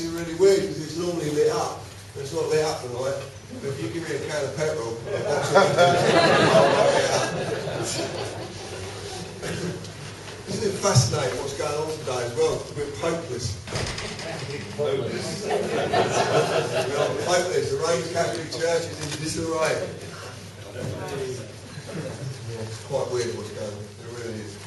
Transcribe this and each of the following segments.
actually really weird because it's normally lit up. It's not lit up tonight. But if you give me a can of petrol, I'll light it up. Isn't it fascinating what's going on today as well? We're popeless. We're popeless. The Roman Catholic Church is in disarray. It's quite weird what's going on. It really is.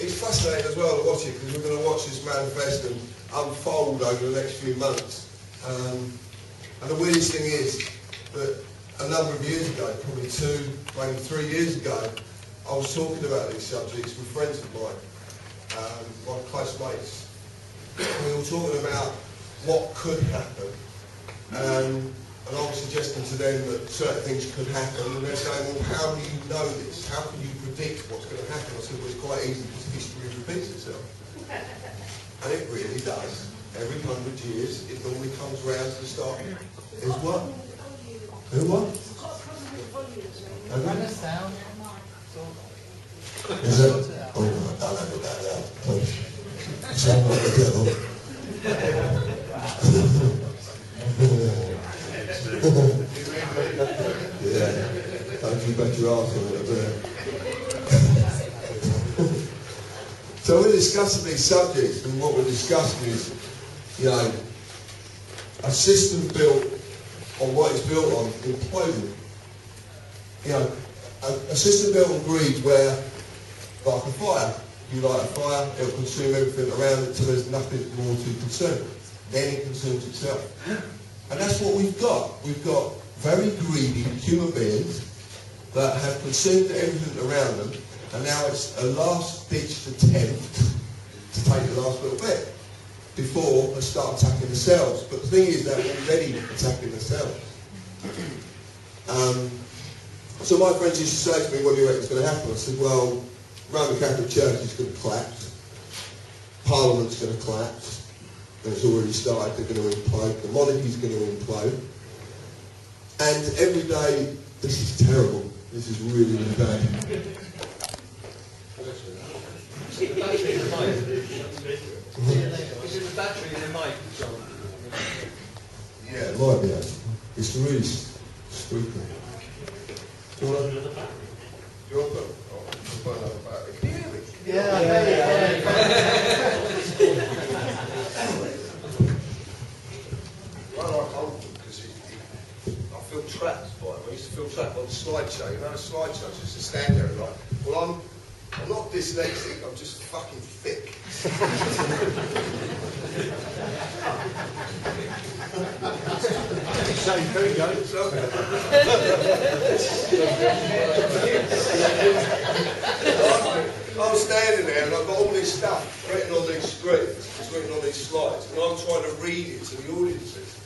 It's fascinating as well to watch it because we're going to watch this manifest and unfold over the next few months. And the weirdest thing is that a number of years ago, probably 2, maybe 3 years ago, I was talking about these subjects with friends of mine, my close mates. We were talking about what could happen. And I was suggesting to them that certain things could happen, and they're saying, well, how do you know this? How can you predict what's going to happen? I said, well, it's quite easy because history repeats itself. And it really does. Every 100 years, it normally comes round to the start. Is what? Who what? Run us down. Is it? Oh, I don't know about that. Sound like the devil. Yeah. Don't you bet your arse on it, So we're discussing these subjects, and what we're discussing is, you know, a system built on what it's built on, imploding. You know, a system built on greed where, like a fire, you light a fire, it'll consume everything around it until there's nothing more to consume. Then it consumes itself. And that's what we've got. We've got very greedy human beings that have consumed everything around them, and now it's a last-ditched attempt to take the last little bit before they start attacking themselves. But the thing is that they're already attacking themselves. So my friends used to say to me, what do you reckon is going to happen? I said, well, Roman Catholic Church is going to collapse. Parliament's going to collapse. And it's already started, they're going to implode. The monarchy's going to implode. And every day, this is terrible. This is really, really bad. Is it the battery in the mic? Is it the battery in the mic, John? Yeah, it might be actually. It's really spooky. Do you want to put another battery? Can you hear me? Yeah. I like old because I feel trapped by it. I used to feel trapped on the slideshow. You know, a slideshow is just to stand there and like, well, I'm not dyslexic, I'm just fucking thick. So, there you go. I'm standing there and I've got all this stuff written on these screens, it's written on these slides, and I'm trying to read it to the audiences.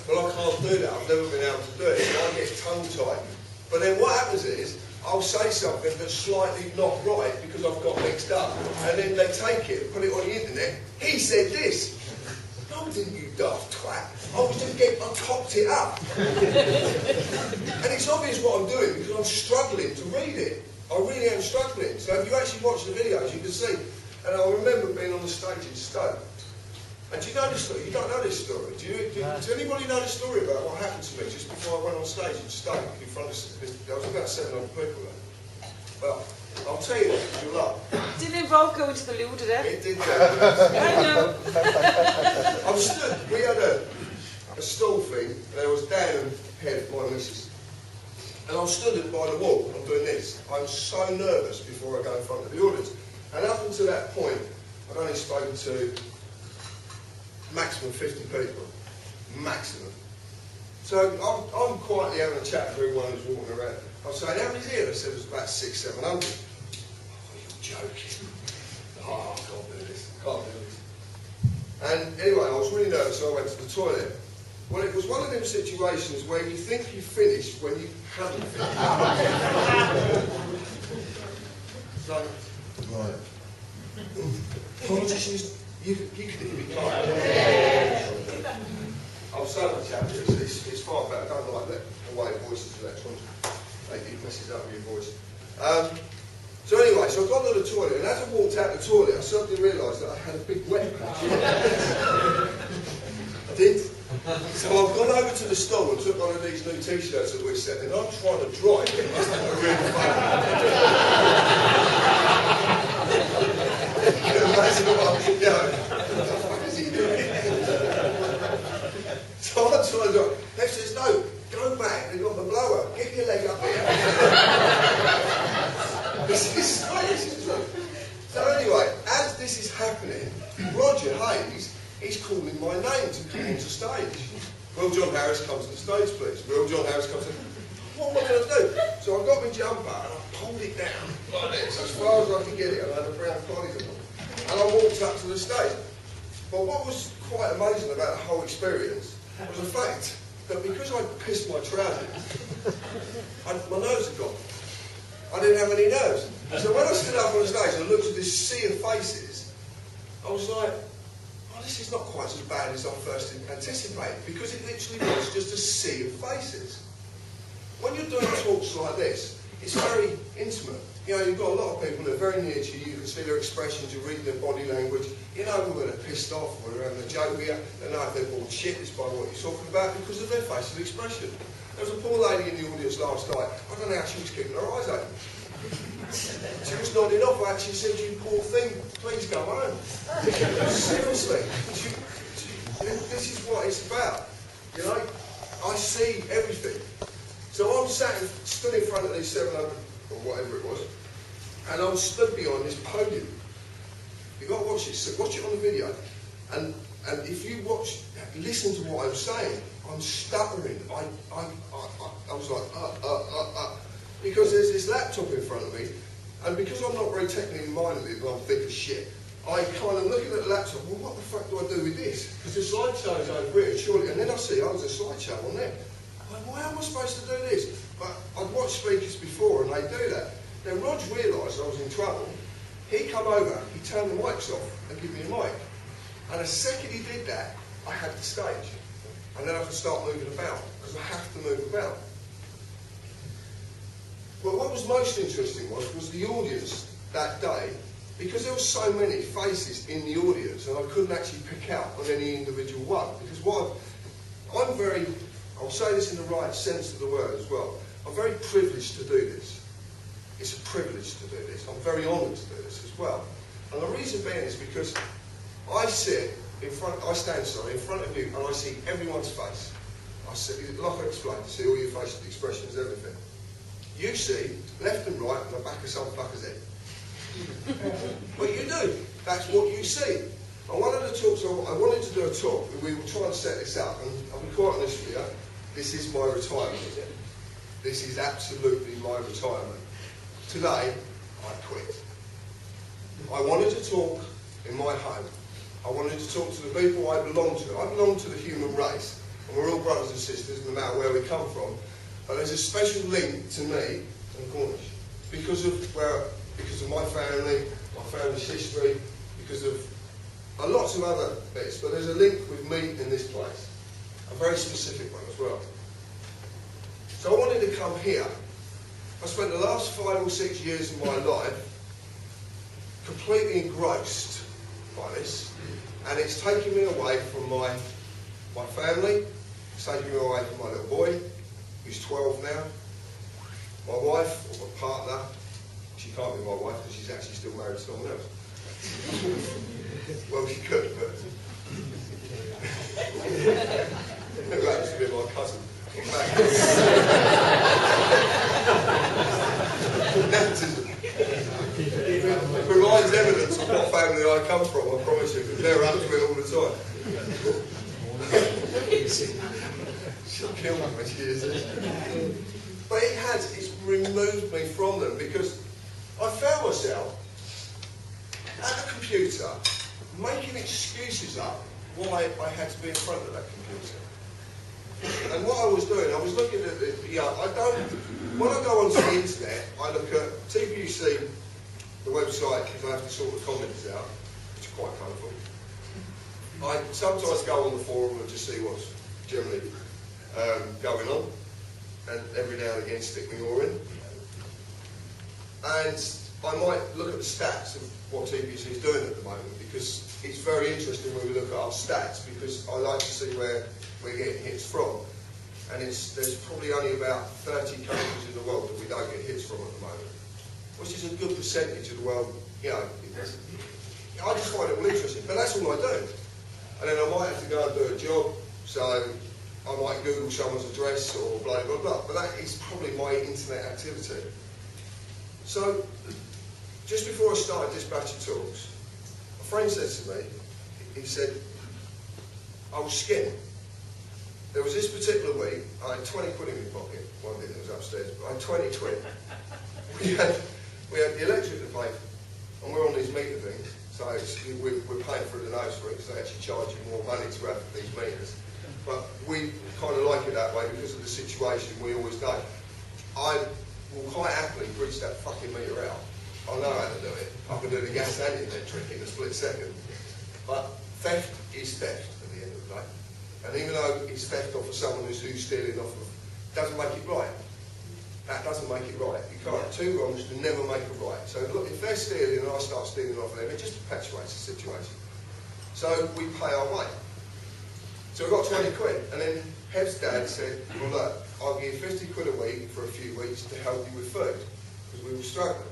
But I can't do that, I've never been able to do it, and I get tongue-tied. But then what happens is, I'll say something that's slightly not right because I've got mixed up, and then they take it and put it on the internet. He said this. No, I didn't, you daft twat. I topped it up. And it's obvious what I'm doing because I'm struggling to read it. I really am struggling. So if you actually watch the videos, you can see. And I remember being on the stage in Stoke. And do you know this story? You don't know this story. Does anybody know the story about what happened to me just before I went on stage in Stoke in front of there was about 700 people there. Well, I'll tell you that because you'll laugh. Didn't involve going to the loo, did it? It did. I know. I stood. We had a stall thing. There was Dan and Head, my missus. And I stood by the wall. I'm doing this. I'm so nervous before I go in front of the audience. And up until that point, I'd only spoken to maximum 50 people. Maximum. So I'm quietly having a chat with everyone who's walking around. I was saying, how many's here? They said it was about 600, 700. Oh, you're joking. Oh, I can't do this. Can't do this. And anyway, I was really nervous, so I went to the toilet. Well, it was one of them situations where you think you finished when you haven't finished. So, right. Politicians, you can hear me. I'm so much happier. It's far better. I don't like that away voices electronic. It messes up your voice. So anyway, so I got to the toilet, and as I walked out the toilet, I suddenly realised that I had a big wet patch. I So I've gone over to the store and took one of these new t-shirts that we're selling. I'm trying to dry it. It must have been really funny. You can imagine what what is he doing? So I'm trying to, Dave says, no, go back, they've got the blower, get your leg up here. This is true. So anyway, as this is happening, Roger Hayes is calling my name to come onto stage. Will John Harris, comes to the stage, please. Will John Harris comes to, what am I going to do? So I got my jumper and I pulled it down like this, as far as I could get it, and I had a brown collie on. And I walked up to the stage. But what was quite amazing about the whole experience was the fact that because I pissed my trousers, my nerves had gone. I didn't have any nerves. So when I stood up on the stage and looked at this sea of faces, I was like, oh, this is not quite as bad as I first anticipated, because it literally was just a sea of faces. When you're doing talks like this, it's very intimate. You know, you've got a lot of people that are very near to you, you can see their expressions, you read their body language, you know whether they're pissed off or they're having a joke with you, they know if they're bored shitless by what you're talking about because of their facial expression. There was a poor lady in the audience last night, I don't know how she was keeping her eyes open. She was nodding off, I actually said, you poor thing, please go home. Seriously, this is what it's about, you know? I see everything. So I'm stood in front of these 700, or whatever it was, and I'm stood behind this podium. You've got to watch it on the video. And if you listen to what I'm saying, I'm stuttering. I was like, because there's this laptop in front of me, and because I'm not very technically minded and I'm thick as shit, I kind of looking at the laptop, well, what the fuck do I do with this? Because the slideshow is over here, surely, and then I see, oh, there's a slideshow on there. I'm like, why am I supposed to do this? But I'd watched speakers before and they do that. Then Rog realised I was in trouble. He come over, he turned the mics off and gave me a mic. And the second he did that, I had the stage. And then I could start moving about, because I have to move about. But what was most interesting was the audience that day, because there were so many faces in the audience and I couldn't actually pick out on any individual one. Because I'm very, I'll say this in the right sense of the word as well, I'm very privileged to do this. It's a privilege to do this. I'm very honoured to do this as well. And the reason being is because I stand in front of you and I see everyone's face. I see, like I explained, I see all your facial expressions, everything. You see left and right and the back of some fucker's head. But you do. That's what you see. And one of the talks, I wanted to do a talk, we were trying to set this up, and I'll be quite honest with you, this is my retirement. This is absolutely my retirement. Today, I quit. I wanted to talk in my home. I wanted to talk to the people I belong to. I belong to the human race, and we're all brothers and sisters, no matter where we come from. But there's a special link to me and Cornish because of my family's history, because of lots of other bits. But there's a link with me in this place, a very specific one as well. So I wanted to come here. I spent the last 5 or 6 years of my life completely engrossed by this, and it's taken me away from my family. It's taken me away from my little boy, who's 12 now. My wife, or my partner, she can't be my wife because she's actually still married to someone else. Well, she could, but that used to be my cousin. Nepotism. It provides evidence of what family I come from, I promise you, because they're up to it all the time. She'll kill me when she hears this. But it's removed me from them because I found myself at the computer making excuses up why I had to be in front of that computer. And what I was doing, I was looking at it, when I go onto the internet, I look at TPUC, the website, because I have to sort the comments out, which are quite colourful. I sometimes go on the forum and just see what's generally going on, and every now and again stick my oar in. And I might look at the stats of what TPC is doing at the moment, because it's very interesting when we look at our stats, because I like to see where we're getting hits from. And there's probably only about 30 countries in the world that we don't get hits from at the moment, which is a good percentage of the world. You know, I just find it all interesting, but that's all I do. And then I might have to go and do a job, so I might Google someone's address or blah, blah, blah, but that is probably my internet activity. So, just before I started this batch of talks, a friend said to me, he said, I was skinned. There was this particular week, I had 20 quid in my pocket, one day that was upstairs, but I had 20 quid. We had the electric to pay for, and we're on these meter things, so we're paying through the nose for it, because they actually charge you more money to have these meters. But we kind of like it that way because of the situation. We always know. I will quite happily bridge that fucking meter out. I know how to do it. I can do the gas and the electric in a split second. But theft is theft at the end of the day. And even though it's theft off of someone who's stealing off of, doesn't make it right. That doesn't make it right. You can't. Two wrongs can never make it right. So look, if they're stealing and I start stealing off of them, it just perpetuates the situation. So we pay our way. So we got 20 quid, and then Heb's dad said, well look, I'll give you 50 quid a week for a few weeks to help you with food, because we were struggling.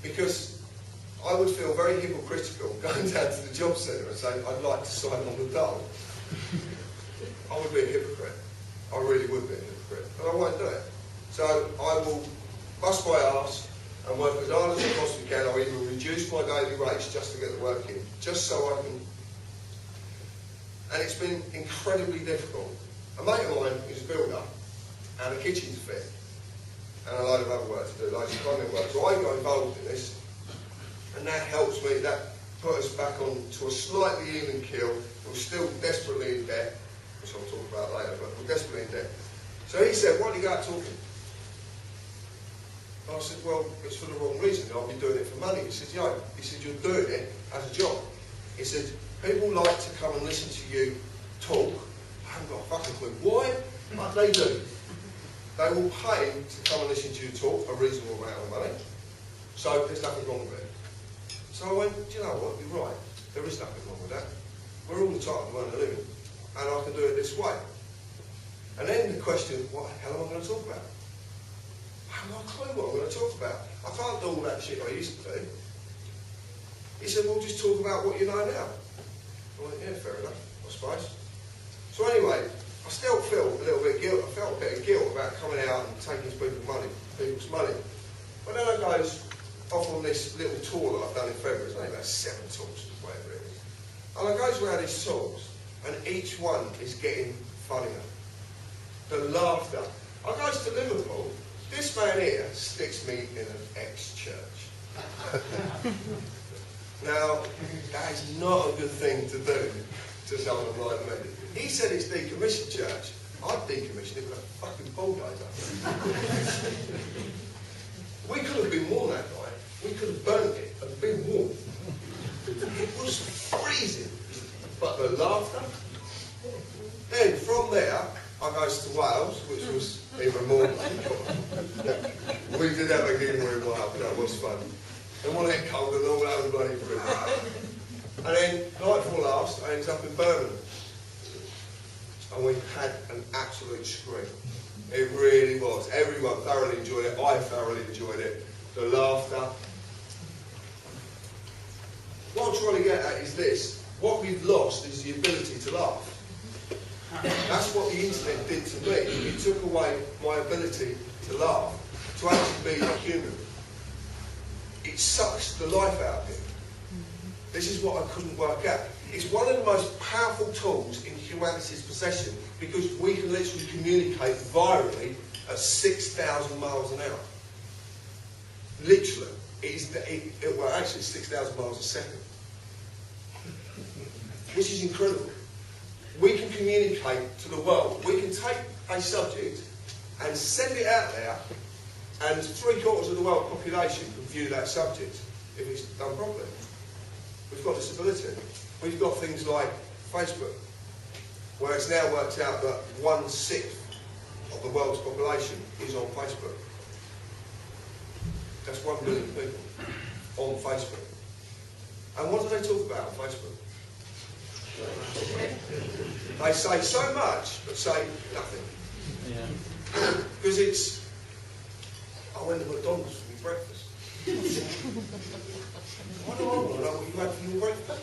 Because I would feel very hypocritical going down to the job centre and saying, I'd like to sign on the dole. I would be a hypocrite. I really would be a hypocrite, and I won't do it. So I will bust my arse and work as hard as I possibly can. I'll even reduce my daily rates just to get the work in, just so I can. And it's been incredibly difficult. A mate of mine is a builder, and a kitchen to fit, and a load of other work to do, loads of plumbing work. So I got involved in this, and that helps me. That put us back on to a slightly even keel. We're still desperately in debt, which I'll talk about later, but we're desperately in debt. So he said, why don't you go out talking? I said, well, it's for the wrong reason. I'll be doing it for money. He said, yo, he said, you're doing it as a job. He said, people like to come and listen to you talk. I haven't got a fucking clue why, but they do. They will pay to come and listen to you talk a reasonable amount of money. So there's nothing wrong with it. So I went, do you know what, you're right. There is nothing wrong with that. We're all entitled to earn a living, and I can do it this way. And then the question, what the hell am I going to talk about? I have no clue what I'm going to talk about. I can't do all that shit I used to do. He said, well, just talk about what you know now. I went, yeah, fair enough, I suppose. So anyway, I still feel a little bit guilt. I felt a bit of guilt about coming out and taking people's money. But then I goes off on this little tour that I've done in February. It's only about 7 tours, whatever it is. And I goes around these tours, and each one is getting funnier. The laughter. I goes to Liverpool. This man here sticks me in an ex-church. Now, that is not a good thing to do to someone like me. He said it's decommissioned church. I'd decommission it with a fucking bulldozer. We could have been warm that night. We could have burnt it and been warm. It was freezing. But the laughter. Then from there, I goes to Wales, which was even more. We did have a gig in Wales, that was fun. And when it cold and all, that was bloody brilliant. And then, night before last, I ended up in Birmingham. And we had an absolute scream. It really was. Everyone thoroughly enjoyed it. I thoroughly enjoyed it. The laughter. What I'm trying to get at is this. What we've lost is the ability to laugh. That's what the internet did to me. It took away my ability to laugh, to actually be human. It sucks the life out of you. This is what I couldn't work out. It's one of the most powerful tools in humanity's possession, because we can literally communicate virally at 6,000 miles an hour. Literally. Well, actually 6,000 miles a second. Which is incredible. We can communicate to the world. We can take a subject and send it out there, and 3/4 of the world population can view that subject if it's done properly. We've got this ability. We've got things like Facebook, where it's now worked out that 1/6 of the world's population is on Facebook. That's 1 million people on Facebook. And what do they talk about on Facebook? They say so much, but say nothing. Because it's, I went to McDonald's for my breakfast. Why do I want to know what you had for your breakfast?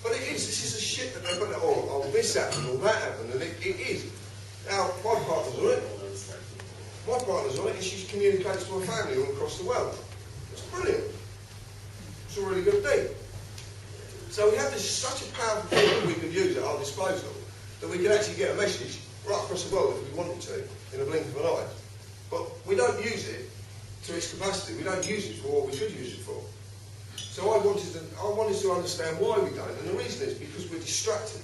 But it is, this is a shit that they've got, oh, this happened, or that happened, and it is. Now, my partner's on it. My partner's on it, and she communicates to her family all across the world. It's brilliant. It's a really good thing. So we have this such a powerful thing that we can use at our disposal, that we can actually get a message right across the world if we wanted to, in a blink of an eye. But we don't use it to its capacity. We don't use it for what we should use it for. So I wanted to understand why we don't, and the reason is because we're distracted.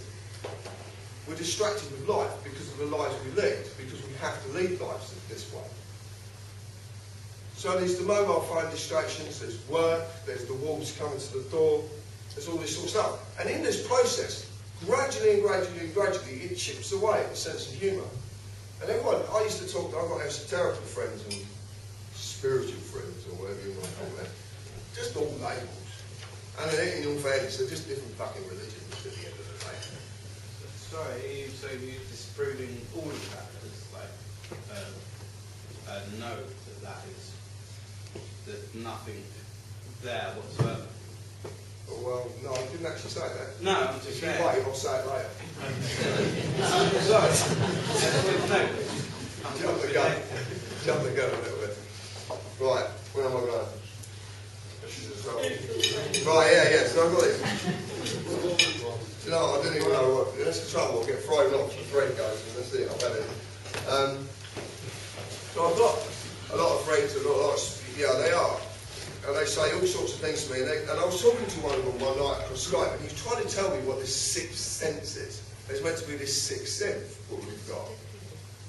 We're distracted with life because of the lives we lead, because we have to lead lives this way. So there's the mobile phone distractions, there's work, there's the wolves coming to the door, there's all this sort of stuff. And in this process, gradually and gradually and gradually, it chips away at the sense of humour. And everyone, I used to talk, I've got esoteric friends and spiritual friends, or whatever you want to call them. Just all labels. And in all fairness, they're just different fucking religions at the end of the day. Sorry, so you're disproving all of that as like, no, that is, there's nothing there whatsoever. Oh, well, no, I didn't actually say that. No, I'm just If you saying. wait, I'll say it later. Jump the gun. Jump the gun a little bit. Right, where am I going? Right, yeah, so I've got it. You know, I didn't even know what, that's the trouble, I'll get thrown off, the thread goes, and that's it, I've had it. So I've got a lot of friends, yeah, they are. And they say all sorts of things to me, and I was talking to one of them one night across Skype, and he was trying to tell me what this sixth sense is. There's meant to be this sixth sense, what we've got.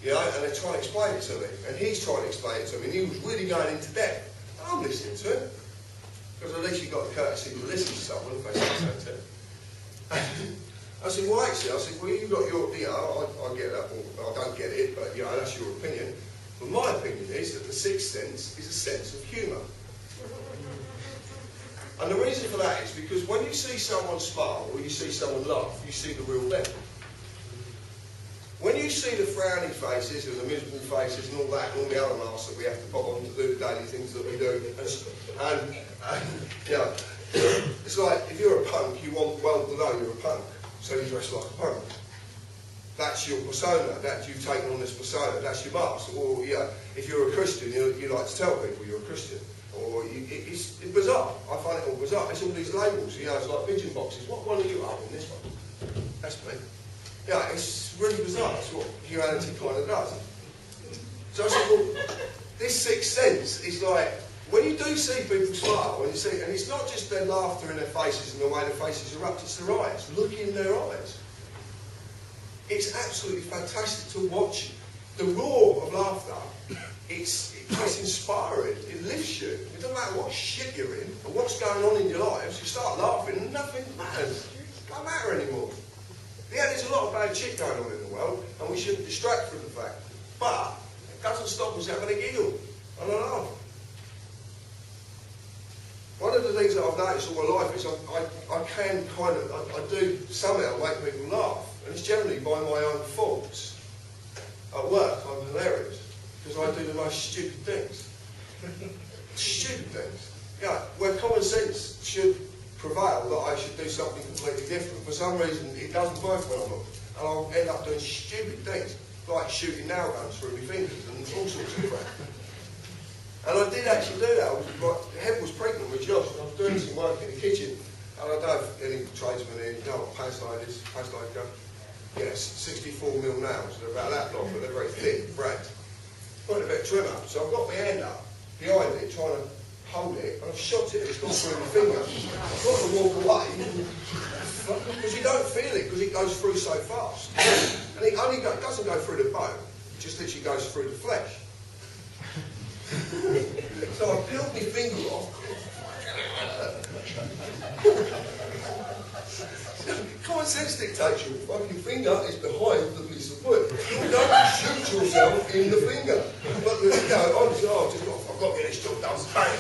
You know, and they're trying to explain it to me, and he's trying to explain it to me, and he was really going into depth. And I'm listening to him. Because at least you've got the courtesy to listen to someone if they say something. I said, well, actually, you've got your, you know, I get that, well, I don't get it, but, you know, that's your opinion. But my opinion is that the sixth sense is a sense of humour. And the reason for that is because when you see someone smile or you see someone laugh, you see the real them. When you see the frowny faces and the miserable faces and all that and all the other masks that we have to put on to do the daily things that we do, and you know, it's like if you're a punk, you want well to know you're a punk, so you dress like a punk. That's your persona. That you've taken on this persona. That's your mask. Or yeah, if you're a Christian, you like to tell people you're a Christian. Or it's bizarre. I find it all bizarre. It's all these labels. You know, it's like pigeon boxes. What one are you up in this one? That's me. Yeah, it's really bizarre. That's what humanity kind of does. So I said, well, this sixth sense is like, when you do see people smile, when you see, and it's not just their laughter in their faces and the way their faces erupt, it's their eyes. Look in their eyes. It's absolutely fantastic to watch the roar of laughter. It's inspiring. It lifts you. It doesn't matter what shit you're in or what's going on in your lives. You start laughing and nothing matters. It doesn't matter anymore. Yeah, there's a lot of bad shit going on in the world, and we shouldn't distract from the fact. But it doesn't stop us having a giggle and a laugh. One of the things that I've noticed all my life is I do somehow make people laugh, and it's generally by my own faults. At work, I'm hilarious, because I do the most stupid things. Stupid things. Yeah, where common sense should prevail that I should do something completely different. For some reason, it doesn't work when I'm up, and I'll end up doing stupid things, like shooting nail guns through my fingers and all sorts of crap. And I did actually do that. My head was pregnant with Josh, and I was doing some work in the kitchen, and I don't know if any tradesmen here, you know what paste like this, paste like go. Yes, 64mm nails, they're about that long, but they're very thin, bragged. Put a bit of trim up, so I've got my hand up behind it, trying to hold it, and I've shot it, and it's gone through my finger. I've got to walk away, because you don't feel it, because it goes through so fast. And it only doesn't go through the bone, it just literally goes through the flesh. So I peeled my finger off. Common sense dictates your fucking finger is behind the piece of wood. You don't shoot yourself in the finger. But honestly, I've got to get this job done. Bang.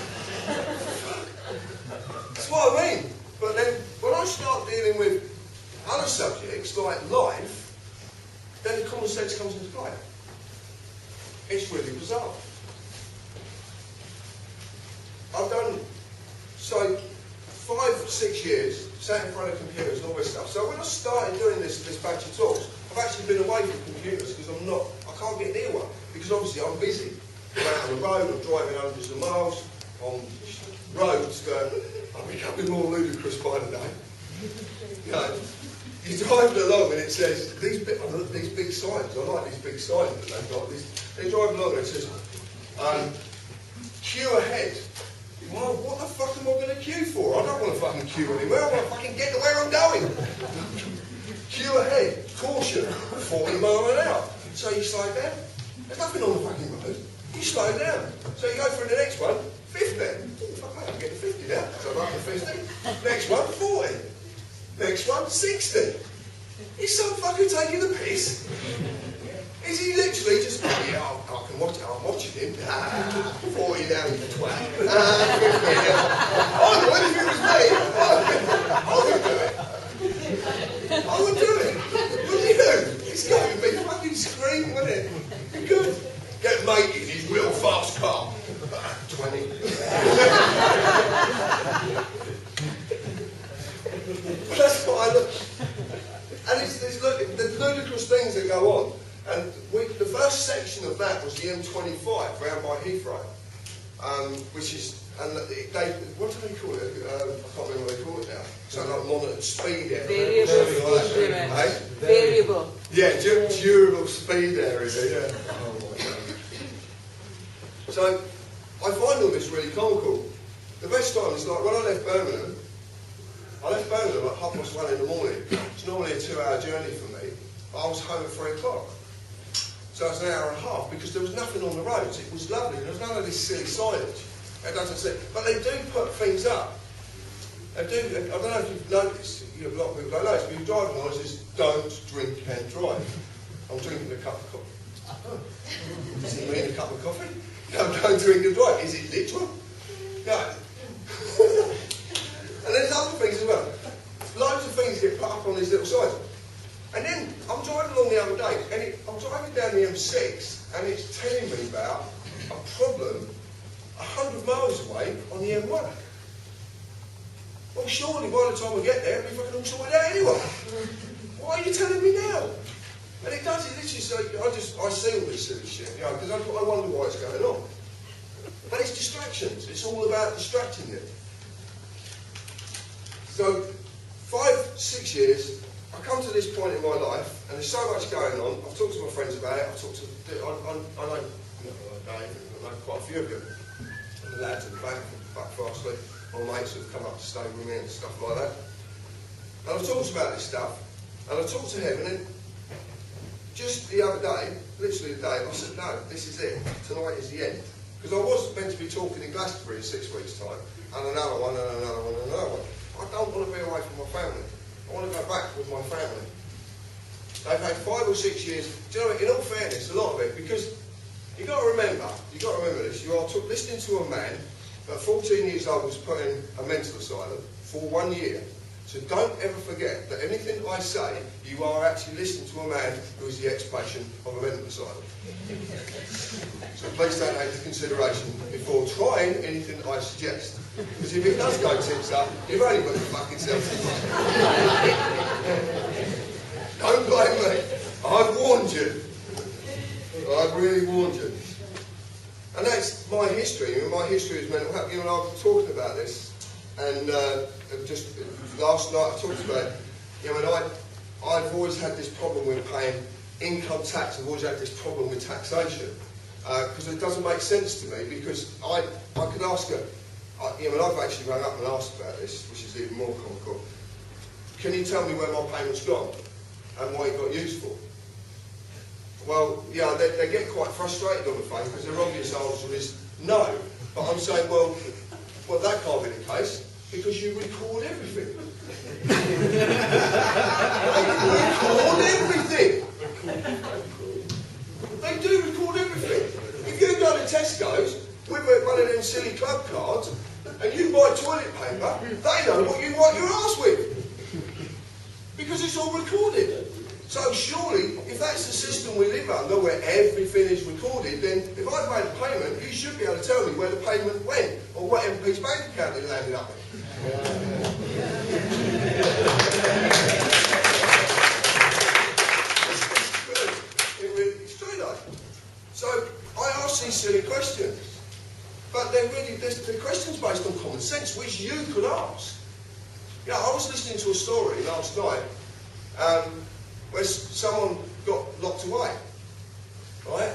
That's what I mean. But then when I start dealing with other subjects like life, then the common sense comes into play. It's really bizarre. I've done, 5, 6 years, sat in front of computers and all this stuff. So when I started doing this batch of talks, I've actually been away from computers because I can't get near one. Because obviously I'm busy. I'm out on the road, I'm driving hundreds of miles on roads that are becoming more ludicrous by the day. You know, you're driving along and it says, these big signs, I like these big signs that they've got. They're driving along and it says, queue ahead. Well, what the fuck am I going to queue for? I don't want to fucking queue anywhere. I want to fucking get to where I'm going. Queue ahead. Caution. 40 miles an hour. So you slow down. There's nothing on the fucking road. You slow down. So you go for the next one. 50. Oh, fuck, I'm getting 50 now. So I'm up to 50. Next one, 40. Next one, 60. Is some fucker taking the piss? Is he literally just, yeah, I can watch it, I'm watching him. 40 down to 12. 50 down. I would if it was me. I would do it. I would do it. Wouldn't you? It's going to be fucking screaming, wouldn't it? You could get mate in his real fast car. 20. But that's what I look. And there's ludicrous things that go on. And the first section of that was the M25 round by Heathrow, which is, and what do they call it? I can't remember what they call it now. So like monitored speed area. Variable speed limit. Hey? Variable. Yeah, durable speed area. Yeah. Oh my God. So I find all this really comical. The best time is like when I left Birmingham. I left Birmingham at 1:30 in the morning. It's normally a 2-hour journey for me. I was home at 3 o'clock. So it's an hour and a half because there was nothing on the roads. It was lovely. There was none of this silly signage. It doesn't say, but they do put things up. They do. I don't know if you've noticed. A lot of people don't notice. But you drive along, it says, "Don't drink and drive." I'm drinking a cup of coffee. Oh. Does it mean a cup of coffee? No, don't drink and drive. Is it literal? No. And there's other things as well. Loads of things get put up on these little signs. And then I'm driving along the other day, and I'm driving down the M6, and it's telling me about a problem 100 miles away on the M1. Well, surely by the time we get there, we've all sorted out anyway. Why are you telling me now? And it does, it literally, I see all this silly shit, you know, because I wonder why it's going on. But it's distractions. It's all about distracting you. So, 5, 6 years, I come to this point in my life, and there's so much going on. I've talked to my friends about it. I've talked to, I know Dave, I know quite a few of them. And the lads at the back fastly. My mates have come up to stay with me and stuff like that. And I've talked about this stuff, and I've talked to him, and then just the other day, literally the day, I said, no, this is it. Tonight is the end. Because I was meant to be talking in Glastonbury in 6 weeks' time, and another one, and another one, and another one. I don't want to be away from my family. I want to go back with my family. They've had 5 or 6 years. Do you know, in all fairness, a lot of it, because you've got to remember this, you are listening to a man at 14 years old who's put in a mental asylum for 1 year. So don't ever forget that anything I say, you are actually listening to a man who is the ex-patient of a mental asylum. So please take that into consideration before trying anything I suggest. Because if it does go tits up, you've only got to fucking self. Don't blame me. I've warned you. I've really warned you. And that's my history. I mean, my history is mental health. You know, I was talking about this, and just last night I talked about it. You know, and I've always had this problem with paying income tax. I've always had this problem with taxation because it doesn't make sense to me. Because I could ask her. You know, and I've actually rang up and asked about this, which is even more comical. Can you tell me where my payment's gone and what it got used for? Well, yeah, they get quite frustrated on the phone because their obvious answer is no. But I'm saying, well, that can't be the case because you record everything. record everything. They do record everything. If you go to Tesco's with one of them silly club cards and you buy toilet paper, they know what you wipe your arse with. Because it's all recorded. So surely, if that's the system we live under, where everything is recorded, then if I made a payment, you should be able to tell me where the payment went, or what MP's bank account it landed up in. It's true though. So I ask these silly questions, but they're questions based on common sense, which you could ask. Yeah, I was listening to a story last night where someone got locked away, right?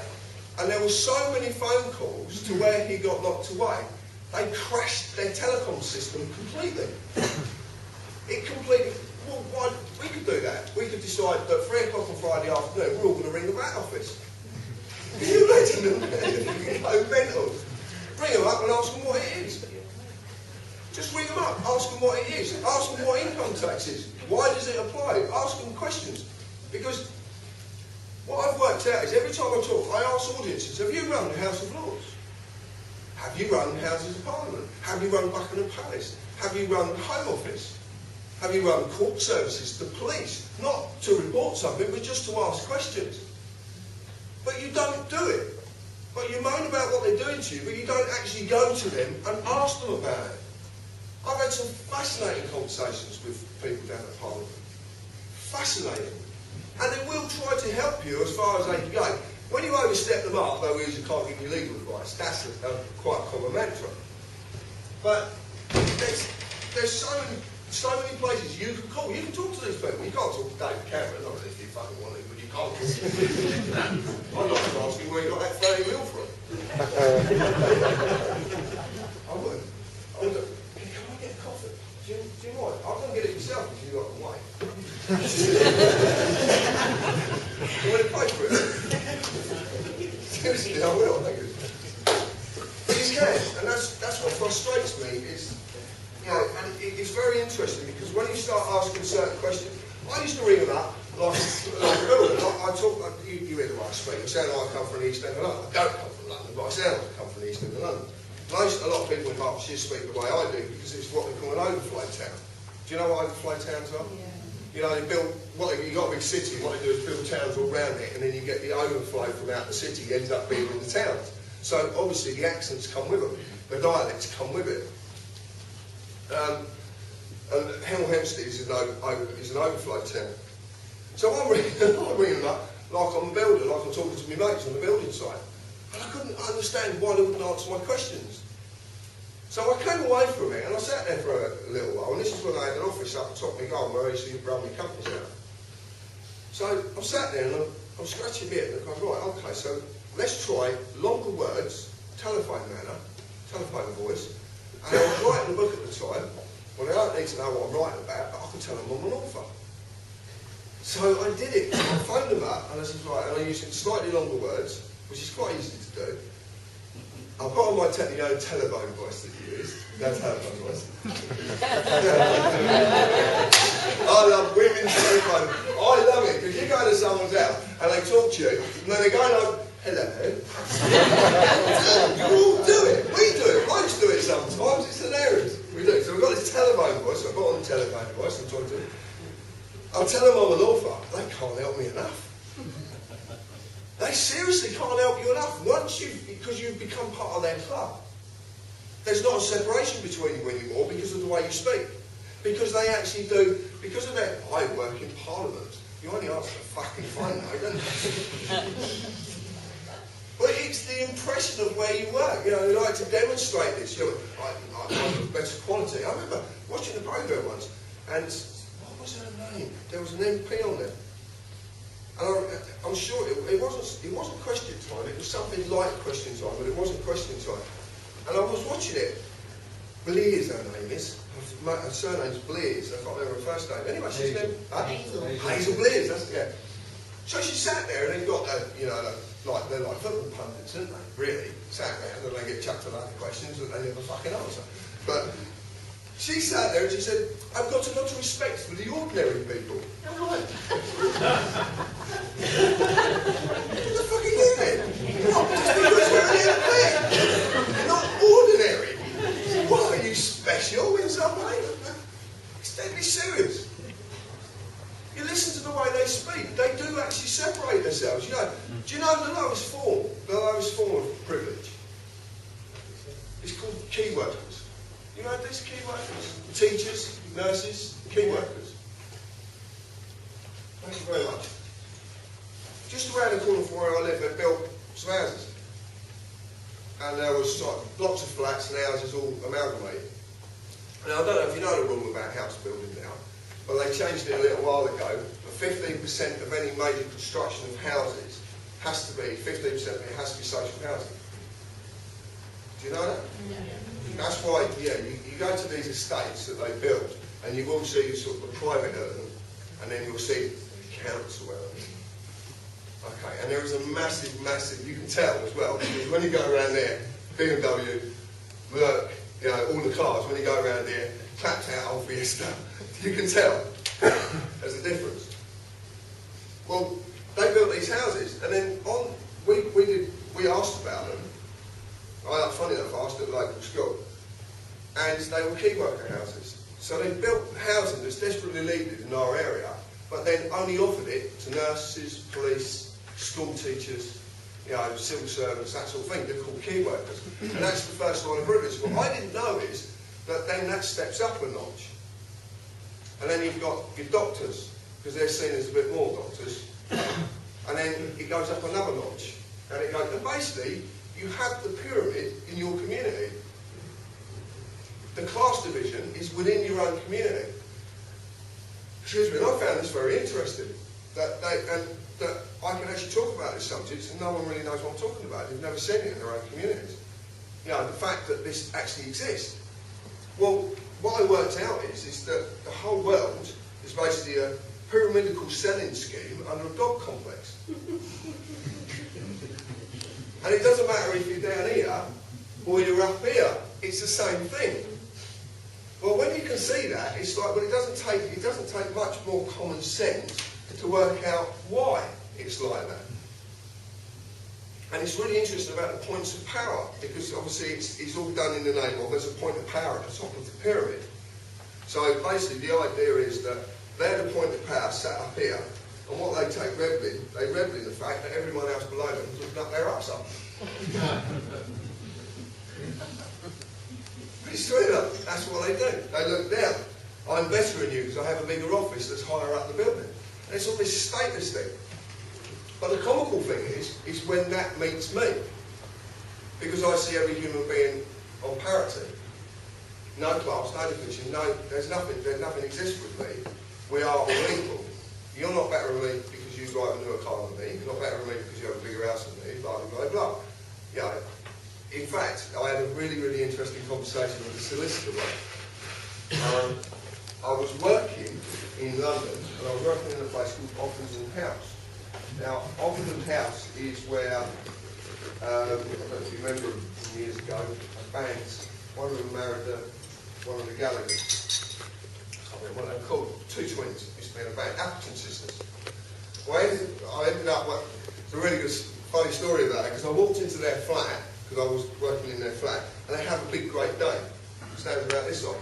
And there were so many phone calls to where he got locked away, they crashed their telecom system completely. Well, why, we could do that. We could decide that 3 o'clock on Friday afternoon, we're all going to ring the VAT office. Can you imagine them? Go mental. Ring them up and ask them what it is. Just ring them up, ask them what it is. Ask them what income tax is. Why does it apply? Ask them questions. Because what I've worked out is every time I talk, I ask audiences, have you run the House of Lords? Have you run Houses of Parliament? Have you run Buckingham Palace? Have you run Home Office? Have you run court services, the police? Not to report something, but just to ask questions. But you don't do it. But you moan about what they're doing to you, but you don't actually go to them and ask them about it. I've had some fascinating conversations with people down at Parliament. Fascinating. And they will try to help you as far as they can go. When you overstep the mark, though, we usually can't give you legal advice. That's quite a common mantra. But there's so many places you can call. You can talk to these people. You can't talk to David Cameron, not if you fucking want to, but you can't. I'd like to ask you where you got that 30 mil from. I would. Can I get a coffee? Do you mind? I can get it myself if you've got the way. You want to pay for it? Seriously, I will, thank you. But you can, and that's what frustrates me, is, you know, and it's very interesting because when you start asking certain questions, I used to ring them up like I talk, you hear the way I speak, I sound like I come from the East End of London. I don't come from London, but I sound like I come from the East End of London. A lot of people in Hertfordshire speak the way I do because it's what they call an overflow town. Do you know what overflow towns are? Yeah. You know, you've got a big city, what they do is build towns all around it, and then you get the overflow from out the city, ends up being in the towns. So obviously the accents come with them, the dialects come with it. And Hemel Hempstead is an overflow town. So I'm ringing them up like I'm a builder, like I'm talking to my mates on the building site. And I couldn't understand why they wouldn't answer my questions. So I came away from it and I sat there for a little while, and this is when I had an office up the top of my garden where I used to run my companies out. So I sat there and I'm scratching my head and I go, right, okay, so let's try longer words, telephone manner, telephone voice, and I was writing a book at the time. Well, they don't need to know what I'm writing about, but I can tell them I'm an author. So I did it. I phoned them up and I said, right, and I used slightly longer words, which is quite easy to do. I've got on my telephone voice that you use. No telephone voice. I love women's telephone. I love it because you go to someone's house and they talk to you and then they go like, hello. You all do it. We do it. I just do it sometimes. It's hilarious. We do. So we've got this telephone voice. I've got on the telephone voice. I'm talking to them. I'll tell them I'm an author. They can't help me enough. They seriously can't help you enough because you've become part of their club. There's not a separation between you anymore because of the way you speak. Because they actually do, because of their, I work in Parliament. You only answer the fucking phone now, don't you? But it's the impression of where you work. You know, you like to demonstrate this. You know, I want better quality. I remember watching the programme once, and what was her name? There was an MP on there. And I'm sure it wasn't question time, it was something like question time, but it wasn't question time. And I was watching it. Blears, her name is. Her surname's Blears, I can't remember her first name. Anyway, she's named Hazel Blears, that's it, yeah. So she sat there and they've got they're like football pundits, aren't they? Really. Sat there and then they get chucked a lot of questions that they never fucking answer. But she sat there and she said, I've got a lot of respect for the ordinary people. I'm like, what the fuck are you doing? What? Just because you're an MP? You're not ordinary. What, are you special in some way? It's deadly serious. You listen to the way they speak, they do actually separate themselves. You know, do you know the lowest form of privilege? It's called key workers. You know these key workers? Teachers, nurses, key workers. Thank you very much. Just around the corner from where I live, they built some houses. And there was blocks of flats and houses all amalgamated. Now, I don't know if you know the rule about house building now, but they changed it a little while ago. But 15% of any major construction of houses has to be, 15% of it has to be social housing. Do you know that? Yeah. That's why, yeah, you go to these estates that they build, and you will see sort of the private element, and then you'll see the council element. Okay, and there is a massive, you can tell as well, because when you go around there, BMW, Merc, you know, all the cars, when you go around there, clapped out old Fiesta, you can tell there's a difference. Well, they built these houses, and then we asked about them. Funny enough, I asked at the local school, and they were key worker houses. So they built housing that's desperately needed in our area, but then only offered it to nurses, police, school teachers, you know, civil servants, that sort of thing. They're called key workers. And that's the first line of privilege. What I didn't know is that then that steps up a notch. And then you've got your doctors, because they're seen as a bit more doctors. And then it goes up another notch. And it goes, and basically, you have the pyramid in your community. The class division is within your own community. Excuse me, and I found this very interesting. That I can actually talk about this subject and no one really knows what I'm talking about. They've never seen it in their own communities. You know, the fact that this actually exists. Well, what I worked out is that the whole world is basically a pyramidical selling scheme under a dog complex. And it doesn't matter if you're down here or you're up here, it's the same thing. Well, when you can see that, it's like, well, it doesn't take much more common sense to work out why it's like that. And it's really interesting about the points of power, because obviously it's all done in the name of, there's a point of power at the top of the pyramid. So basically the idea is that they're the point of power sat up here, and what they take revel in the fact that everyone else below them is looking up their arse up. Pretty straight up, that's what they do. They look down. I'm better than you because I have a bigger office that's higher up the building. And it's all this status thing. But the comical thing is when that meets me. Because I see every human being on parity. No class, no division, there's nothing exists with me. We are all equal. You're not better than me because you drive a newer car than me. You're not better than me because you have a bigger house than me, blah, blah, blah, blah. You know, in fact, I had a really, really interesting conversation with a solicitor. I was working in London, and I was working in a place called Offenden House. Now, Offenden House is where, I don't know if you remember years ago, bands, one of them married one of the Gallagher's. I mean, what they're called, two twins, used to be in a band, Appleton Sisters. Well, I ended up, it's a really good, funny story about it, because I walked into their flat, because I was working in their flat, and they have a big Great Dane, stands about this side.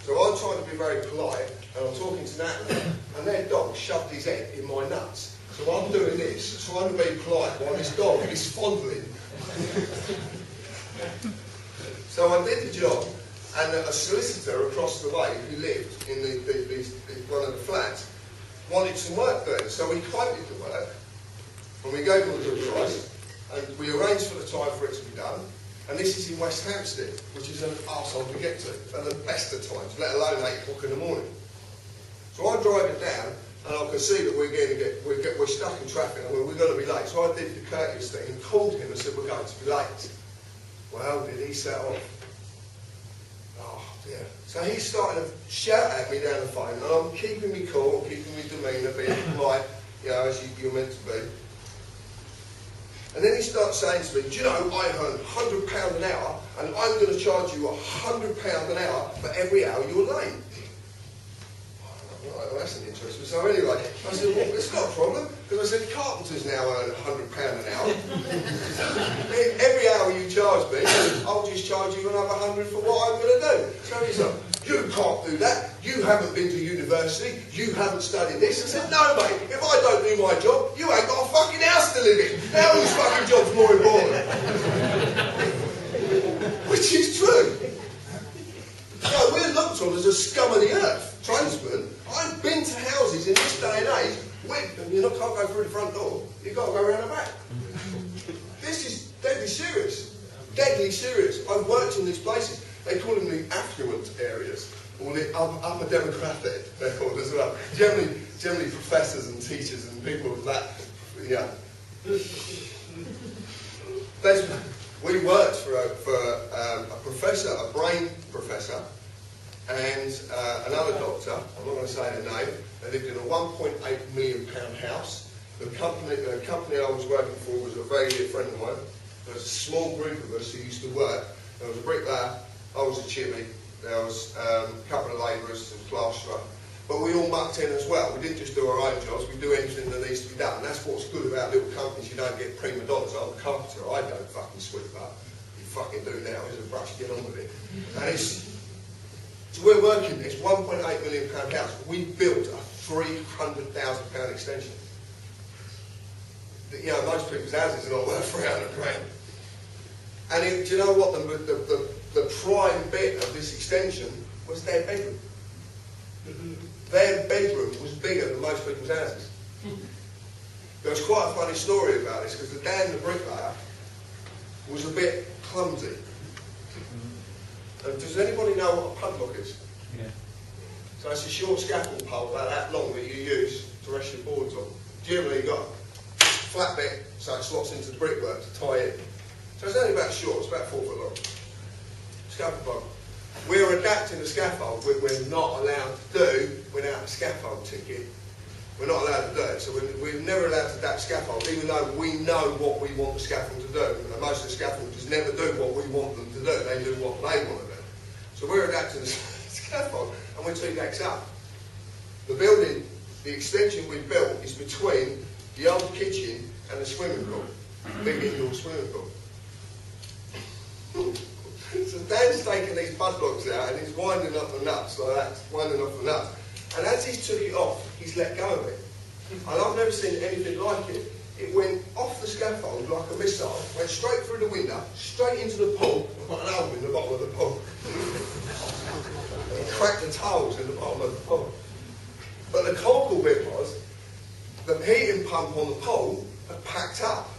So I'm trying to be very polite, and I'm talking to Natalie, and their dog shoved his head in my nuts. So I'm doing this, trying to be polite, while this dog is fondling. So I did the job, and a solicitor across the way, who lived in one of the flats, wanted some work doing. So we quoted the work, and we gave them a good price, and we arranged for the time for it to be done. And this is in West Hampstead, which is an arsehole to get to, at the best of times, let alone 8 o'clock in the morning. So I drive it down, and I can see that we're stuck in traffic, and we're going to be late. So I did the courteous thing and called him and said, we're going to be late. Well, did he set off? Oh, dear. So he's starting to shout at me down the phone, and I'm keeping me cool, keeping me demeanour, being polite, you know, as you're meant to be. And then he starts saying to me, do you know, I earn £100 an hour and I'm going to charge you £100 an hour for every hour you're late. Right, well, that's an interesting. So anyway, I said, well, it's not a problem, because I said, carpenters now earn £100 an hour. Every hour you charge me, I'll just charge you another 100 for what I'm going to do. So he's like, you can't do that, you haven't been to university, you haven't studied this. I said, no mate, if I don't do my job, you ain't got a fucking house to live in. Now whose fucking job's more important? Which is true. No, we're looked on as a scum of the earth, tradesmen. I've been to houses in this day and age, and you can't go through the front door, you've got to go around the back. This is deadly serious. Deadly serious. I've worked in these places. They call them the affluent areas, or the upper demographic, they're called as well. Generally professors and teachers and people of that, yeah. We worked for a professor, a brain professor, and another doctor, I'm not going to say their name. They lived in a £1.8 million house. The company I was working for was a very dear friend of mine. There was a small group of us who used to work. There was a bricklayer, I was a chippy, there was a couple of labourers, a plasterer, but we all mucked in as well. We didn't just do our own jobs, we do anything that needs to be done. And that's what's good about little companies, you don't get prima donnas. I'm a carpenter, I don't fucking sweep up. You fucking do now, here's a brush, get on with it. And so we're working this £1.8 million house. We built a £300,000 extension. You know, most people's houses are not worth 300 grand. And do you know what the prime bit of this extension was their bedroom. Their bedroom was bigger than most people's houses. There was quite a funny story about this, because the Dan the bricklayer was a bit clumsy. And does anybody know what a padlock is? Yeah. So it's a short scaffold pole about that long that you use to rest your boards on. Generally you've got a flat bit so it slots into the brickwork to tie in. So it's only about short, it's about 4 foot long. Scaffold pole. We're adapting the scaffold we're not allowed to do without a scaffold ticket. We're not allowed to do it. So we're never allowed to adapt scaffold, even though we know what we want the scaffold to do. And most of the scaffolders never do what we want them to do. They do what they want to do. So we're adapting the scaffold, and we're 2 decks up. The building, the extension we built is between the old kitchen and the swimming pool, big indoor swimming pool. So Dan's taking these padlocks out and he's winding up the nuts like that, winding off the nuts. And as he took it off, he's let go of it. And I've never seen anything like it. It went off the scaffold like a missile, went straight through the window, straight into the pool, and put an hole in the bottom of the pool. And cracked the tiles in the bottom of the pool. But the comical bit was, the heating pump on the pool had packed up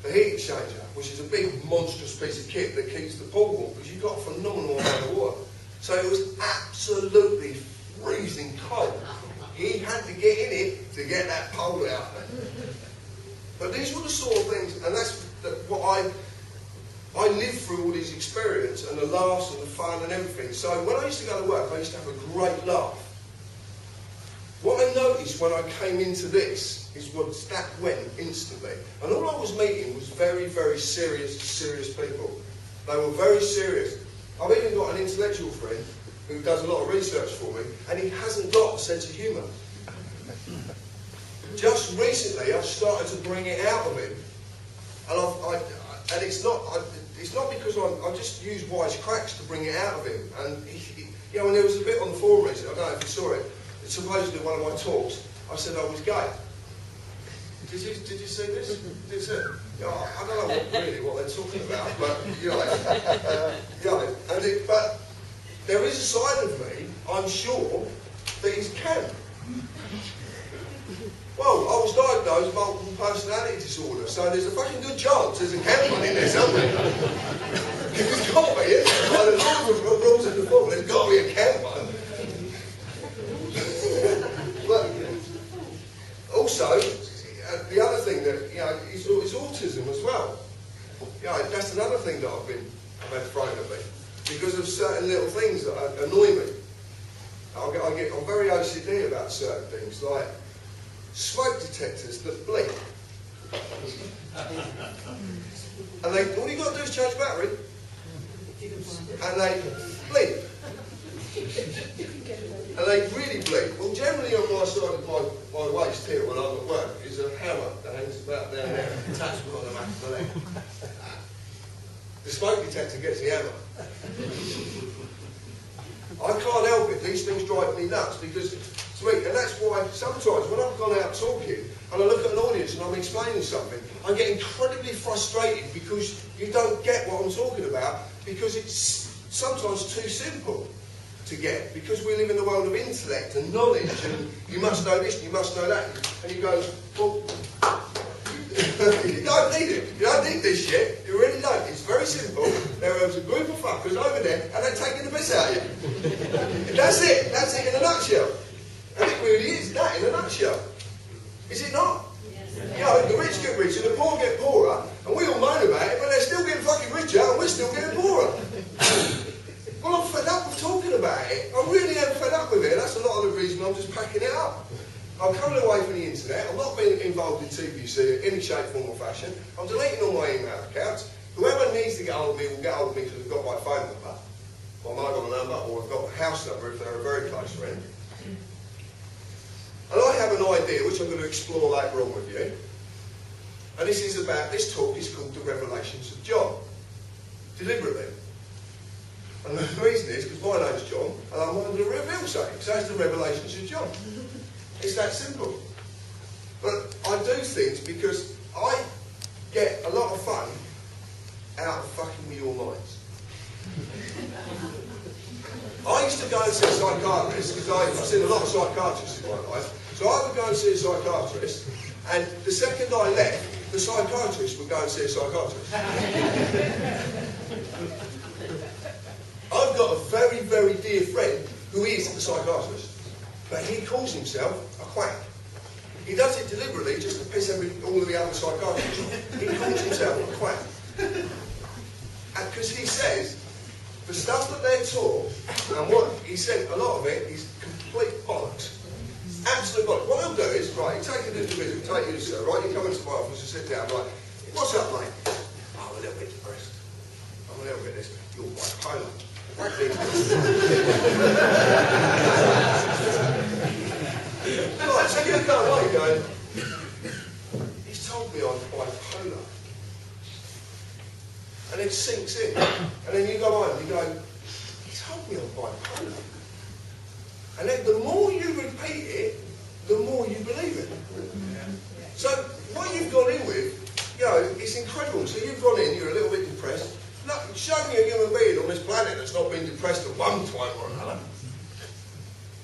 the heat exchanger, which is a big monstrous piece of kit that keeps the pool warm, because you've got a phenomenal amount of water. So it was absolutely freezing cold. He had to get in it to get that pole out. But these were the sort of things, and that's what I lived through all these experiences, and the laughs and the fun and everything. So when I used to go to work, I used to have a great laugh. What I noticed when I came into this is that went instantly. And all I was meeting was very, very serious people. They were very serious. I've even got an intellectual friend who does a lot of research for me, and he hasn't got a sense of humour. Just recently, I've started to bring it out of him, and it's not because I just use wise cracks to bring it out of him. And you know, and there was a bit on the forum recently, I don't know if you saw it. It's supposedly one of my talks. I said I was gay. Did you see this? Did you see it? You know, I don't know what they're talking about, but you know, but there is a side of me, I'm sure, that is can. Well, I was diagnosed with multiple personality disorder, so there's a fucking good chance there's a can one in there somewhere. There's got to be, isn't there? By the rules of the book, there's got to be a can one. But also, the other thing that, you know, is autism as well. You know, that's another thing that I've had thrown at me. Because of certain little things that annoy me. I'm very OCD about certain things, like smoke detectors that blink. And all you've got to do is change battery. and they bleep. And they really bleep. Well, generally on my side of my waist here when I'm at work is a hammer that hangs about down there, attached on the back of my leg. The smoke detector gets the hammer. I can't help it, these things drive me nuts because, to me, and that's why sometimes when I've gone out talking and I look at an audience and I'm explaining something, I get incredibly frustrated because you don't get what I'm talking about because it's sometimes too simple to get because we live in the world of intellect and knowledge and you must know this and you must know that and you go, well, you don't need it. You don't need this shit. You really don't. It's very simple. There was a group of fuckers over there and they're taking the piss out of you. That's it. That's it in a nutshell. And it really is that in a nutshell. Is it not? Yes. You know, the rich get richer, the poor get poorer, and we all moan about it, but they're still getting fucking richer and we're still getting poorer. Well, I'm fed up with talking about it. I really am fed up with it. That's a lot of the reason I'm just packing it up. I'm coming away from the internet. I'm not being involved in TPC in any shape, form or fashion. I'm deleting all my email accounts. Whoever needs to get hold of me will get hold of me because they've got my phone number, my mobile number, or I've got my house number if they're a very close friend. And I have an idea which I'm going to explore later on with you. And this talk is called The Revelations of John. Deliberately. And the reason is because my name's John and I'm under the reveal something. So it's The Revelations of John. It's that simple. But I do things because I get a lot of fun out of fucking with your minds. I used to go and see a psychiatrist because I've seen a lot of psychiatrists in my life. So I would go and see a psychiatrist, and the second I left, the psychiatrist would go and see a psychiatrist. I've got a very, very dear friend who is a psychiatrist, but he calls himself a quack. He does it deliberately just to piss all of the other psychiatrists off. He calls himself a quack. And because he says, the stuff that they're taught, and what he said, a lot of it is complete bollocks. Absolute bollocks. What they'll do is, right, you take an individual, take you, sir, right, you come into my office and sit down, right, what's up, mate? Oh, I'm a little bit depressed. I'm a little bit this. You're bipolar. Right, so you go away going, he's told me I'm bipolar. And it sinks in. And then you go home and you go, he told me I'm bipolar. And then the more you repeat it, the more you believe it. So what you've gone in with, you know, it's incredible. So you've gone in, you're a little bit depressed. Look, show me a human being on this planet that's not been depressed at one time or another.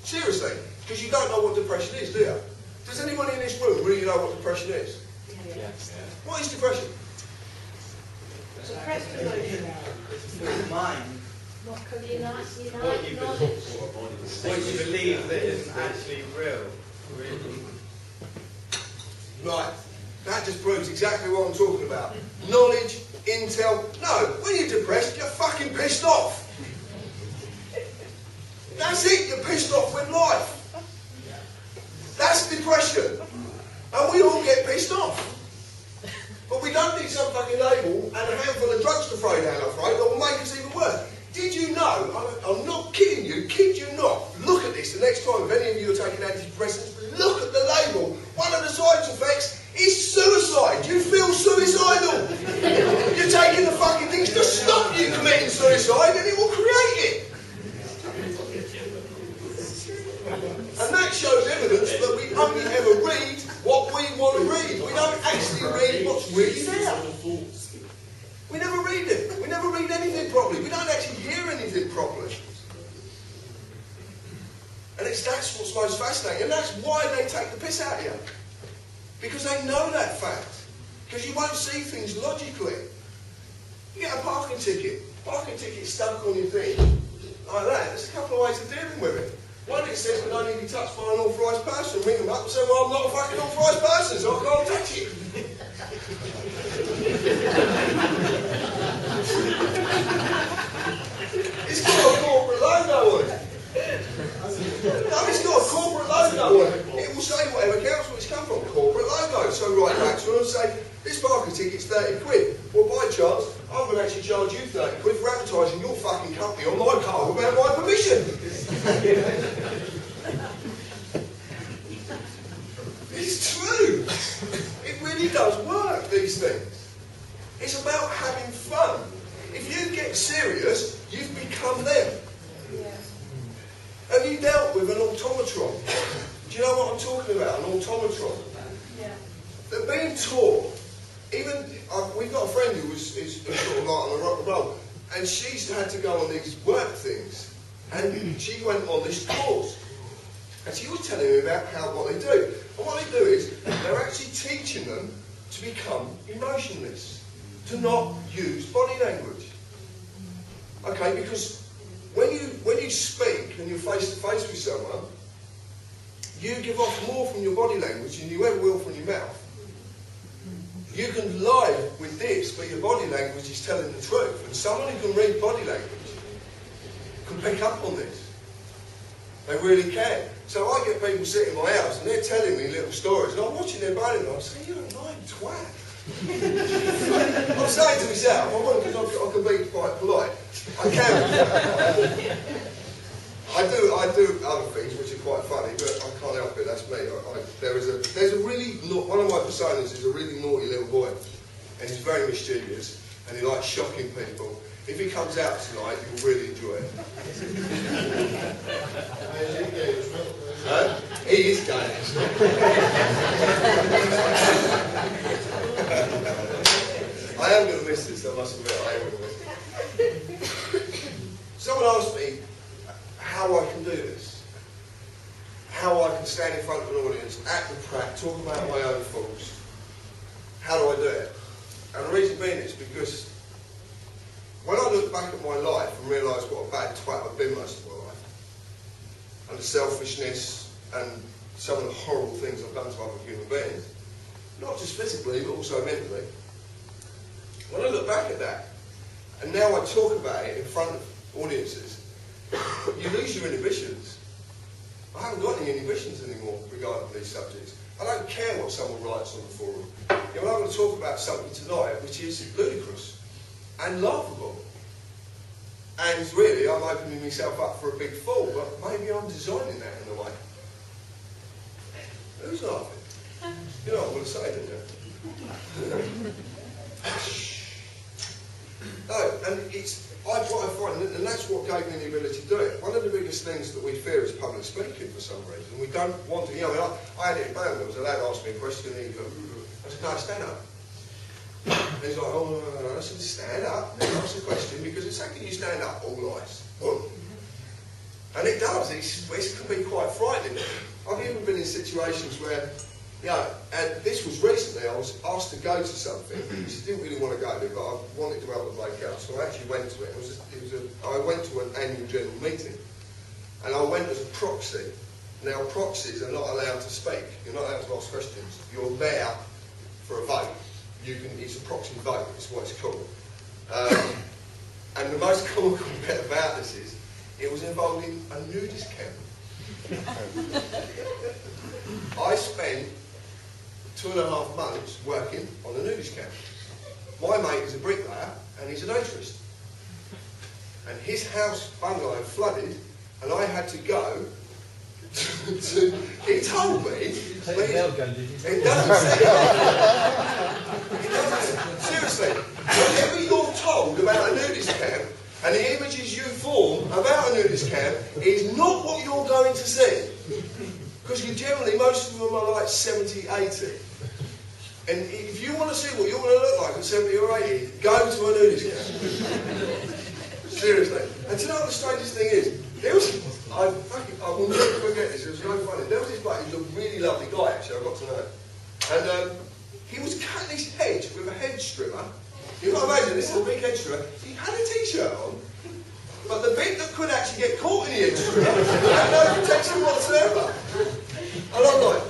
Seriously, because you don't know what depression is, do you? Does anybody in this room really know what depression is? Yes. What is depression? It's the mind. What could you not What you believe that isn't actually real. Really. Right. That just proves exactly what I'm talking about. Knowledge, intel. No, when you're depressed, you're fucking pissed off. That's it, you're pissed off with life. That's depression. And we all get pissed off. But we don't need some fucking label and a handful of drugs to throw down our throat that will make us even worse. Did you know, I'm not kidding you, kid you not, look at this the next time, if any of you are taking antidepressants, look at the label. One of the side effects is suicide. You feel suicidal. You're taking the fucking things to stop you committing suicide and it will create it. And that shows evidence that we only ever read what we want to read. We don't actually read what's really there. We never read it. We never read anything properly. We don't actually hear anything properly. And that's what's most fascinating. And that's why they take the piss out of you. Because they know that fact. Because you won't see things logically. You get a parking ticket. Parking ticket stuck on your thing. Like that. There's a couple of ways of dealing with it. One, it says can only be touched by an authorised person. Ring them up and say, well, I'm not a fucking authorised person, so I can't touch it. It's got a corporate logo on it. No, it's got a corporate logo on it. It will say whatever council it's come from, corporate logo. So write back to them and say, this parking ticket's 30 quid. Well, by chance, I'm going to actually charge you 30 quid for advertising your having fun. If you get serious, you've become them. Yeah. Have you dealt with an automatron? Do you know what I'm talking about, an automatron? Yeah. They're being taught. Even, we've got a friend who is sort of like on the rock and roll, and she's had to go on these work things, and she went on this course. And she was telling me about what they do. And what they do is, they're actually teaching them to become emotionless, to not use body language. Okay, because when you speak and you're face to face with someone, you give off more from your body language than you ever will from your mouth. You can lie with this, but your body language is telling the truth. And someone who can read body language can pick up on this. They really can. So I get people sitting in my house and they're telling me little stories, and I'm watching their body and I'm saying, you're a lying twat. I'm saying to myself, I want, because I can be quite polite. I can. I do other things which are quite funny, but I can't help it. That's me. There's a really one of my personas is a really naughty little boy, and he's very mischievous, and he likes shocking people. If he comes out tonight, you'll really enjoy it. He is gay. I am going to miss this, I must admit. I am going to miss it. Someone asked me how I can do this. How I can stand in front of an audience, act the prac, talk about my own thoughts. How do I do it? And the reason being is because when I look back at my life and realise what a bad twat I've been most of my life, and the selfishness and some of the horrible things I've done to other human beings, not just physically but also mentally, when I look back at that, and now I talk about it in front of audiences, you lose your inhibitions. I haven't got any inhibitions anymore regarding these subjects. I don't care what someone writes on the forum. You know, I'm going to talk about something tonight which is ludicrous and laughable. And really, I'm opening myself up for a big fall, but maybe I'm designing that in a way. Who's laughing? You know what I'm going to say, don't you? No, and it's what I find, and that's what gave me the ability to do it. One of the biggest things that we fear is public speaking for some reason. We don't want to, you know, I had it in band, there was a lad asked me a question, and he goes, I said, no, stand up. And he's like, oh, no. I said, stand up and ask the question, because the second you stand up, all eyes. And it does, it can be quite frightening. I've even been in situations where, you know, and this was recently, I was asked to go to something, which I didn't really want to go to, but I wanted to help the bloke out, so I actually went to it. I went to an annual general meeting, and I went as a proxy. Now, proxies are not allowed to speak. You're not allowed to ask questions. You're there for a vote. It's a proxy vote, is what it's called. And the most comical bit about this is, it was involving a nudist camp. I spent 2.5 months working on a nudist camp. My mate is a bricklayer and he's an atrist. And his house bungalow flooded and I had to go to he told me... It doesn't say it doesn't. Seriously, whatever you're told about a nudist camp and the images you form about a nudist camp is not what you're going to see. Because generally, most of them are like 70, 80. And if you want to see what you're going to look like at 70 or 80, go to a nudist camp. Seriously. And do you know what the strangest thing is? There was, I will never forget this, it was so funny. There was this bloke, he was a really lovely guy actually, I got to know him. And he was cutting his hedge with a hedge trimmer. You've got to imagine, this is a big hedge trimmer. He had a t-shirt on, but the bit that could actually get caught in the hedge trimmer had no protection whatsoever. And I'm like,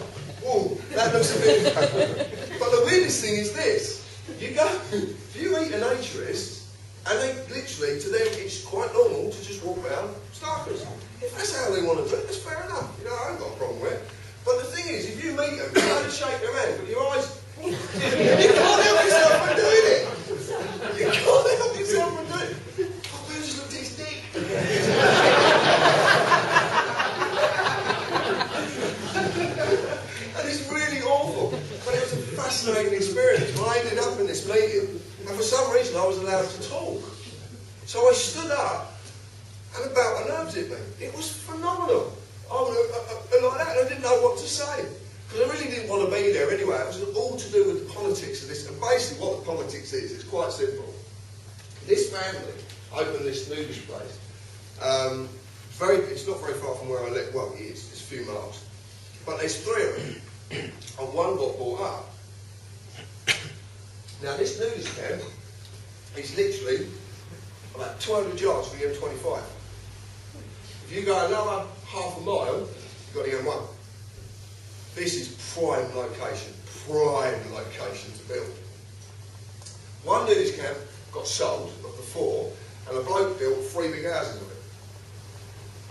oh, that looks a bit... But the weirdest thing is this. You go, if you meet an atriist, and they literally, to them, it's quite normal to just walk around starkers. If that's how they want to do it, that's fair enough. You know, I haven't got a problem with it. But the thing is, if you meet them, you don't shake their hand, but your eyes... You can't help yourself from doing it. You can't help yourself from doing it. Oh, I just looked at his dick. And it's really awful. But it was a fascinating experience. When I ended up in this meeting, and for some reason I was allowed allowed to talk. So I stood up and about my nerves hit me. It was phenomenal. I was like that, and I didn't know what to say. Because I really didn't want to be there anyway. It was all to do with the politics of this. And basically what the politics is, it's quite simple. This family opened this noodles place. It's not very far from where I live. Well, it is. It's a few miles. But there's 3 of them. And one got bought up. Now this noodles camp is literally about 200 yards from the M25. If you go another half a mile, you've got the M1. This is prime location to build. One noodles camp got sold of the 4, and a bloke built 3 big houses of it.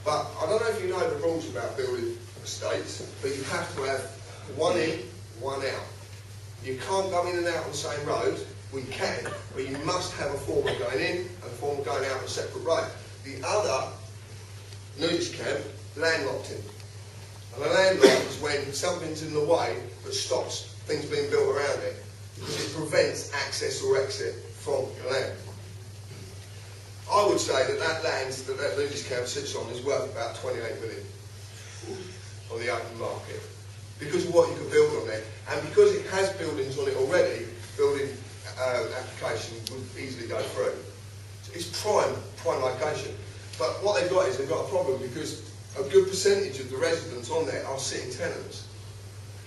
But I don't know if you know the rules about building estates, but you have to have one in, one out. You can't go in and out on the same road. We can, but you must have a foreman going in and a foreman going out on a separate road. The other noodles camp landlocked him. And a landlock is when something's in the way that stops things being built around it, because it prevents access or exit from the land. I would say that land that noodles camp sits on is worth about 28 million on the open market, because of what you can build on there, and because it has buildings on it already. Building application would easily go through. So it's prime location. But what they've got is they've got a problem, because a good percentage of the residents on there are sitting tenants.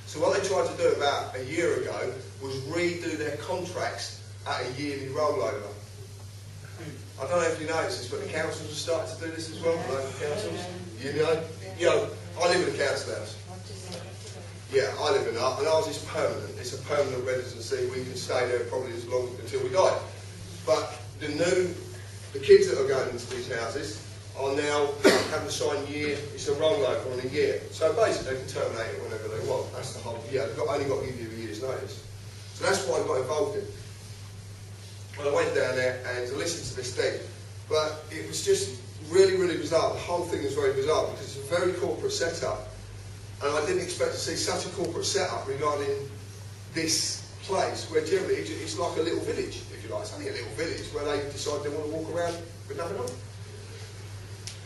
So what they tried to do about a year ago was redo their contracts at a yearly rollover. I don't know if you noticed this, but the councils have started to do this as well, the local councils. You know, I live in a council house. Yeah, I live in that, and ours is permanent. It's a permanent residency. We can stay there probably as long until we die. But the kids that are going into these houses are now having to sign it's a rollover on a year. So basically they can terminate it whenever they want. That's the whole, they've only got to give you a year's notice. So that's what I got involved in. Well, I went down there and I listened to this thing, but it was just really, really bizarre. The whole thing was very bizarre because it's a very corporate setup. And I didn't expect to see such a corporate setup regarding this place, where generally it's like a little village, if you like. It's only a little village where they decide they want to walk around with nothing on.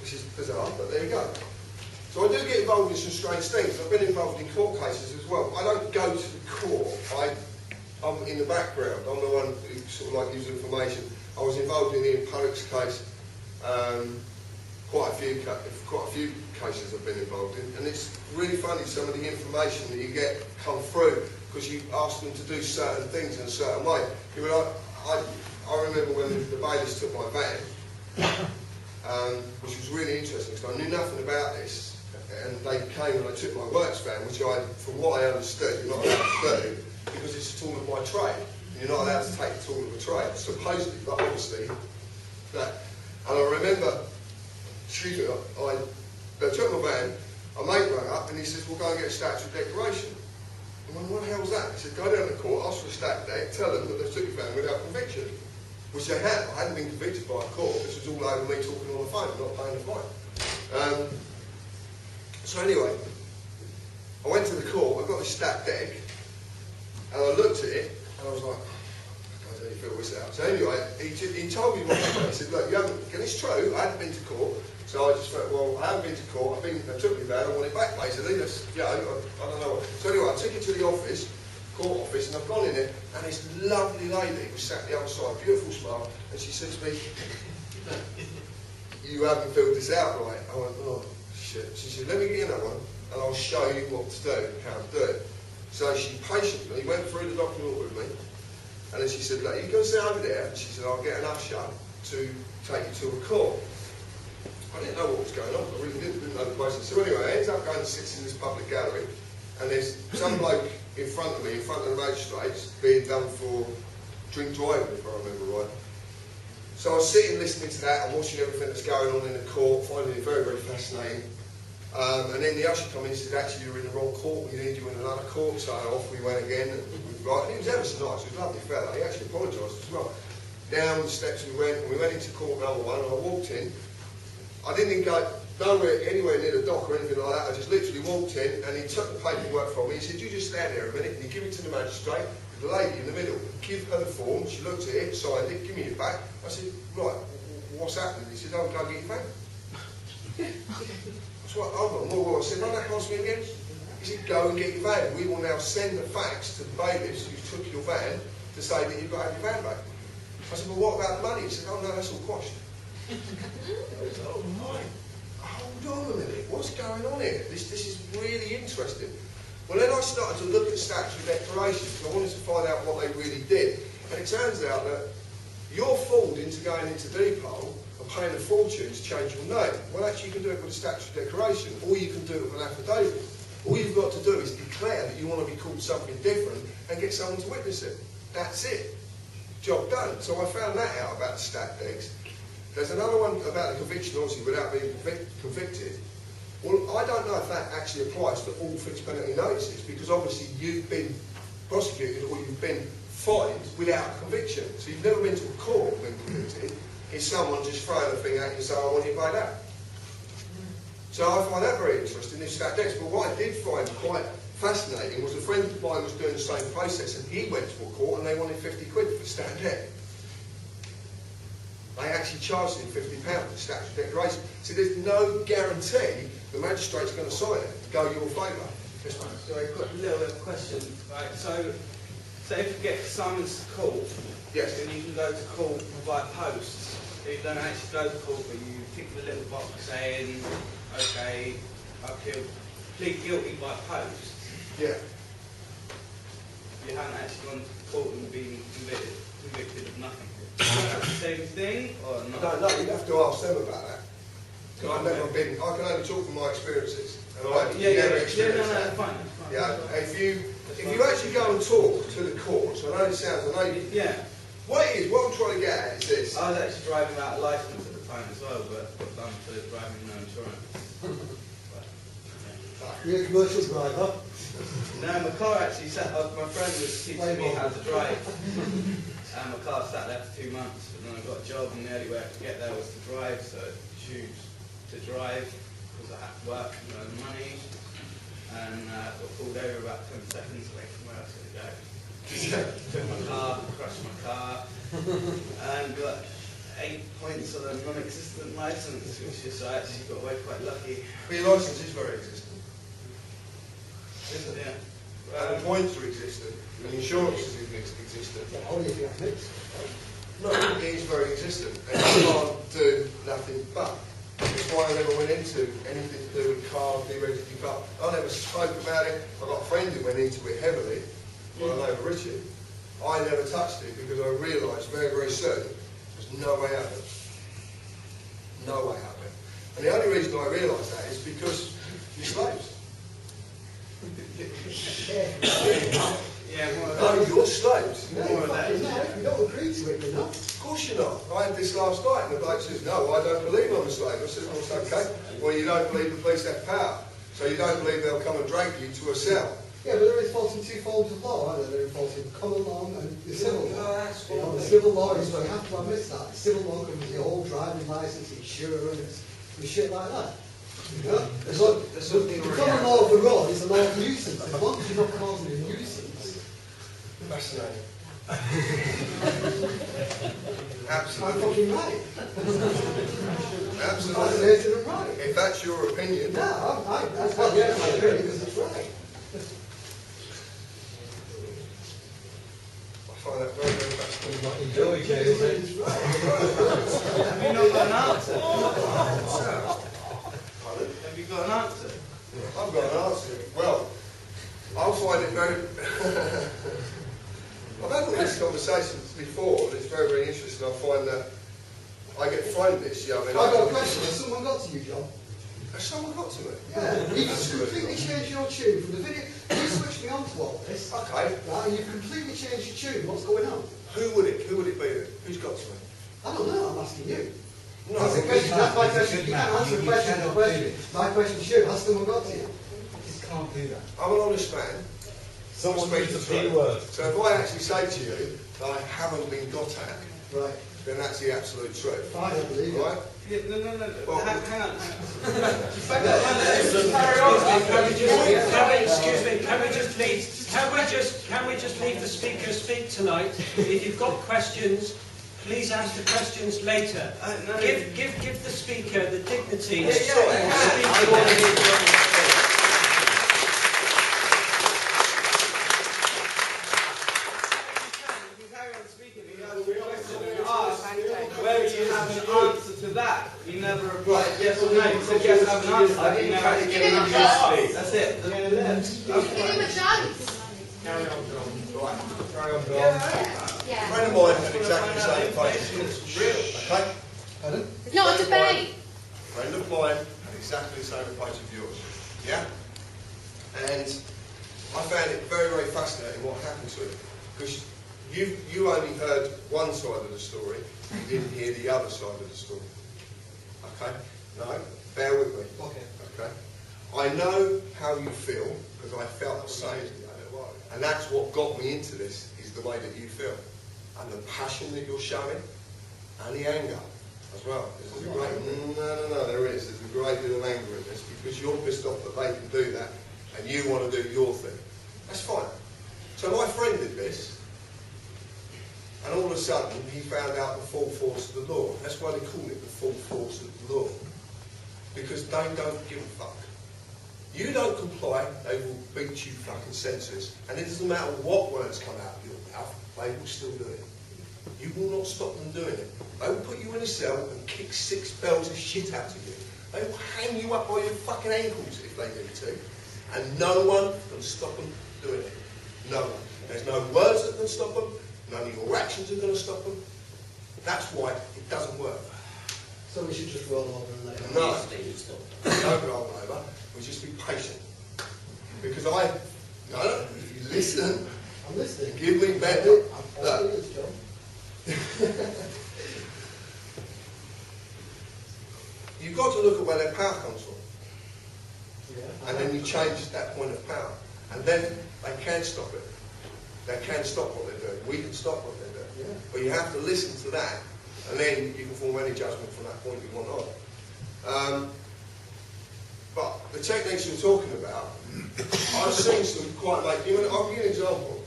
Which is bizarre, but there you go. So I do get involved in some strange things. I've been involved in court cases as well. I don't go to the court. I'm in the background. I'm the one who sort of like gives information. I was involved in the Purrick's case. Quite a few cases I've been involved in, and it's really funny some of the information that you get come through because you ask them to do certain things in a certain way. You know, I remember when the bailiffs took my van, which was really interesting because I knew nothing about this, and they came and they took my works van, which from what I understood, you're not allowed to do because it's a tool of my trade. You're not allowed to take the tool of a trade, supposedly, but obviously that. And I remember. They took my van, a mate rang up and he says, we'll go and get a statue of decoration. I went, what the hell was that? He said, go down to the court, ask for a stat deck, tell them that they took your van without conviction. Which they had. I hadn't been convicted by a court. This was all over me talking on the phone, not paying the fine. So anyway, I went to the court, I got this stat deck, and I looked at it, and I was like, I don't really feel this out. So anyway, he told me what happened. He said, look, you haven't, and it's true, I hadn't been to court. So I just thought, well, I haven't been to court, they took me there, I want it back basically, I don't know. So anyway, I took it to the office, court office, and I've gone in there, and this lovely lady was sat the other side, beautiful smile, and she said to me, you haven't filled this out right. I went, oh shit. She said, let me get another one, and I'll show you what to do, how to do it. So she patiently went through the document with me, and then she said, look, you go sit over there, and she said, I'll get an usher to take you to a court. I didn't know what was going on, I really didn't know the process. So anyway, I ended up going to sit in this public gallery, and there's some bloke in front of me, in front of the magistrates, being done for drink driving, if I remember right. So I was sitting listening to that and watching everything that's going on in the court, finding it very, very fascinating. And then the usher came in and said, actually you're in the wrong court, we need you in another court. So off we went again. And he was ever so nice, he was a lovely fella, he actually apologised as well. Down the steps we went into court number 1, and I walked in. I didn't go anywhere near the dock or anything like that. I just literally walked in and he took the paperwork from me. He said, you just stand there a minute and you give it to the magistrate. The the lady in the middle, give her the form, she looked at it, signed it, give me it back. I said, right, what's happening? He said, oh, go and get your van. I said, well, hold on, I said, run that past me again. He said, go and get your van. We will now send the fax to the bailiffs who took your van to say that you've got to have your van back. I said, well, what about the money? He said, oh no, that's all quashed. I said, oh my, hold on a minute, what's going on here? This is really interesting. Well, then I started to look at statutory declarations because I wanted to find out what they really did. And it turns out that you're fooled into going into depot and paying a fortune to change your name. Well, actually, you can do it with a statutory declaration, or you can do it with an affidavit. All you've got to do is declare that you want to be called something different and get someone to witness it. That's it. Job done. So I found that out about the stat decks. There's another one about the conviction, obviously, without being convicted. Well, I don't know if that actually applies to all fixed penalty notices, because obviously you've been prosecuted or you've been fined without a conviction. So you've never been to a court and been convicted. It's someone just throwing a thing at you and saying, I want you to pay that. So I find that very interesting, this stat decks. But what I did find quite fascinating was a friend of mine was doing the same process, and he went to a court and they wanted 50 quid for stat deck. They actually charged him £50 for statutory declaration. So there's no guarantee the magistrate's going to sign it, go your favour. Yes, ma'am. So I've got a little bit of a question. Right, so if you get summons to court, yes, then you can go to court by post. You don't actually go to court, but you tick the little box saying, okay, I plead guilty by post. Yeah. You haven't actually gone to court and been convicted of nothing. Is that the same thing or not? I don't know, you'd have to ask them about that. I've never been, I can only talk from my experiences. And I've never experienced that. Fine. Yeah, if you actually go and talk to the courts, I know it sounds, I know you, Yeah. what I'm trying to get at is this. I was actually driving without a licence at the time as well, but got done for driving no insurance. You're a commercial driver. No, my car actually my friend was teaching me how to drive. And my car sat there for 2 months, and then I got a job, and the only way I could get there was to drive, so I choose to drive, because I had to work and earn money, and got pulled over about 10 seconds away from where I was going to go. Took my car, crashed my car, and got 8 points on a non-existent licence, which is, I actually got away quite lucky. But your licence is very existent, isn't it? Yeah. And the points are existent, and the insurance is existent. Yeah, only if you have mixed. No, it is very existent, and you can't do nothing but. That's why I never went into anything to do with car, deregistering car. I never spoke about it. I got a friend who went into it heavily, well, I know Richard. I never touched it because I realised very, very soon there's no way out of it. No way out of it. And the only reason I realised that is because you're slaves. Yeah, more of No, that. you're slaves. No, More of that, no, you don't agree to it, you're not. Of course you're not. I had this last night and the bloke says, no, I don't believe I'm a slave. I said, well, it's okay. Well, you don't believe the police have power. So you don't believe they'll come and drag you to a cell. Yeah, but there is enforcing two forms of law, aren't there? They're enforcing common law and the civil law. that's You know, the civil law is, you have to admit that. The civil law covers your whole driving licence, insurance, and shit like that. You know? The common law of the road is the law of nuisance. As long as you're not causing a nuisance. Fascinating. I'm Absolutely. fucking right. Absolutely. Fascinating and right. If that's your opinion. No, that's what I agree because it's right. I find that very, very fascinating. Enjoy jail, then. It's right. Have you not got an answer? Pardon? Have you got an answer? I've got an answer. Well, I'll find it very... I've had all these conversations before, and it's very, very interesting. I find that I get thrown this, you know, I mean... I've got a question. Has someone got to you, John? Has someone got to me? Yeah, you just completely changed your tune from the video. You switched me on to all this, Okay. right, and you've completely changed your tune. What's going on? Who would it be then? Who's got to me? I don't know, I'm asking you. No, That's the question, that's my question. You can't answer the question, the question. My question is you, has someone got to you? Just can't do that. I'm an honest man. Someone Speak needs the a truth. P word. So if I actually say to you that I haven't been got at, Right. then that's the absolute truth. Fine, I believe you. Right? Yeah, no. Well, Hang on. Excuse me, can we just please Can we just leave the speaker speak tonight? If you've got questions, please ask the questions later. No. Give the speaker the dignity Yeah, to yeah, speak. I want to hear what you say. You can carry on speaking. You have a question and ask whether you have an answer to that. You never replied yes or no. You said yes, I have an answer. I didn't try to give him a chance. That's it. Give him a chance. Carry on, John. Right. Carry on, John. Yeah. A friend of mine had exactly the same face. Okay? Pardon? It's not a debate. A friend of mine had exactly the same approach of yours. Yeah? And I found it very, very fascinating what happened to him. Because you only heard one side of the story, you didn't hear the other side of the story. Okay? No? Bear with me. Okay. Okay? I know how you feel, because I felt the same. And that's what got me into this, is the way that you feel. And the passion that you're showing, and the anger as well. There's a great, no, there is. There's a great deal of anger in this, because you're pissed off that they can do that, and you want to do your thing. That's fine. So my friend did this, and all of a sudden he found out the full force of the law. That's why they call it the full force of the law. Because they don't give a fuck. You don't comply, they will beat you fucking senseless. And it doesn't matter what words come out of your mouth, they will still do it. You will not stop them doing it. They will put you in a cell and kick 6 bells of shit out of you. They will hang you up by your fucking ankles if they need to. And no one can stop them doing it. No one. There's no words that can stop them. None of your actions are going to stop them. That's why it doesn't work. So we should just roll over and let it No. Don't roll over. We just be patient. Because if you listen, I'm listening. give me back. I'm Look. all ears, John. You've got to look at where their power comes from. Yeah. And then you change that point of power. And then they can stop it. They can stop what they're doing. We can stop what they're doing. Yeah. But you have to listen to that, and then you can form any judgment from that point you want on. But the techniques you're talking about, I've seen some quite like, I'll give you an example.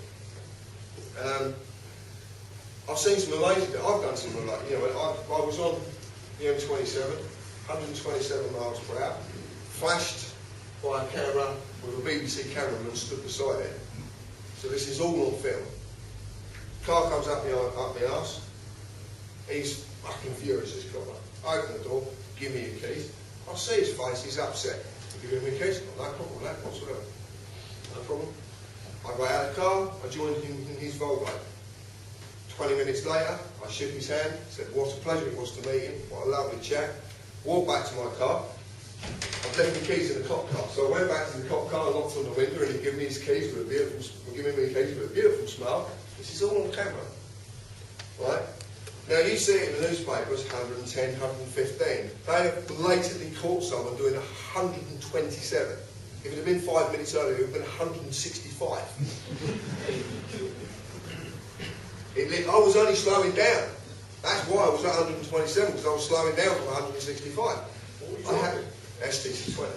I've seen some amazing, I've done some like, I was on the M27, 127 miles per hour, flashed by a camera with a BBC cameraman stood beside it. So this is all on film. Car comes up my arse. He's fucking furious, this car. I open the door, give me your keys. I see his face, he's upset. I give him my keys, no problem with that whatsoever. No problem. I got out of the car, I joined him in his Volvo. 20 minutes later, I shook his hand, said what a pleasure it was to meet him, what a lovely chat. Walked back to my car. I've left my keys in the cop car. So I went back to the cop car, knocked on the window, and he gave me his keys with a beautiful smile. This is all on camera. Right? Now you see it in the newspapers, 110, 115. They have blatantly caught someone doing 127. If it had been 5 minutes earlier, it would have been 165. I was only slowing down. That's why I was at 127, because I was slowing down from 165. I had ST220.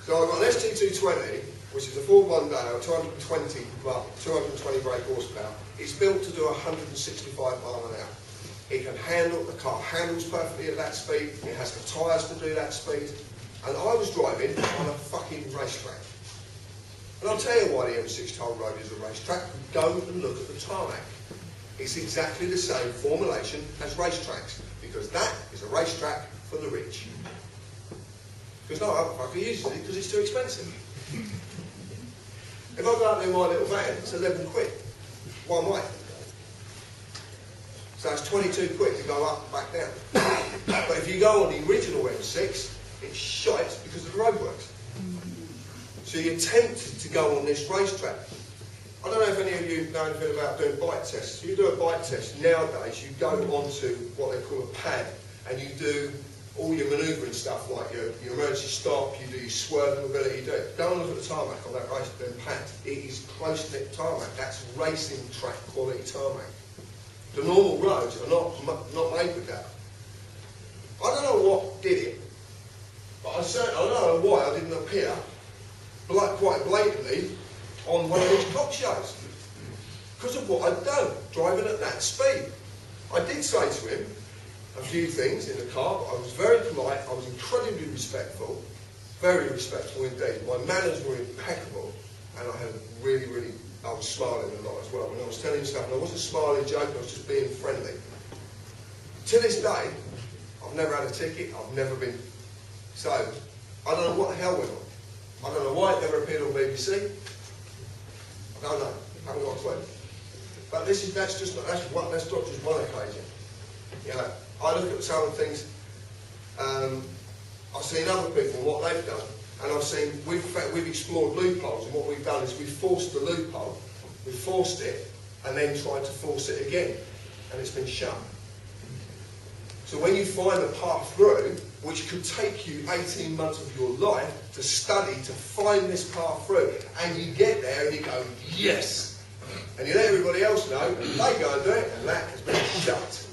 So I've got an ST220, which is a 4-1-day, 220 brake horsepower. It's built to do 165 miles an hour. It can handle, the car handles perfectly at that speed, it has the tyres to do that speed, and I was driving on a fucking racetrack. And I'll tell you why the M6 toll road is a racetrack. Go and look at the tarmac. It's exactly the same formulation as racetracks, because that is a racetrack for the rich. Because no other fucker uses it because it's too expensive. If I go out there in my little van, it's 11 quid, one way. So it's 22 quid to go up and back down. But if you go on the original M6, it's shite because of the roadworks. So you're tempted to go on this racetrack. I don't know if any of you know anything about doing bike tests. If you do a bike test nowadays, you go onto what they call a pad, and you do all your manoeuvring stuff, like your emergency stop, you do your swerve mobility, you do it. Go and look at the tarmac on that race pad. It is close-knit tarmac. That's racing track quality tarmac. The normal roads are not made with that. I don't know what did it, but I don't know why I didn't appear quite blatantly on one of these cop shows. Because of what I'd done, driving at that speed. I did say to him a few things in the car, but I was very polite, I was incredibly respectful, very respectful indeed. My manners were impeccable, and I had I was smiling a lot as well. When I was telling him stuff, and I wasn't smiling, joking, I was just being friendly. To this day, I've never had a ticket, I've never been... So, I don't know what the hell went on. I don't know why it never appeared on BBC. I don't know, I haven't got a clue. But that's not just one occasion. You know, I look at some of the things, I've seen other people and what they've done, and I've seen, we've explored loopholes, and what we've done is we've forced the loophole, we've forced it, and then tried to force it again, and it's been shut. So when you find a path through, which could take you 18 months of your life to study, to find this path through, and you get there and you go, yes! And you let everybody else know, and they go and do it, and that has been shut.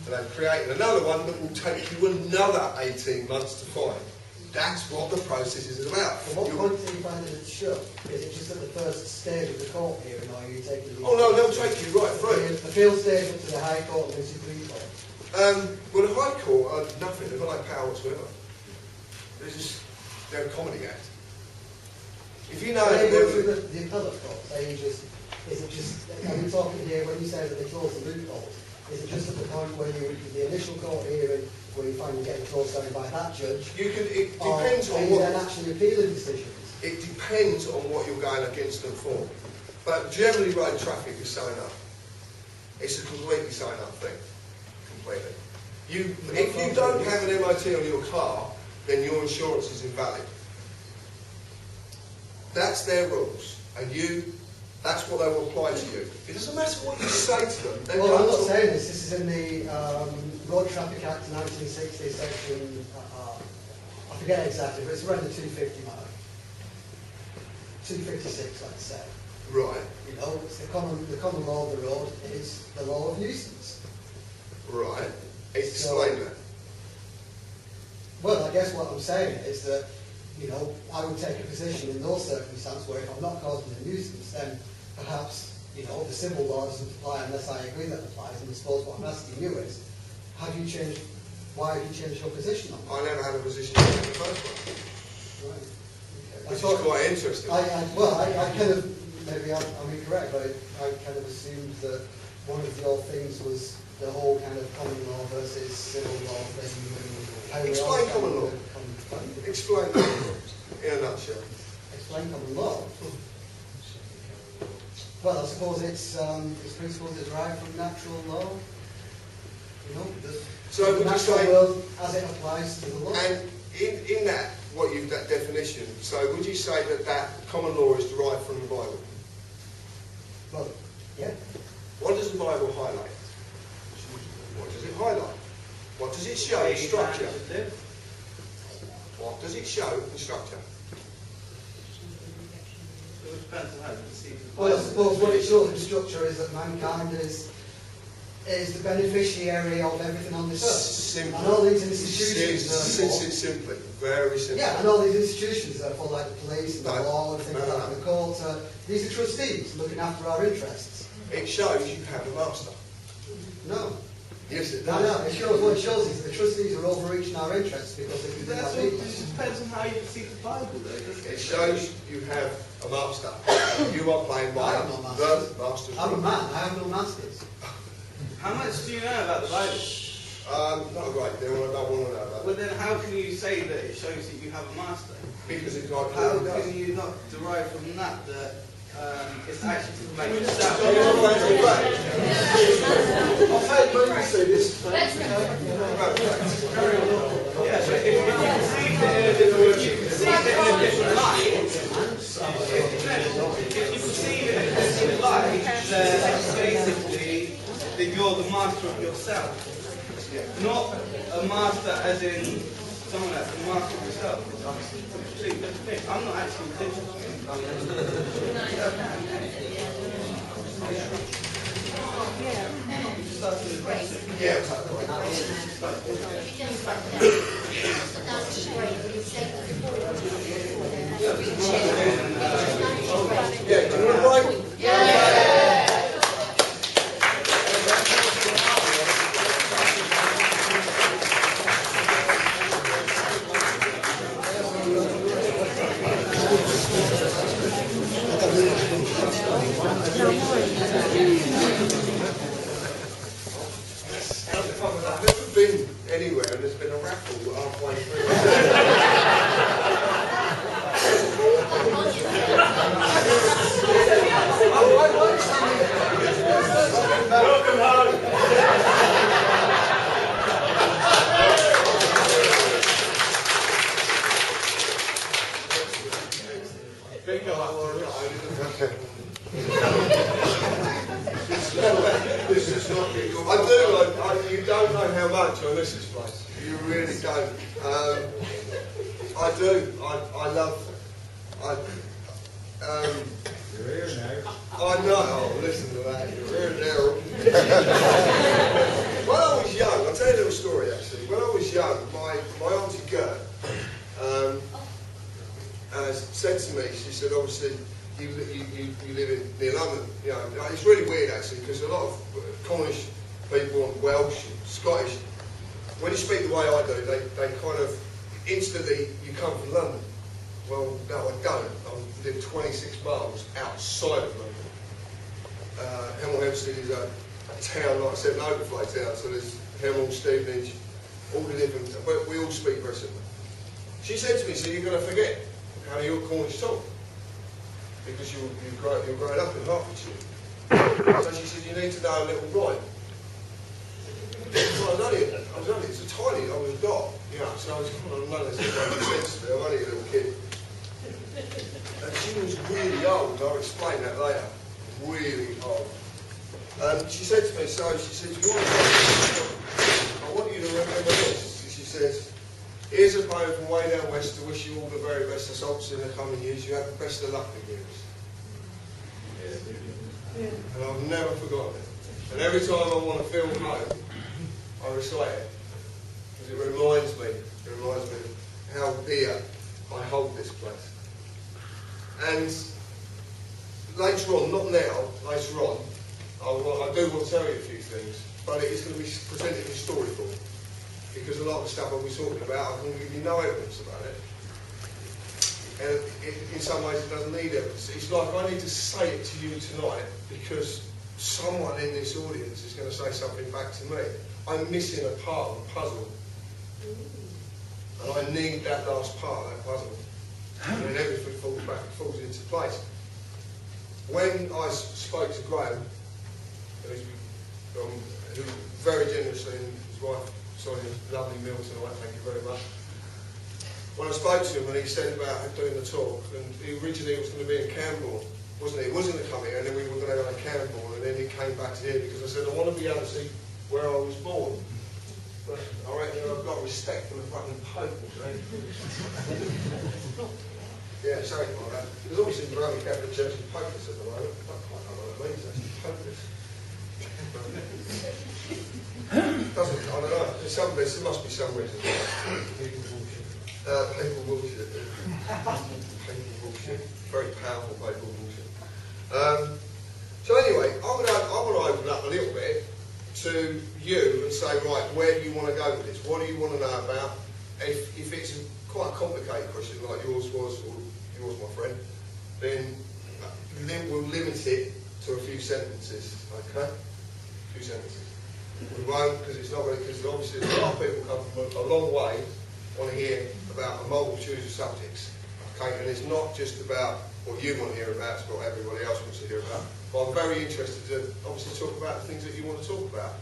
And they've created another one that will take you another 18 months to find. That's what the process is about. At what point do you find that it's shut? Is it just at the first stage of the court hearing, or are you taking the... Oh no, they'll take you right through. The appeal stage up to the High Court and the Supreme Court? Well, the High Court are nothing, they've got no power whatsoever. They're a comedy act. If you know... When you go through the appellate courts, is it just, are you talking here, when you say that they close the loopholes, is it just at the point where the initial court hearing, where you finally get closed down by that judge? It depends on what... what... then actually appealing decisions? It depends on what you're going against them for. But generally road traffic is sewn up. It's a completely sewn up thing. Completely. If you don't have an MOT on your car, then your insurance is invalid. That's their rules. And that's what they will apply to you. It doesn't matter what you say to them. Well, I'm not saying this. This is in the Road Traffic Act 1960, section, I forget exactly, but it's around the 250 mark. 256, let's say. Right. You know, it's the common law of the road is the law of nuisance. Right. Explain that. Well, I guess what I'm saying is that, you know, I would take a position in those circumstances where if I'm not causing a nuisance, then perhaps, you know, the civil law doesn't apply unless I agree that it applies. And I suppose what I'm asking you is, why have you changed your position on that? I never had a position in the first one. Right. Which is quite interesting. I kind of, maybe I'm incorrect, but I kind of assumed that one of your things was the whole kind of common law versus civil law thing. Explain common law. Explain common law, in a nutshell. Explain common law. Well, I suppose it's principles derived from natural law. You know, the natural world as it applies to the law. And in that, that definition, so would you say that common law is derived from the Bible? Well, yeah. What does the Bible highlight? What does it highlight? What does it show in structure? What does it show in structure? Well, I suppose what it shows in structure is that mankind is the beneficiary of everything on this earth. Simply. And all these institutions Simply. Very simple. Yeah, and all these institutions, therefore, like the police and the No. law and things No, like no, that, no. the courts, these are trustees looking after our interests. It shows you have a master. No. Yes, it No, does. what it shows is that the trustees are overreaching our interests because they can do our It business. depends on how you see the Bible, though, doesn't It it? shows you have a master. You are playing by I have no the masters. master's I'm a rules. man, I have no masters. How much do you know about the Bible? Not a great deal, I don't want to know about Well, it. then how can you say that it shows that you have a master? Because it's like How it does. can you not derive from that it's actually to make yourself? I've had movies say this. Let's go. Yeah, but if you conceive it in a different light, then basically that you're the master of yourself. Not a master as in someone that's the master of yourself. It's completely different thing. I'm not actually religious. Yeah. Yeah, I've never been anywhere and there's been a raffle halfway through. Welcome home. You don't know how much I miss this place. You really don't. I do. I love. You're here now. I know. Oh, listen to that. You're here now. When I was young, I'll tell you a little story actually. When I was young, my auntie Gert said to me, she said, obviously, you live near London. You know, it's really weird actually because a lot of Cornish people and Welsh and Scottish, when you speak the way I do, they kind of instantly, you come from London. Well, no, I don't. I live 26 miles outside of London. Hemel Hempstead is a town, like I said, an overflow town, so there's Hemel, Stevenage, all the different, but we all speak very similar. She said to me, so you're going to forget how you're Cornish talk, because you're growing up in Hertfordshire. So she said, you need to know a little rhyme. Well, it's a tiny, I was a dot, you know, so I was kind of none of this sense to me, I'm only a little kid. And she was really old, I'll explain that later, really old. And she said to me, I want you to remember this. She says, here's a poem from way down west to wish you all the very best assaults in the coming years. You have the best of luck in years. And I've never forgotten it. And every time I want to feel home, I recite it. Because it reminds me how dear I hold this place. And later on, not now, later on, I do want to tell you a few things, but it is going to be presented in story form. Because a lot of the stuff I'll be talking about, I can give you no evidence about it. And in some ways it doesn't need evidence. It's like I need to say it to you tonight because someone in this audience is going to say something back to me. I'm missing a part of the puzzle. And I need that last part of that puzzle. And then everything falls into place. When I spoke to Graham, who very generously, and his wife, Sonia's lovely meal tonight, thank you very much. When I spoke to him and he said about doing the talk, and originally it was going to be in Camborne, wasn't it? He wasn't going to come here, and then we were going to go to Camborne, and then he came back to here because I said, I want to be able to see where I was born. But I reckon I've got respect for the fucking Pope, right? Yeah, sorry about that. There's obviously the Roman Catholic Church is popeless at the moment. I don't quite know what that means, actually, popeless. I don't know. There must be some reason. People bullshit. People bullshit. Very powerful people bullshit. So anyway, I want to open up a little bit to you and say, right, where do you want to go with this? What do you want to know about? If it's quite a complicated question like yours was, or yours, my friend, then we'll limit it to a few sentences, okay? A few sentences. We won't, because it's not really, because obviously a lot of people come from a long way, want to hear about a multitude of subjects, okay? And it's not just about what you want to hear about, it's what everybody else wants to hear about. But I'm very interested to obviously talk about the things that you want to talk about.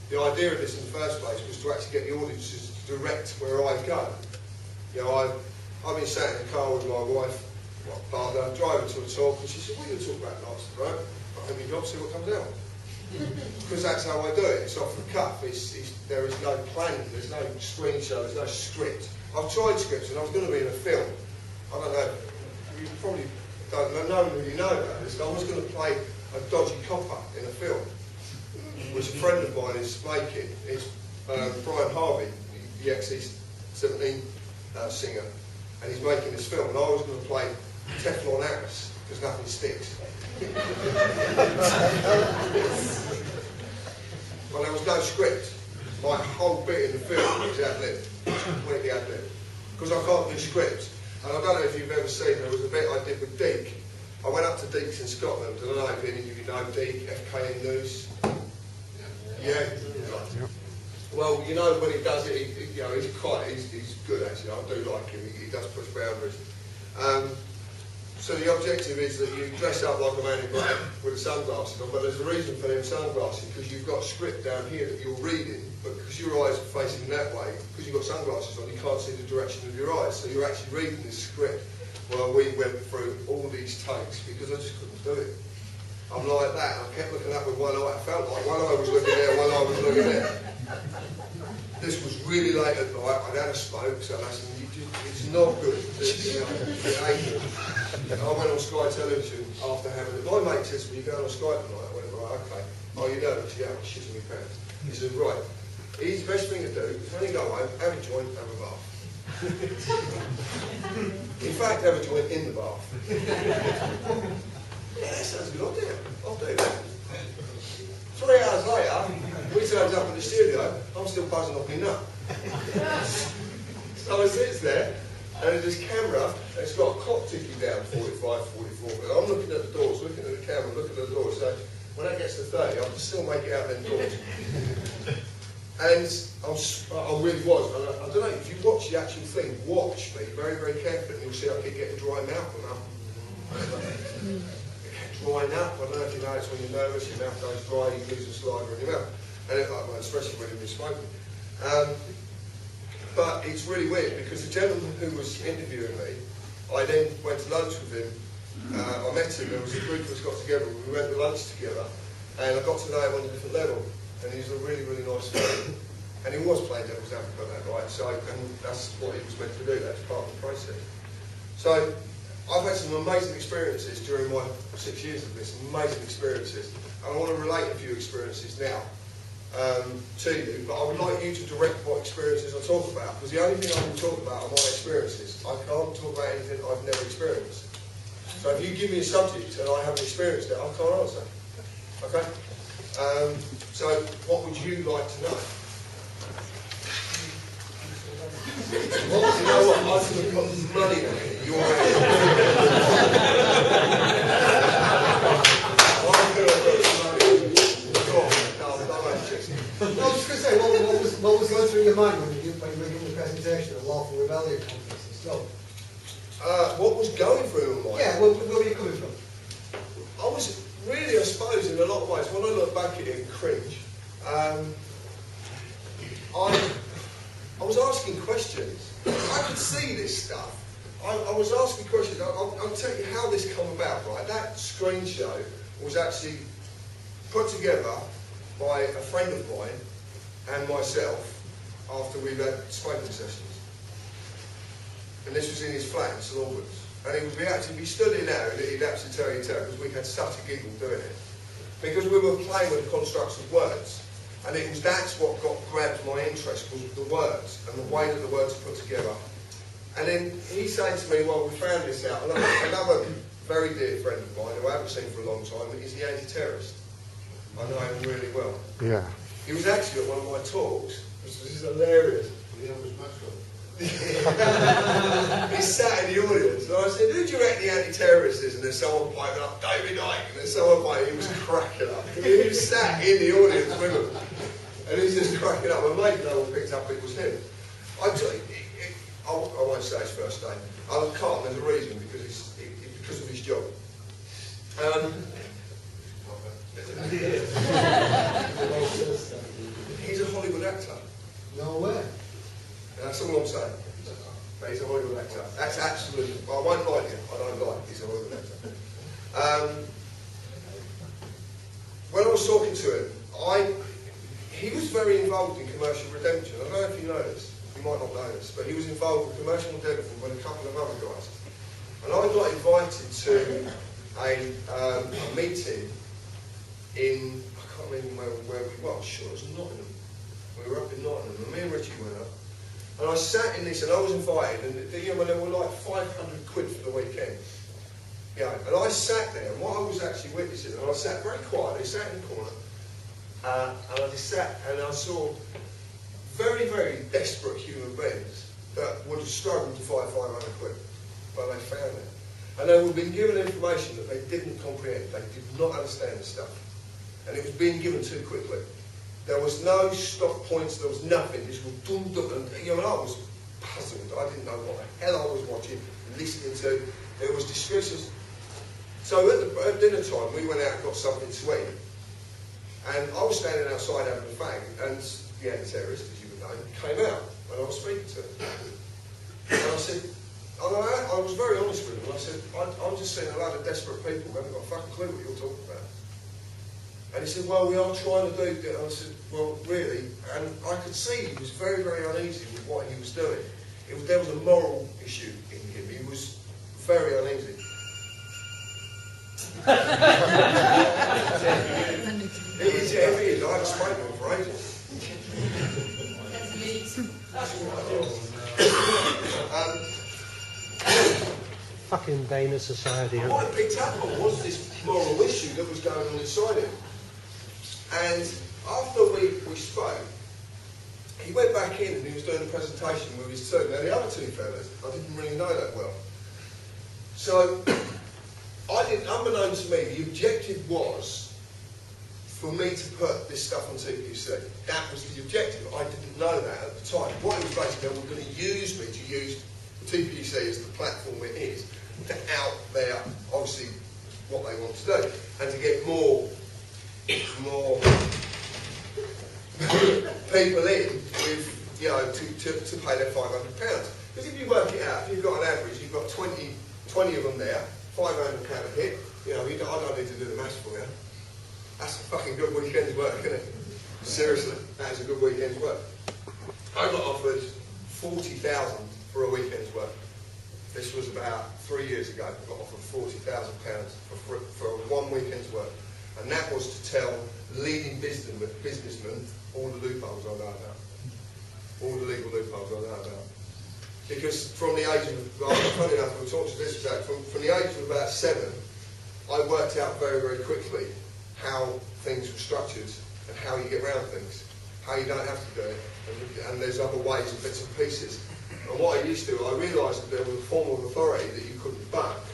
The idea of this in the first place was to actually get the audiences to direct where I go. You know, I've been sat in the car with my wife, my partner, driving to a talk, and she said, what are you going to talk about next, bro? I have my job, see what comes out. Because that's how I do it. It's off the cuff. There is no planning. There's no screen show. There's no script. I've tried scripts, and I was going to be in a film. I don't know. You probably don't know who you know about this. I was going to play a dodgy copper in a film, which a friend of mine is making. It's Brian Harvey, the XC17 singer, and he's making this film. And I was going to play Teflon Harris because nothing sticks. Well, there was no script. My whole bit in the film was ad-lib, completely ad-lib, because I can't do scripts. And I don't know if you've ever seen, there was a bit I did with Deek. I went up to Deek's in Scotland, and I don't know if any of you know Deek, FKN News. Yeah. Well, you know, when he does it, you know, he's good actually. I do like him. He does push boundaries. So the objective is that you dress up like a man in black with the sunglasses on, but there's a reason for them sunglasses, because you've got a script down here that you're reading, but because your eyes are facing that way, because you've got sunglasses on, you can't see the direction of your eyes, so you're actually reading this script. Well, we went through all these takes because I just couldn't do it. I'm like that, and I kept looking up with one eye. I felt like one eye was looking there, one eye was looking there. This was really late at night. I'd had a smoke, so I said, it's not good. You know, it ain't good. And I went on Sky Television after having it. My mate says to me, "You going on Sky tonight?" I went, "Right, okay." "Oh, you nervous?" "Yeah, I'm shitting my pants." He said, "Right, the best thing to do is when you go home, have a joint, have a bath." In fact, have a joint in the bath. Yeah, that sounds a good idea. I'll do that. 3 hours later, we turned up in the studio, I'm still buzzing off my nut. So I sits there, and there's this camera, and it's got a clock ticking down, 45, 44, but I'm looking at the doors, looking at the camera, looking at the doors, so when that gets to 30, I can still make it out them doors. And I really was, and I don't know, if you watch the actual thing, watch me very, very carefully, and you'll see I keep getting dry mouth and up. Drying up. I don't know if you know, it's when you're nervous, your mouth goes dry, you lose the saliva in your mouth. And especially when you've been smoking. But it's really weird because the gentleman who was interviewing me, I then went to lunch with him. I met him, there was a group of us got together, we went to lunch together, and I got to know him on a different level. And he's a really, really nice fellow. And he was playing devil's advocate that night, so and that's what he was meant to do, that's part of the process. So I've had some amazing experiences during my 6 years of this, amazing experiences. And I want to relate a few experiences now to you, but I would like you to direct what experiences I talk about, because the only thing I can talk about are my experiences. I can't talk about anything I've never experienced. So if you give me a subject and I haven't experienced it, I can't answer. Okay? So what would you like to know? Well, you know what? I could have put money on it. You're I was just going to say, what was going through your mind when you were giving the presentation at Lawful Rebellion Conference and stuff? What was going through my mind? Yeah, where were you coming from? I was really, I suppose, in a lot of ways, when I look back at it and cringe, I was asking questions. I could see this stuff. I was asking questions. I'll tell you how this came about, right? That screen show was actually put together by a friend of mine and myself after we'd had smoking sessions. And this was in his flat in St Albans. And we stood in there and he'd actually tell you because we had such a giggle doing it. Because we were playing with the constructs of words. And that's what grabbed my interest, was the words and the way that the words are put together. And then he said to me, "Well, we found this out." Another very dear friend of mine, who I haven't seen for a long time, is the anti-terrorist. I know him really well. Yeah. He was actually at one of my talks, which is hilarious. He sat in the audience, and I said, "Who do you reckon the anti-terrorist is?" And there's someone piping up, "David Icke." And there's someone piping, he was cracking up. He was sat in the audience with him. And he's just cracking up. My mate, no one picked up it was him. I won't say his first name. I can't, there's a reason, because of his job. He's a Hollywood actor. No way. That's all I'm saying. But he's a Hollywood actor. That's absolutely, I won't lie to you, I don't lie, he's a Hollywood actor. When I was talking to him, he was very involved in commercial redemption. I don't know if you know this, you might not know this, but he was involved with commercial redemption with a couple of other guys. And I got invited to a meeting in, I can't remember where we were, sure it was Nottingham. We were up in Nottingham, and me and Richie went up. And I sat in this, and I was invited, and there were like 500 quid for the weekend. Yeah, and I sat there, and what I was actually witnessing, and I sat very quietly, sat in the corner, and I just sat, and I saw very, very desperate human beings that would have struggled to find 500 quid, but they found it. And they were being given information that they didn't comprehend, they did not understand the stuff. And it was being given too quickly. There was no stop points, there was nothing. This was dum dum, and I was puzzled. I didn't know what the hell I was watching, listening to. It was discussions. So at dinner time, we went out and got something to eat. And I was standing outside having a fag, and the anti-terrorist, as you would know, came out when I was speaking to him. And I said, I was very honest with him, and I said, I'm just seeing a load of desperate people who haven't got a fucking clue what you're talking about. And he said, well, we are trying to do it. And I said, well, really? And I could see he was very, very uneasy with what he was doing. There was a moral issue in him. He was very uneasy. It is. I haven't spoken to him for ages. That's what I do. Fucking Dana society. What I picked up on was this moral issue that was going on inside him. And after we spoke, he went back in and he was doing a presentation with his two. Now the other two fellas, I didn't really know that well. So, unbeknownst to me, the objective was for me to put this stuff on TPC. That was the objective. I didn't know that at the time. What it was basically, they were going to use me to use TPC as the platform it is, to out there, obviously, what they want to do, and to get more people in with, to pay their £500. Because if you work it out, if you've got an average, you've got 20 of them there, £500 a hit, I don't need to do the maths for you. That's a fucking good weekend's work, isn't it? Seriously, that is a good weekend's work. I got offered 40,000 for a weekend's work. This was about 3 years ago. I got offered £40,000 for 1 weekend's work. And that was to tell leading businessmen all the loopholes I know about. All the legal loopholes I know about. Because from the age of, funny enough, we'll talk to this about, from the age of about 7, I worked out very, very quickly how things were structured and how you get around things, how you don't have to do it, and there's other ways and bits and pieces. And what I used to do, I realised that there was a form of authority that you couldn't buck,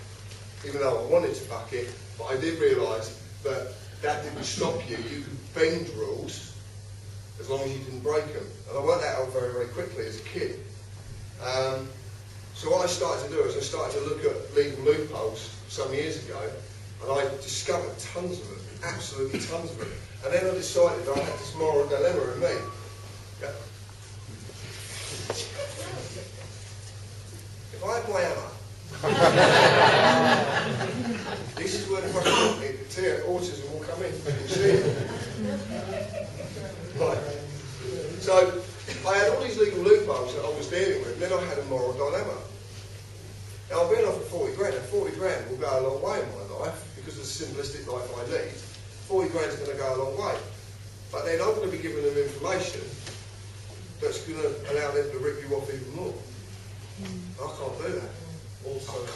even though I wanted to buck it, but I did realise that didn't stop you. You could bend rules as long as you didn't break them. And I worked that out very, very quickly as a kid. So what I started to do is I started to look at legal loopholes some years ago, and I discovered tons of them, absolutely tons of them. And then I decided I had this moral dilemma in me. If I had my hammer, this is where the fucking autism will come in. You see it? Right. So I had all these legal loopholes that I was dealing with, and then I had a moral dilemma. Now I've been offered 40 grand, and 40 grand will go a long way in my life, because of the simplistic life I lead. 40 grand is going to go a long way. But then I'm going to be giving them information that's going to allow them to rip you off even more. I can't do that. I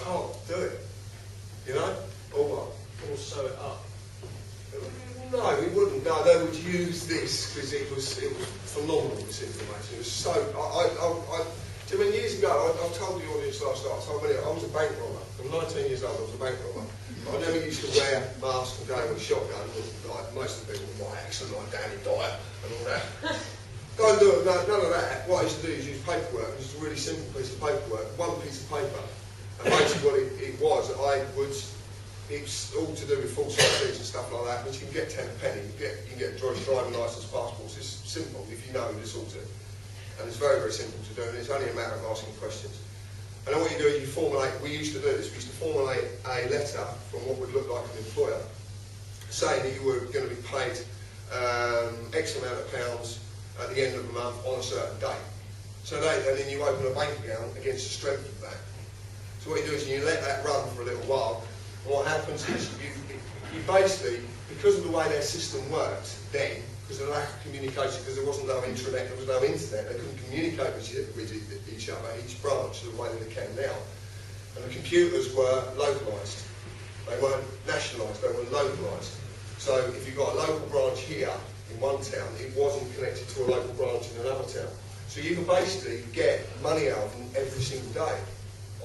can't do it. You know? Or what? Or sew it up. No, we wouldn't. No, they would use this because it was phenomenal, this information. It was so... years ago, I told the audience last night, I was a bank robber. I'm 19 years old, I was a bank robber. But I never used to wear masks and go with a shotgun, like most of the people with my accent, like Danny Dyer and all that. Don't do it, none of that. What I used to do is use paperwork, just a really simple piece of paperwork, one piece of paper. And basically what it was, it's all to do with false IDs and stuff like that, which you can get 10 a penny, you can get driving licence, passports. It's simple if you know who to sort to. And it's very, very simple to do, and it's only a matter of asking questions. And then what you do is we used to do this, we used to formulate a letter from what would look like an employer, saying that you were going to be paid X amount of pounds at the end of the month on a certain date. And then you open a bank account against the strength of that. So what you do is you let that run for a little while, and what happens is you basically, because of the way their system worked then, because of the lack of communication, because there wasn't no intranet, there was no internet, they couldn't communicate with each other, each branch, the way that they can now. And the computers were localised. They weren't nationalised, they were localised. So if you've got a local branch here in one town, it wasn't connected to a local branch in another town. So you can basically get money out of them every single day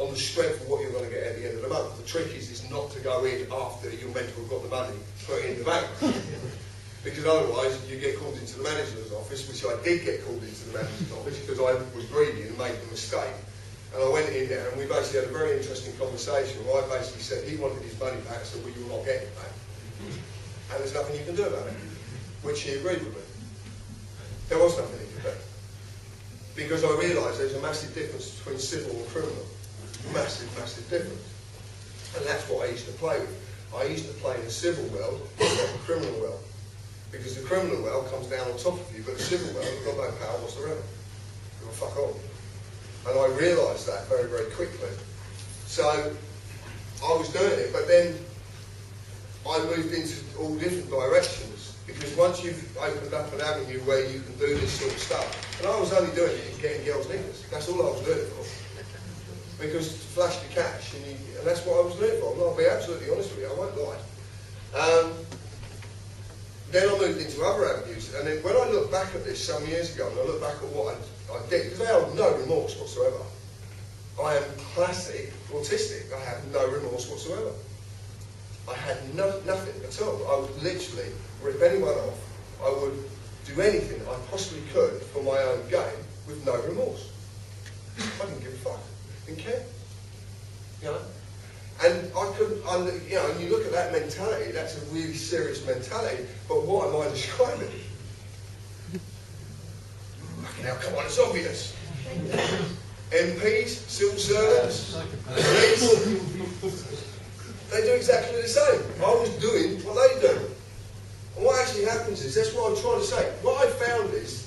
on the strength of what you're going to get at the end of the month. The trick is not to go in after you're meant to have got the money, put it in the bank. Because otherwise you get called into the manager's office, which I did get called into the manager's office because I was greedy and made a mistake. And I went in there and we basically had a very interesting conversation where I basically said he wanted his money back, so well, you will not get it back. And there's nothing you can do about it, which he agreed with me. There was nothing he could do. Because I realised there's a massive difference between civil and criminal. Massive, massive difference. And that's what I used to play with. I used to play in the civil world, not the criminal world. Because the criminal world comes down on top of you, but the civil world, you've got no power whatsoever. You've got fuck on. And I realised that very, very quickly. So I was doing it, but then I moved into all different directions. Because once you've opened up an avenue where you can do this sort of stuff, and I was only doing it in getting girls' knickers. That's all I was doing it for. Because to flash the cash, and that's what I was doing it for. I'll be absolutely honest with you, I won't lie. Then I moved into other avenues, and then when I look back at this some years ago, and I look back at what I did, because I have no remorse whatsoever. I am classic autistic. I have no remorse whatsoever. I had nothing at all. I would literally rip anyone off. I would do anything I possibly could for my own gain with no remorse. I didn't give a fuck. Didn't care. You know? And I couldn't, you know, and you look at that mentality, that's a really serious mentality, but what am I describing? Fucking hell, come on, it's obvious. MPs, civil servants, police, they do exactly the same. I was doing what they do. And what actually happens is, that's what I'm trying to say, what I found is,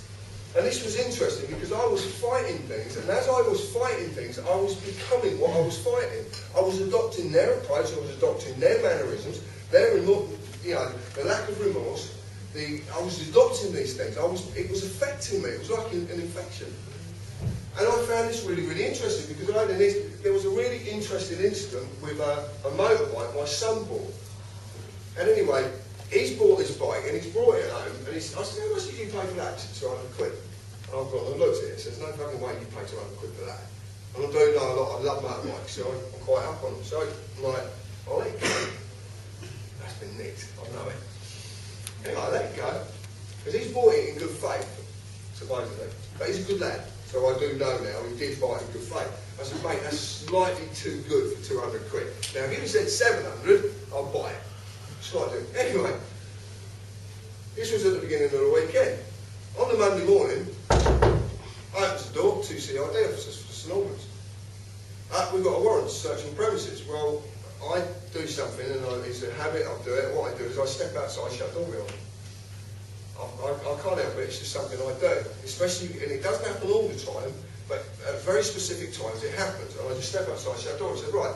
and this was interesting because I was fighting things, and as I was fighting things, I was becoming what I was fighting. I was adopting their approach, I was adopting their mannerisms, their remorse, you know, the lack of remorse. I was adopting these things. It was affecting me. It was like an infection. And I found this really, really interesting because there was a really interesting incident with a motorbike my son bought. And anyway, he's bought this bike and he's brought it home, and I said, how much did you pay for that? 200 quid. And I've gone and looked at it and said, there's no fucking way you pay 200 quid for that. And I do know a lot, I love motorbikes, so I'm quite up on them. So I'm like, I'll let it go. That's been nicked, I know it. Anyway, I let it go. Because he's bought it in good faith, supposedly. But he's a good lad, so I do know now he did buy it in good faith. I said, mate, that's slightly too good for 200 quid. Now, if he said 700, I'll buy it. Slightly. Anyway, this was at the beginning of the weekend. On the Monday morning, I opened the door, 2 CID officers for St Albans. We've got a warrant to search on premises. Well, I do something, and it's a habit, I do it. What I do is I step outside, shut the door behind me. I can't help it, it's just something I do. Especially, and it doesn't happen all the time, but at very specific times it happens. And I just step outside, shut the door, and say, right,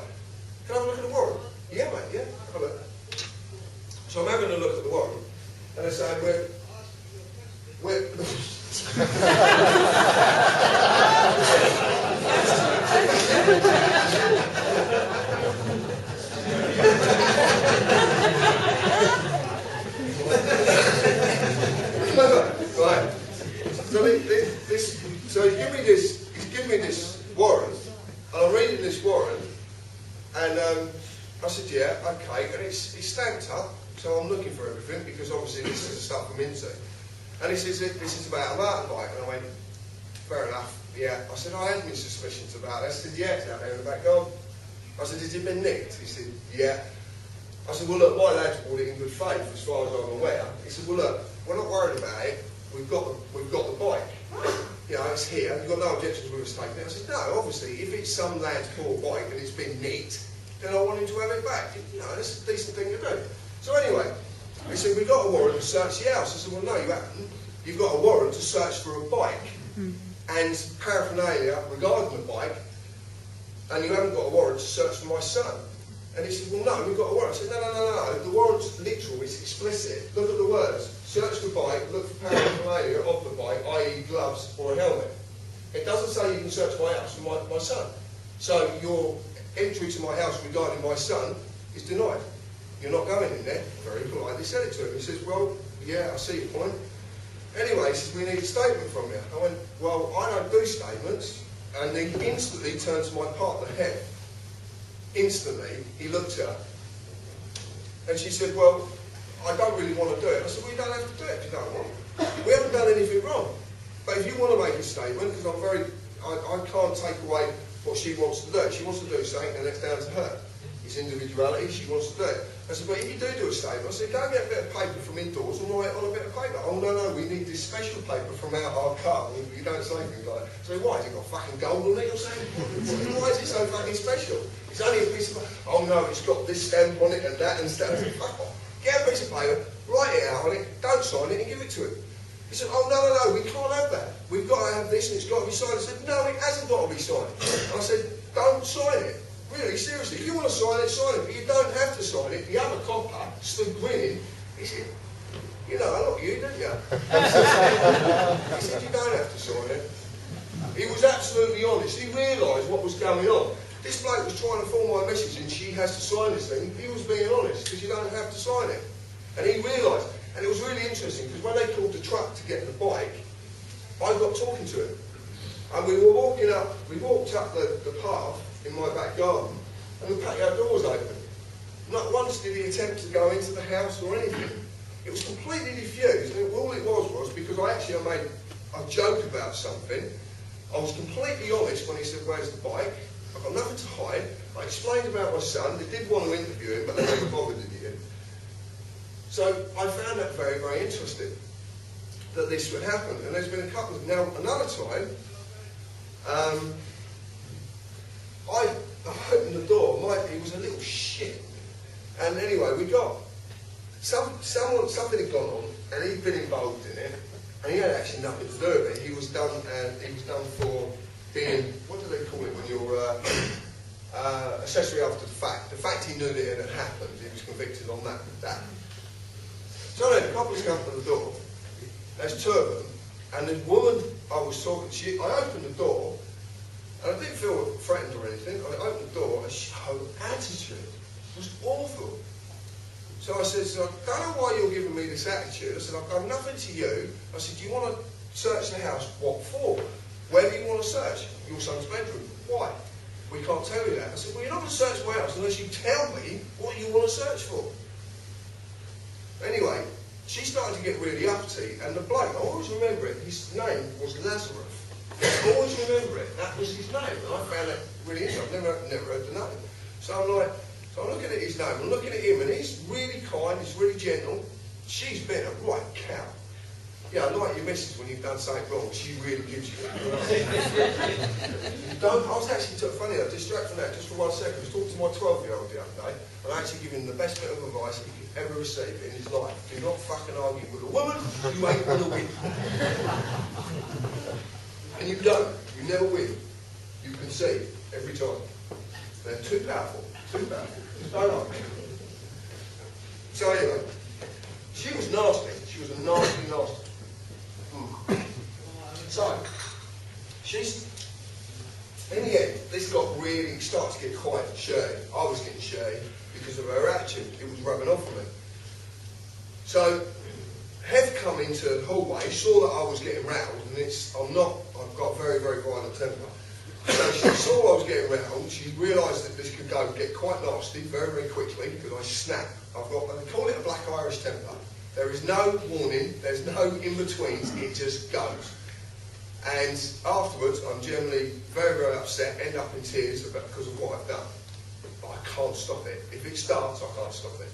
can I have a look at the warrant? Yeah, mate, yeah, have a look. So I'm having a look at the warrant, and I say, we're right. So he's given me this warrant, and I'm reading this warrant, and I said, yeah, okay, and it's stamped up, so I'm looking for everything, because obviously this is the stuff I'm into. And he says, this is about a motorbike, and I went, fair enough, yeah. I said, I had my suspicions about it. I said, yeah, it's out there in the back garden. I said, has it been nicked? He said, yeah. I said, well, look, my lad's bought it in good faith, as far as I'm aware. He said, well, look, we're not worried about it. We've got the bike. You know, it's here. You've got no objections with us taking it. I said, no, obviously, if it's some lad's poor bike and it's been nicked, then I want him to have it back. You know, that's a decent thing to do. So anyway, he said, we've got a warrant to search the house. I said, well, no, you haven't. You've got a warrant to search for a bike and paraphernalia regarding the bike, and you haven't got a warrant to search for my son. And he said, well, no, we've got a warrant. I said, no. The warrant's literal, it's explicit. Look at the words. Search the bike, look for paraphernalia of the bike, i.e. gloves or a helmet. It doesn't say you can search my house for my son. So your entry to my house regarding my son is denied. You're not going in there. Very politely said it to him. He says, well, yeah, I see your point. Anyway, he says, we need a statement from you. I went, well, I don't do statements. And he instantly turned to my partner, Head. Instantly, he looked at her. And she said, well, I don't really want to do it. I said, well, you don't have to do it if you don't want. We haven't done anything wrong. But if you want to make a statement, because I can't take away what she wants to do. She wants to do something, and that's down to her. It's individuality, she wants to do it. I said, but if you do a statement, I said, go and get a bit of paper from indoors and write it on a bit of paper. Oh, no, we need this special paper from out our car. You don't say things like that. So why, has it got fucking gold on it or something? Why is it so fucking special? It's only a piece of paper. Oh, no, it's got this stamp on it and that and stuff. Fuck off. Get a piece of paper, write it out on it, don't sign it and give it to him. He said, oh, no, we can't have that. We've got to have this and it's got to be signed. I said, no, it hasn't got to be signed. And I said, don't sign it. Really, seriously, if you want to sign it, but you don't have to sign it. The other copper stood grinning. He said, you know, I like you, didn't you? He said, you don't have to sign it. He was absolutely honest. He realised what was going on. This bloke was trying to form my message and she has to sign this thing. He was being honest because you don't have to sign it. And he realised, and it was really interesting because when they called the truck to get the bike, I got talking to him. And we walked up the path in my back garden, and the patio door was open. Not once did he attempt to go into the house or anything. It was completely diffused, and all it was because I made a joke about something. I was completely honest when he said, where's the bike? I've got nothing to hide. I explained about my son. They did want to interview him, but they never bothered in the end. So I found that very, very interesting, that this would happen. And there's been a couple of... Now, another time, I opened the door. He was a little shit. And anyway, we got... Something had gone on, and he'd been involved in it, and he had actually nothing to do with it. He was done for being... What do they call it when you're... accessory after the fact. The fact he knew that it had happened, he was convicted on that. So then, a couple's come to the door. There's two of them, and the woman I was talking to, I opened the door, and I didn't feel threatened or anything. I opened the door, and her attitude was awful. So I said, I don't know why you're giving me this attitude. I said, I've done nothing to you. I said, do you want to search the house? What for? Where do you want to search? Your son's bedroom. Why? We can't tell you that. I said, well, you're not going to search my house unless you tell me what you want to search for. Anyway, she started to get really uppity, and the bloke, I always remember it, his name was Lazarus. I always remember it, that was his name, and I found that really interesting. I've never heard the name. So I'm looking at his name, I'm looking at him, and he's really kind, he's really gentle. She's been a right cow. Yeah, like your missus when you've done something wrong, she really gives you that. I was actually funny, I distracted from that just for 1 second. I was talking to my 12-year-old the other day, and I actually given him the best bit of advice he could ever receive in his life. Do not fucking argue with a woman, you ain't gonna win. And you don't, you never win. You concede every time. They're too powerful, too powerful. Just don't argue. So anyway, she was nasty. She was a nasty. So, in the end, this started to get quite shady. I was getting shady because of her attitude. It was rubbing off on me. So, Hev come into the hallway, saw that I was getting rattled, and I've got a very, very violent temper. So she saw I was getting rattled, she realised that this could get quite nasty very, very quickly, because I snapped. I call it a black Irish temper. There is no warning, there's no in-betweens, it just goes. And afterwards, I'm generally very, very upset, end up in tears because of what I've done. But I can't stop it. If it starts, I can't stop it.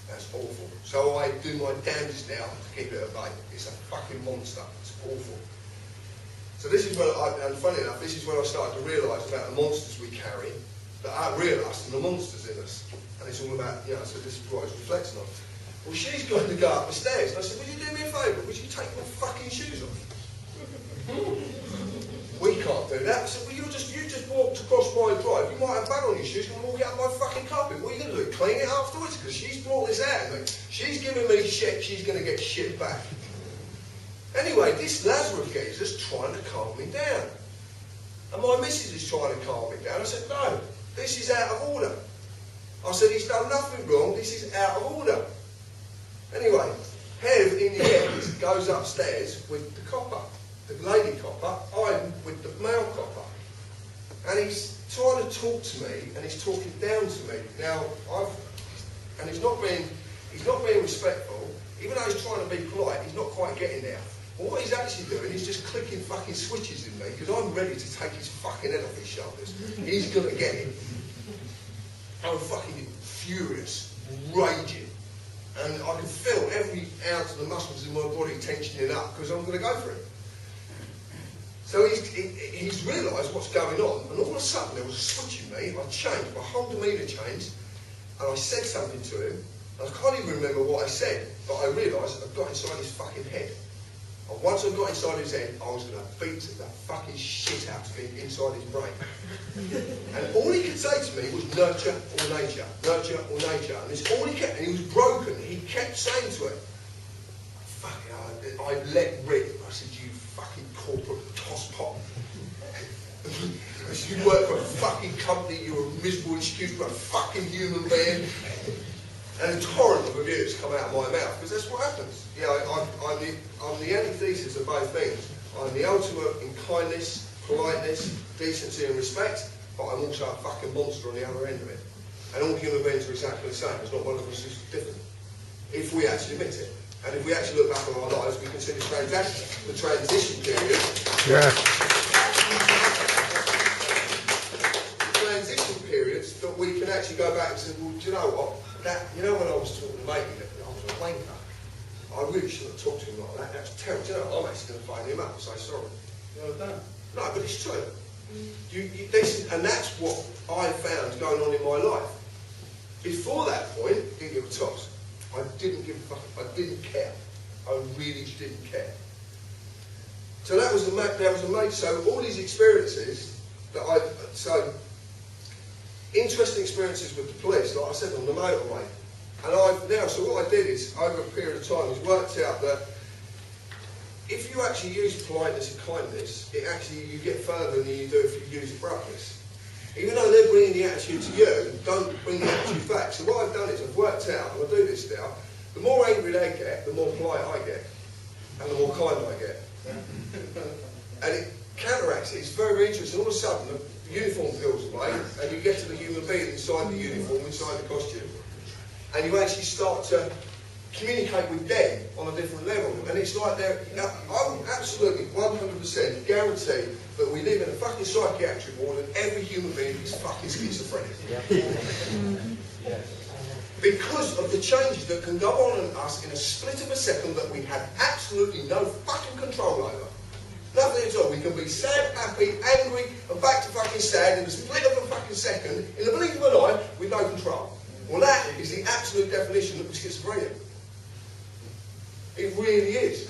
That's awful. So I do my damnedest now to keep it at bay. It's a fucking monster. It's awful. So this is and funny enough, this is when I started to realise about the monsters we carry, that are real us and the monsters in us. And it's all about, so this is what it's reflecting on. Well, she's going to go up the stairs. And I said, would you do me a favour? Would you take your fucking shoes off? We can't do that. I said, well, you just walked across my drive. You might have bad on your shoes and walk out my fucking carpet. What are you going to do? Clean it afterwards? Because she's brought this out of me. She's giving me shit. She's going to get shit back. Anyway, this Lazarus geezer's trying to calm me down. And my missus is trying to calm me down. I said, no, this is out of order. I said, he's done nothing wrong. This is out of order. Anyway, Hev, in the end, goes upstairs with the copper, the lady copper, I'm with the male copper. And he's trying to talk to me, and he's talking down to me. Now, and he's not being He's not being respectful. Even though he's trying to be polite, he's not quite getting there. But what he's actually doing is just clicking fucking switches in me because I'm ready to take his fucking head off his shoulders. He's going to get it. I'm fucking furious, raging. And I can feel every ounce of the muscles in my body tensioning up because I'm going to go for it. So he's realised what's going on, and all of a sudden there was a switch in me. I changed, my whole demeanour changed, and I said something to him. I can't even remember what I said, but I realised I'd got inside his fucking head. And once I got inside his head, I was going to beat the fucking shit out of him inside his brain. And all he could say to me was nurture or nature, nurture or nature. And it's all he kept, and he was broken. He kept saying to it, fuck it, I let rip. I said, you fucking corporate tosspot. You work for a fucking company, you're a miserable excuse for a fucking human being. And a torrent of abuse come out of my mouth, because that's what happens. Yeah, I'm the antithesis of both things. I'm the ultimate in kindness, politeness, decency and respect, but I'm also a fucking monster on the other end of it. And all human beings are exactly the same. There's not one of us who's different. If we actually admit it. And if we actually look back on our lives, we can see the transition period. Yeah. The transition periods that we can actually go back and say, well, do you know what? You know when I was talking to Matey, I was a wanker. I really shouldn't have talked to him like that. That's terrible. Do you know, I'm actually going to phone him up and say sorry. Well done. No, but it's true. And that's what I found going on in my life. Before that point, I didn't give a toss. I didn't give a fuck. I didn't care. I really didn't care. So that was amazing. So all these experiences interesting experiences with the police, like I said, on the motorway. And so what I did is, over a period of time, is worked out that if you actually use politeness and kindness, you get further than you do if you use abruptness. Even though they're bringing the attitude to you, don't bring the attitude back. So what I've done is I've worked out, and I do this now, the more angry they get, the more polite I get, and the more kind I get. And it counteracts it. It's very, very interesting. All of a sudden, the uniform peels away, and you get to the human being inside the uniform, inside the costume, and you actually start to communicate with them on a different level. And it's like I'm absolutely 100% guarantee that we live in a fucking psychiatric ward and every human being is fucking schizophrenic. Yeah. Because of the changes that can go on in us in a split of a second that we have absolutely no fucking control over. Nothing at all. We can be sad, happy, angry, and back to fucking sad in the split of a fucking second, in the blink of an eye, with no control. Well, that is the absolute definition of schizophrenia. It really is.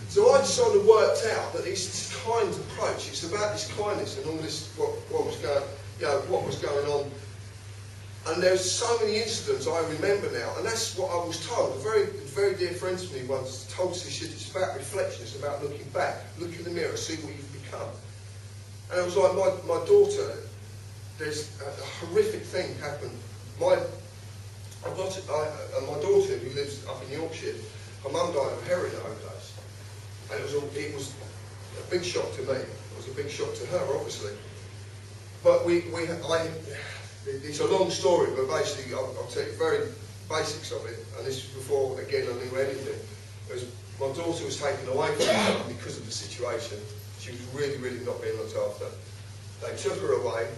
So I sort of worked out that it's this kind approach. It's about this kindness and all this what was going on. And there's so many incidents I remember now, and that's what I was told. A very dear friend to me once told us this shit. It's about reflection. It's about looking back, look in the mirror, see what you've become. And it was like my daughter. There's a horrific thing happened. My daughter, who lives up in Yorkshire, her mum died of a heroin overdose, and it was a big shock to me. It was a big shock to her, obviously. But it's a long story, but basically I'll tell you the very basics of it. And this was before, again, I knew anything. My daughter was taken away from her because of the situation. She was really, really not being looked after. They took her away.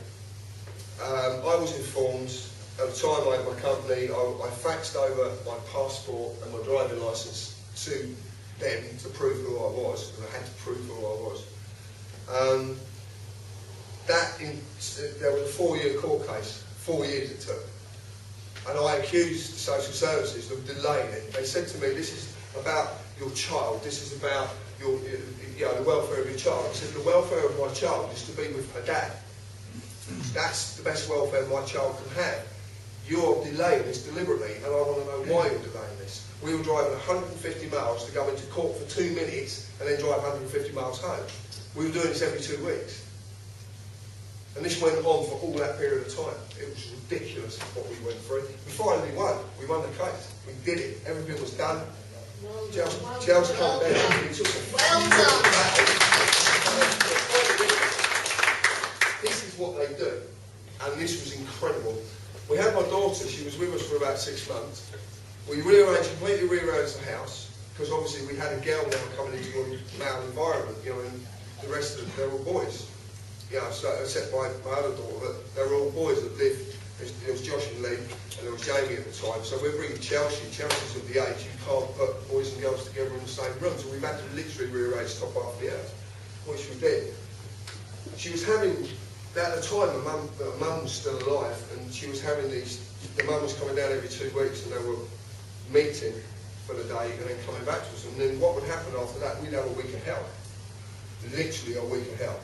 I was informed. At the time I had my company, I faxed over my passport and my driving licence to them to prove who I was, and I had to prove who I was. There was a 4-year court case, 4 years it took. And I accused the social services of delaying it. They said to me, this is about your child, this is about the welfare of your child. I said, the welfare of my child is to be with her dad. That's the best welfare my child can have. You're delaying this deliberately, and I want to know why you're delaying this. We were driving 150 miles to go into court for 2 minutes and then drive 150 miles home. We were doing this every 2 weeks. And this went on for all that period of time. It was ridiculous what we went through. We finally won. We won the case. We did it. Everything was done. Jail's calmed down. Well done. This is what they do. And this was incredible. We had my daughter, she was with us for about 6 months. We completely rearranged the house, because obviously we had a girl now coming into a male environment, you know, and the rest of them, they're all boys. You know, so, except my other daughter, but they were all boys that lived. There was Josh and Lee, and there was Jamie at the time. So we're bringing Chelsea. Chelsea's of the age you can't put boys and girls together in the same room. So we've had to literally rearrange top half of the house, which we did. She was having, at the time, her mum was still alive, and she was having these. The mum was coming down every 2 weeks, and they were meeting for the day and then coming back to us. And then what would happen after that? We'd have a week of hell, literally a week of hell.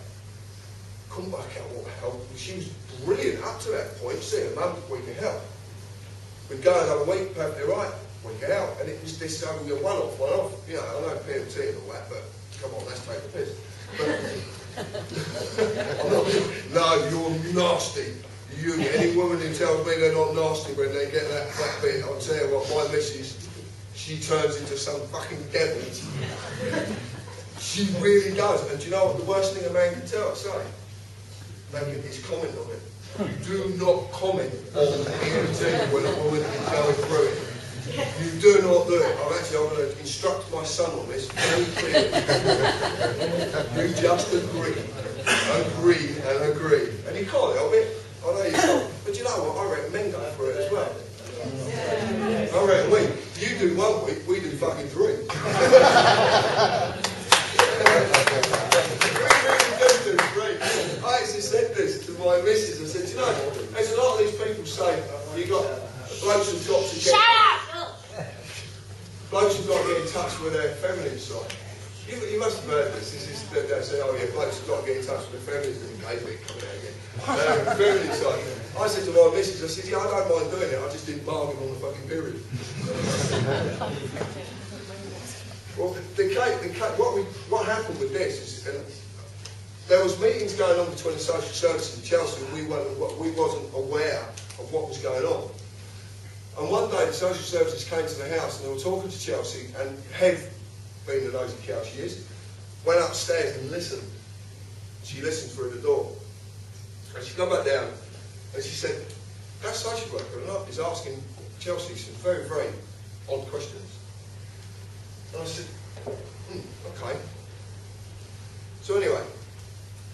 Couldn't work out what the hell. She was brilliant up to that point. See, a month, week of hell. We'd go another week, perfectly right, week of hell. And it was this one off. You know, I know PMT and all that, but come on, let's take the piss. No, you're nasty. Any woman who tells me they're not nasty when they get that bit, I'll tell you what, my missus, she turns into some fucking devil. She really does. And do you know what the worst thing a man can tell? Say, making his comment on it. You do not comment on PMT when a woman is going through it. You do not do it. I'm going to instruct my son on this very clearly. You just agree. Agree and agree. And you can't help it. I know you can't. But you know what? I reckon men go for it as well. I reckon you do 1 week, we do fucking 3. I actually said this to my missus. I said, you know, there's a lot of these people say, you got blokes who've got to get... Shut up! Blokes who've got to get in touch with their feminine side. You must have heard this. This is, they say, oh yeah, blokes have got to get in touch with their feminine side. Gay bit coming out again. Feminine side. I said to my missus, I said, yeah, I don't mind doing it. I just didn't bargain on the fucking period. Well, what happened with this is, there was meetings going on between the social services and Chelsea, and we wasn't aware of what was going on. And one day the social services came to the house and they were talking to Chelsea, and Hev, being the nosy cow she is, went upstairs and listened. She listened through the door. And she came back down and she said, that social worker is asking Chelsea some very, very odd questions. And I said, okay. So anyway,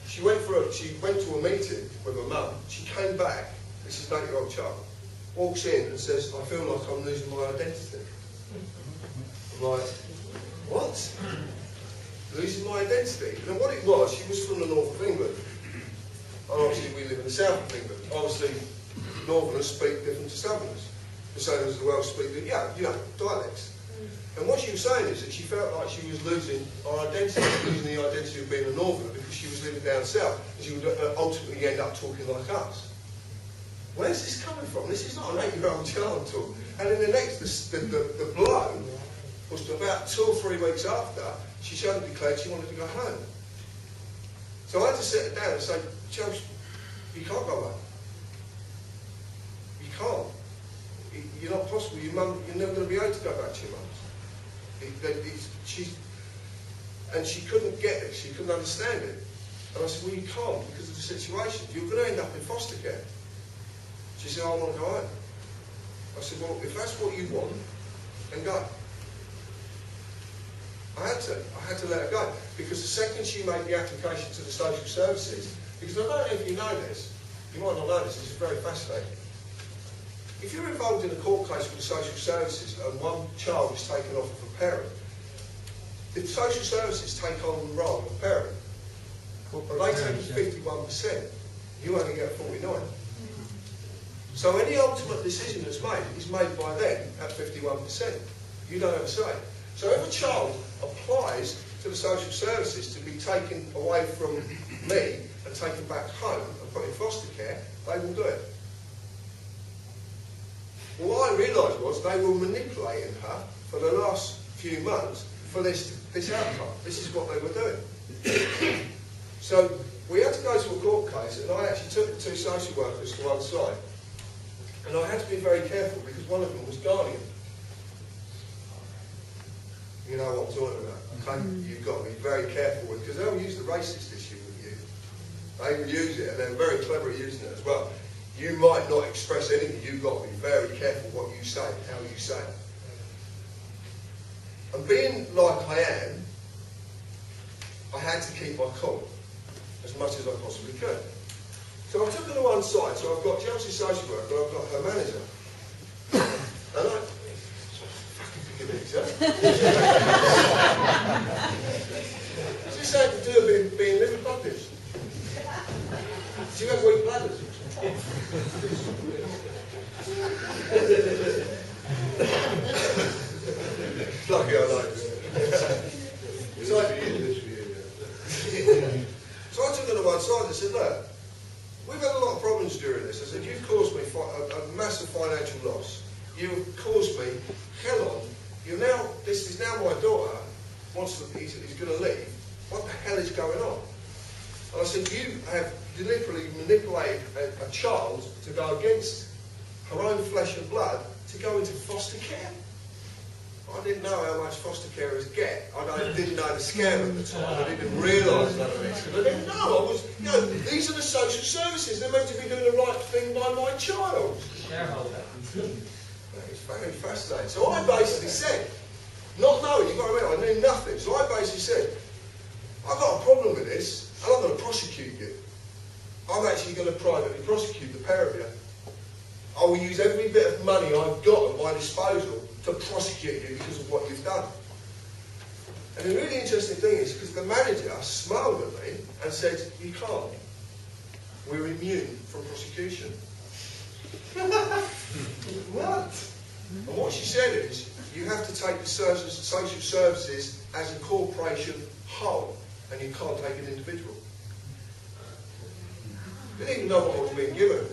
she went to a meeting with her mum. She came back, this is an 8-year-old child, walks in and says, I feel like I'm losing my identity. I'm like, what? Losing my identity? And what it was, she was from the north of England. And obviously we live in the south of England. Obviously, northerners speak different to southerners. The southerners of the world speak, dialects. And what she was saying is that she felt like she was losing her identity, losing the identity of being a northerner because she was living down south, and she would ultimately end up talking like us. Where's this coming from? This is not an 8-year-old child talk. And then the blow was about 2 or 3 weeks after, she suddenly declared she wanted to go home. So I had to sit her down and say, Chelsea, you can't go home. You can't. You're not possible. Your mum, you're never going to be able to go back to your mum's. And she couldn't get it. She couldn't understand it. And I said, well, you can't because of the situation. You're going to end up in foster care. She said, I want to go home. I said, well, if that's what you want, then go. I had to let her go. Because the second she made the application to the social services, because I don't know if you know this, you might not know this, this is very fascinating. If you're involved in a court case with the social services and one child is taken off of a parent, the social services take on the role of a parent. But they take 51%. You only get 49%. So any ultimate decision that's made is made by them at 51%. You don't have a say. So if a child applies to the social services to be taken away from me and taken back home and put in foster care, they will do it. Well, what I realised was they were manipulating her for the last few months for this outcome. This is what they were doing. So we had to go to a court case, and I actually took the 2 social workers to one side. And I had to be very careful because one of them was Ghanaian. You know what I'm talking about, okay? You've got to be very careful with, because they'll use the racist issue with you. They will use it, and they're very clever at using it as well. You might not express anything. You've got to be very careful what you say, how you say it. And being like I am, I had to keep my cool as much as I possibly could. So I took her to one side. So I've got Chelsea's social worker and I've got her manager. And I... Fucking forgive me, sir. This had to do with being liver puppies. Do you have weak bladders? Lucky I like it. So I took her to one side and said, look, we've had a lot of problems during this. I said, you've caused me a massive financial loss. You've caused me hell on. This is now my daughter, he's going to leave. What the hell is going on? And I said, you have deliberately manipulated a child to go against her own flesh and blood to go into foster care. I didn't know how much foster carers get. I didn't know the scam at the time. I didn't realise none of this. Because I didn't know. These are the social services. They're meant to be doing the right thing by my child. Shareholder. It's very fascinating. So I basically said, not knowing, you've got to remember, I knew nothing. So I basically said, I've got a problem with this, and I'm going to prosecute you. I'm actually going to privately prosecute the pair of you. I will use every bit of money I've got at my disposal to prosecute you because of what you've done. And the really interesting thing is, because the manager smiled at me and said, you can't. We're immune from prosecution. What? And what she said is, you have to take the social services as a corporation whole, and you can't take an individual. I didn't even know what I was being given.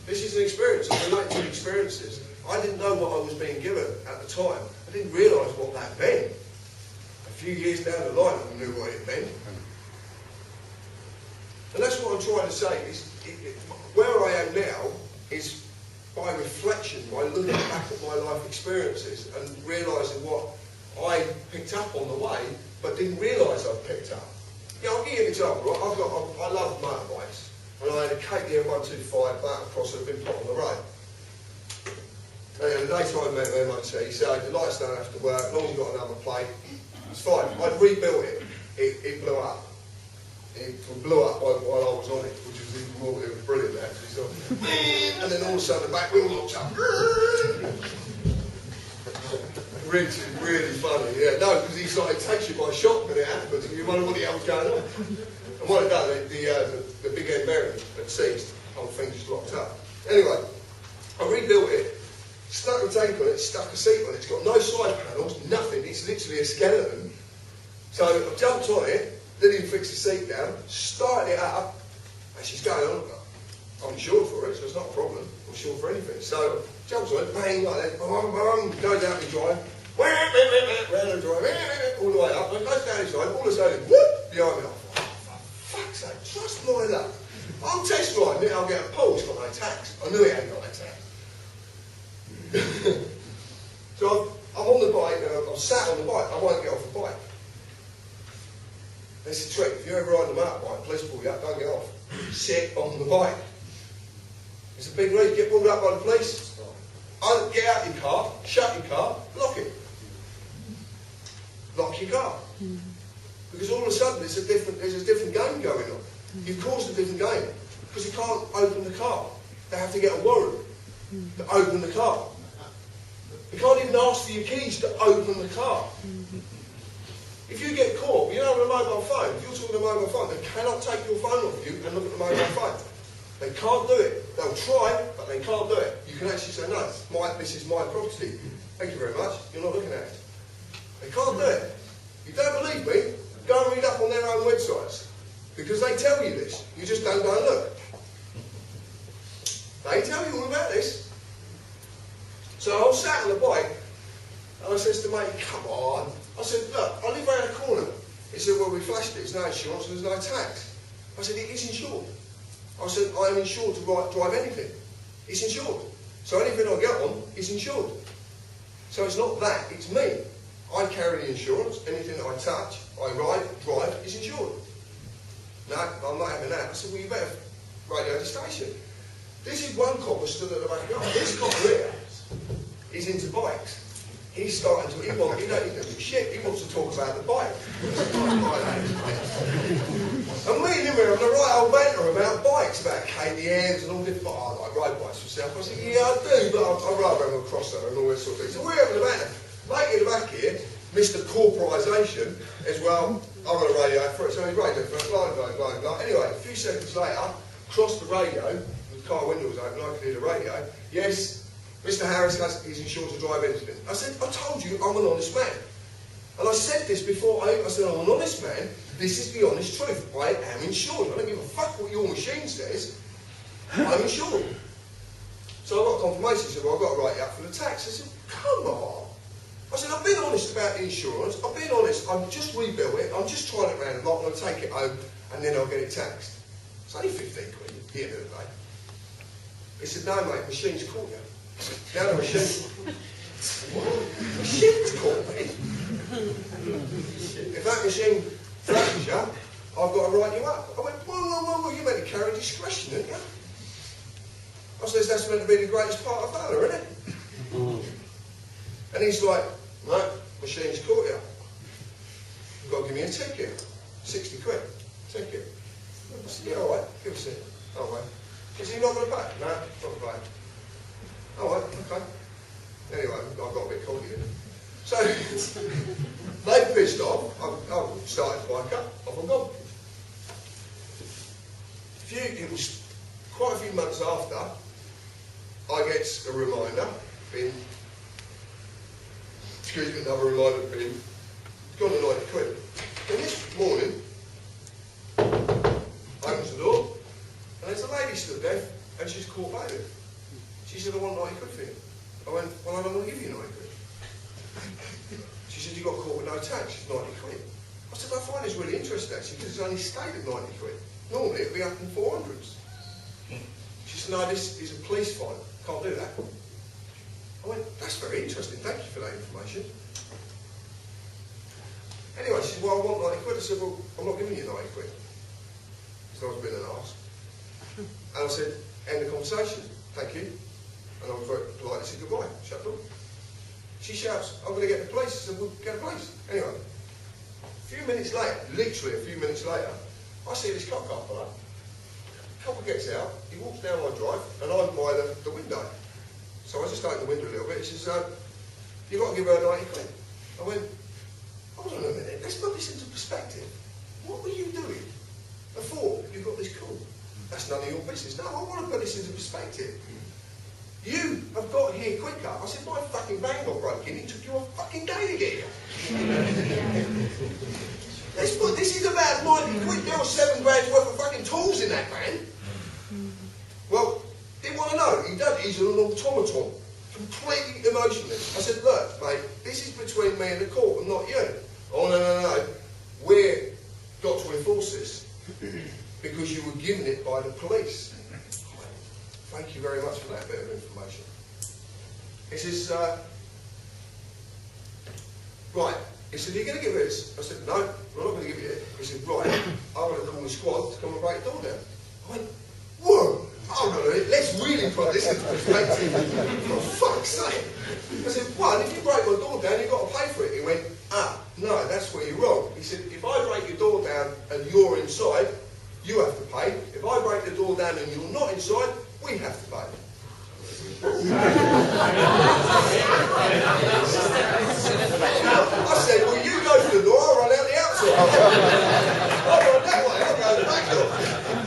This is an experience, I'm related to experiences. I didn't know what I was being given at the time. I didn't realise what that meant. A few years down the line, I knew what it meant. And that's what I'm trying to say, is where I am now is by reflection, by looking back at my life experiences and realising what I picked up on the way, but didn't realise I'd picked up. Yeah, I'll give you an example. I love motorbikes. And I had a KTM 125 motocross that had been put on the road. And the daytime MOT, so the lights don't have to work, as long as you've got another plate, it's fine. I'd rebuilt it. It blew up. It blew up while I was on it, which was even more, it was brilliant actually. So, and then all of a sudden the back wheel locks up. Really funny, yeah. No, because it takes you by shock when it happens and you wonder what the hell's going on. And what it done, the big end bearing had seized, the whole thing just locked up. Anyway, I rebuilt it, stuck a tank on it, stuck a seat on it, it's got no side panels, nothing, it's literally a skeleton. So I jumped on it, didn't even fix the seat down, started it up, and she's going on. I'm insured for it, so it's not a problem. I'm insured for anything. So jumps on it, bang, like that, goes out the drive, round the drive, all the way up, and goes down his side, all of a sudden, whoop, behind me. Fuck's sake, trust my luck. I'm test driving it, I'll get a pull, it's got no tax. I knew it hadn't got no tax. So I'm on the bike, and I'm sat on the bike, I won't get off the bike. That's the trick, if you ever ride a motorbike, police pull you up, don't get off. Sit on the bike. It's a big risk, get pulled up by the police. Get out your car, shut your car, lock it. Lock your car. Because all of a sudden there's a different game going on. You've caused a different game. Because you can't open the car. They have to get a warrant to open the car. You can't even ask for your keys to open the car. If you get caught, you know, on a mobile phone, if you're talking on a mobile phone, they cannot take your phone off you and look at the mobile phone. They can't do it. They'll try, but they can't do it. You can actually say, no, this is my property. Thank you very much. You're not looking at it. They can't do it. You don't believe me? Go and read up on their own websites. Because they tell you this. You just don't go and look. They tell you all about this. So I was sat on the bike, and I says to mate, come on. I said, look, I live around the corner. He said, well, we flashed it. There's no insurance, there's no tax. I said, it is insured. I said, I am insured to drive anything. It's insured. So anything I get on is insured. So it's not that, it's me. I carry the insurance. Anything that I touch, I ride, drive, is insured. No, I'm not having that. I said, well, you better radio the station. This is one copper stood at the back yard. This copper here is into bikes. He's starting to, he don't give a shit, he wants to talk about the bike. And me and him were having a right old banter about bikes, about KTMs and all different, I like road bikes myself. I said, yeah, I do, but I'd rather have a crossover and all this sort of thing. So we're having a banter. Mate in the back here, Mr. Corporisation, as well, I've got a radio for it, so he's radio for it, blah. Anyway, a few seconds later, across the radio, the car window was open, I could hear the radio, yes, Mr. Harris is insured to drive anything. I said, I told you I'm an honest man. And I said this before, I said, I'm an honest man, this is the honest truth. I am insured. I don't give a fuck what your machine says, I'm insured. So I got confirmation, he said, well, I've got to write you up for the tax. I said, come on. I said, I've been honest about the insurance, I've been honest, I've just rebuilt it, I'm just trying it around a lot, and I'll take it home, and then I'll get it taxed. It's only 15 quid at the end of the day. He said, no mate, machine's caught you. Now the machine, what? Machine's caught me? If that machine threatens you, I've got to write you up. I went, whoa, you're meant to carry discretion, aren't you? I said, that's meant to be the greatest part of valour, isn't it? And he's like, no, machine's caught you. You've got to give me a ticket. 60 quid. Ticket. I said, yeah, alright, give us it. Alright. He said, you're not going to pay? No, not going to pay. Alright, okay. Anyway, I got a bit cocky then. So, they pissed off. I started to bike up. Off and gone. It was quite a few months after, I get a reminder, excuse me, another reminder being, it's gone to 90 quid. And this morning, I opened the door, and there's a lady stood there, and she's caught baby. She said, I want 90 quid for you. I went, well, I don't want to give you 90 quid. She said, you got caught with no tax, it's 90 quid. I said, I find this really interesting actually, because it's only stayed at 90 quid. Normally it'd be up in 400s. She said, no, this is a police fine, can't do that. I went, that's very interesting, thank you for that information. Anyway, she said, well, I want 90 quid. I said, well, I'm not giving you 90 quid. So I was being an arse. And I said, end the conversation, thank you. And I was very polite, I said, goodbye, shut the door. She shouts, I'm going to get the police. I said, well, get the police. Anyway, a few minutes later, literally a few minutes later, I see this cop car pull up. The copper gets out, he walks down my drive, and I'm by the window. So I just opened the window a little bit. He says, you've got to give her 90 quid. I went, hold on a minute, let's put this into perspective. What were you doing before you got this call? That's none of your business. No, I want to put this into perspective. You have got here quicker. I said, my fucking van got broken. It took you a fucking day to get here. This is about 90 quid. There was 7 grand's worth of fucking tools in that van. Well, didn't want to know. He does. He's an automaton. Completely emotionless. I said, look, mate, this is between me and the court and not you. Oh, no. We've got to enforce this because you were given it by the police. Thank you very much for that bit of information. He says, right. He said, are you going to give it this? I said, no, I'm not going to give you it. He said, right, I'm going to call the squad to come and break the door down. I went, whoa, hold on a minute, let's really put this into perspective. For fuck's sake. I said, one, if you break my door down, you've got to pay for it. He went, no, that's where you're wrong. He said, if I break your door down and you're inside, you have to pay. If I break the door down and you're not inside, we have to pay. I said, well, you go to the door, I'll run out the outside. I'll run that way, I'll go the back door.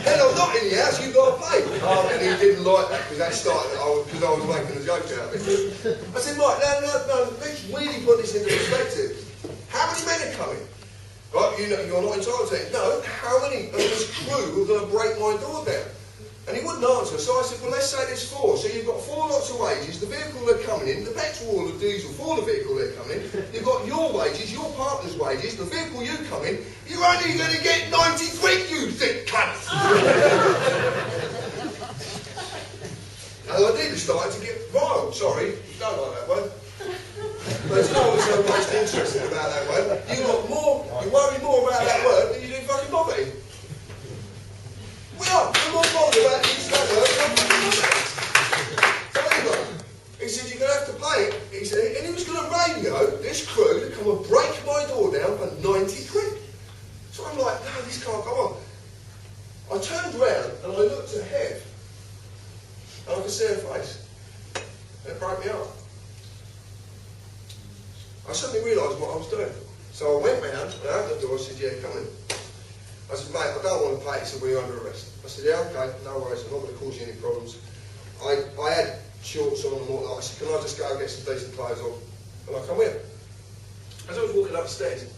Then I'm not in the house, you've got to pay. And he didn't like that, because that started, because I was making a joke out of it. I said, right, no, let's really put this into perspective. How many men are coming? Right, you know, you're not entitled to it. No, how many of this crew are going to break my door down? And he wouldn't answer, so I said, well, let's say there's 4. So you've got 4 lots of wages, the vehicle they're coming in, the petrol or the diesel for the vehicle they're coming in, you've got your wages, your partner's wages, the vehicle you come in, you're only going to get 90 quid, you thick cunt! And I nearly started to get vile. Sorry, you don't like that word. But it's not so much interested about that word. You worry more about that word than you do fucking poverty. We are. We're more bothered about this, that word. this can't go on. I turned round and I looked ahead, and I could see her face, and it broke me up. I suddenly realised what I was doing. So I went round and I opened the door and said, yeah, come in. I said, mate, I don't want to pay. He said, well, you're under arrest. I said, yeah, okay, no worries, I'm not going to cause you any problems. I had shorts on and whatnot. I said, can I just go and get some decent clothes on? And I come in. As I was walking upstairs, and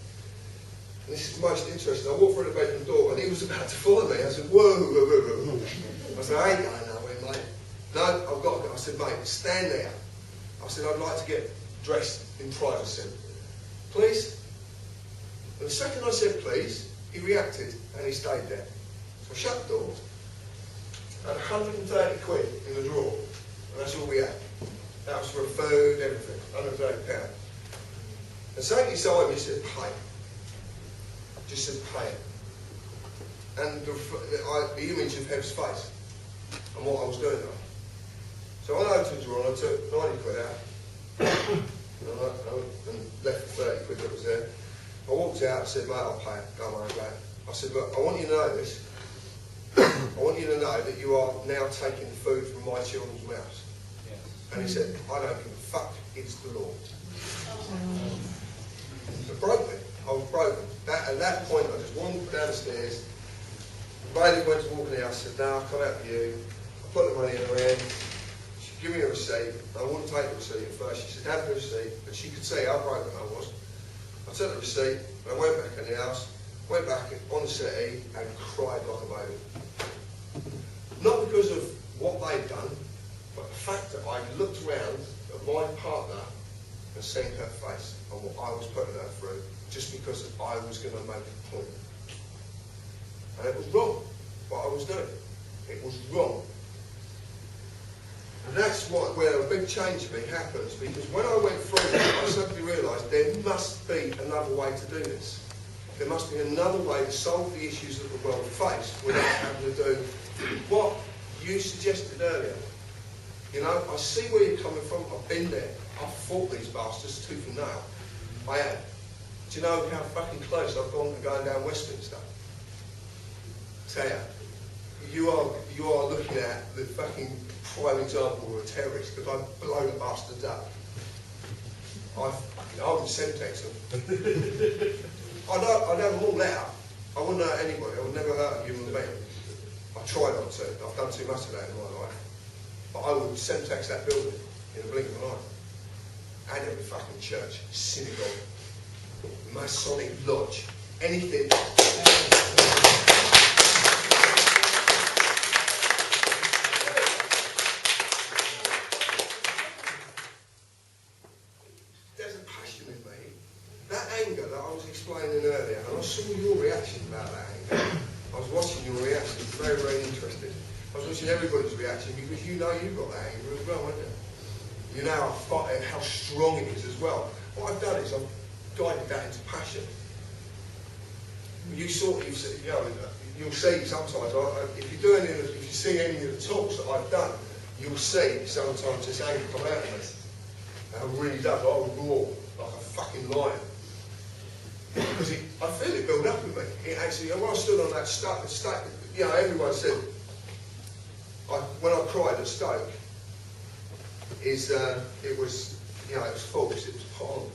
this is most interesting, I walked through the bedroom door and he was about to follow me. I said, whoa, whoa, whoa, whoa. I said, I ain't going nowhere, mate. No, I've got to go. I said, mate, stand there. I said, I'd like to get dressed in privacy. Please? And the second I said please, he reacted and he stayed there. So I shut the door, I had 130 quid in the drawer, and that's all we had. That was for food, everything, £130. And something inside me said, pay. Just said, pay it. And the image of Heb's face and what I was doing there. So I opened the drawer and I took 90 quid out and left the 30 quid that was there. I walked out and said, mate, I'll pay it, don't worry about it. I said, look, I want you to know this. I want you to know that you are now taking food from my children's mouths. Yes. And he said, I don't give a fuck, it's the law. It broke me. I was broken. At that point, I just wandered down the stairs. The lady went to walk in the house, said, no, I'll come out with you. I put the money in her hand. She gave me a receipt. I wouldn't take the receipt at first. She said, have the receipt. And she could see how broken I was. I took the receipt, and I went back in the house, went back on the settee, and cried like a baby. Not because of what they'd done, but the fact that I looked round at my partner and seen her face and what I was putting her through, just because I was going to make a point. And it was wrong, what I was doing. It was wrong. And that's where a big change in me happens, because when I went through it, I suddenly realised there must be another way to do this. There must be another way to solve the issues that the world face without having to do what you suggested earlier. You know, I see where you're coming from. I've been there. I've fought these bastards tooth and nail. I have. Do you know how fucking close I've gone to going down Westminster? Tell you are looking at the fucking prime example of a terrorist, because I blow the bastards up. I would Semtex them. I'd have them all out. I wouldn't hurt anybody. I would never hurt a human being. I try not to. I've done too much of that in my life. But I would Semtex that building in a blink of an eye. And every fucking church, synagogue, Masonic lodge, anything. There's a passion in me. That anger that I was explaining earlier, and I saw your reaction about that anger. I was watching your reaction, very, very interested. I was watching everybody's reaction, because you know you've got that anger as well, haven't you? You know how strong it is as well. What I've done is I've guided that into passion. You'll see sometimes, if you see any of the talks that I've done, you'll see sometimes this anger come out of me. And it really does. I will roar like a fucking lion. Because I feel it build up in me. It actually, when I stood on that stack, you know, everyone said, when I cried at Stoke, it was false, it was palm.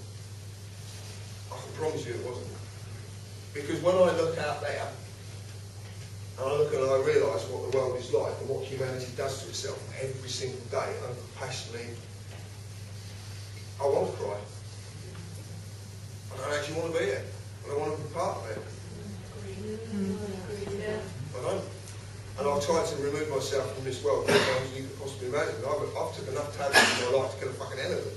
I can promise you it wasn't. Because when I look out there, and I look and I realise what the world is like and what humanity does to itself every single day, and passionately, I want to cry. I don't actually want to be here. I don't want to be part of it. I don't. And I've tried to remove myself from this world as long as you could possibly imagine. I've took enough tablets in my life to kill a fucking elephant.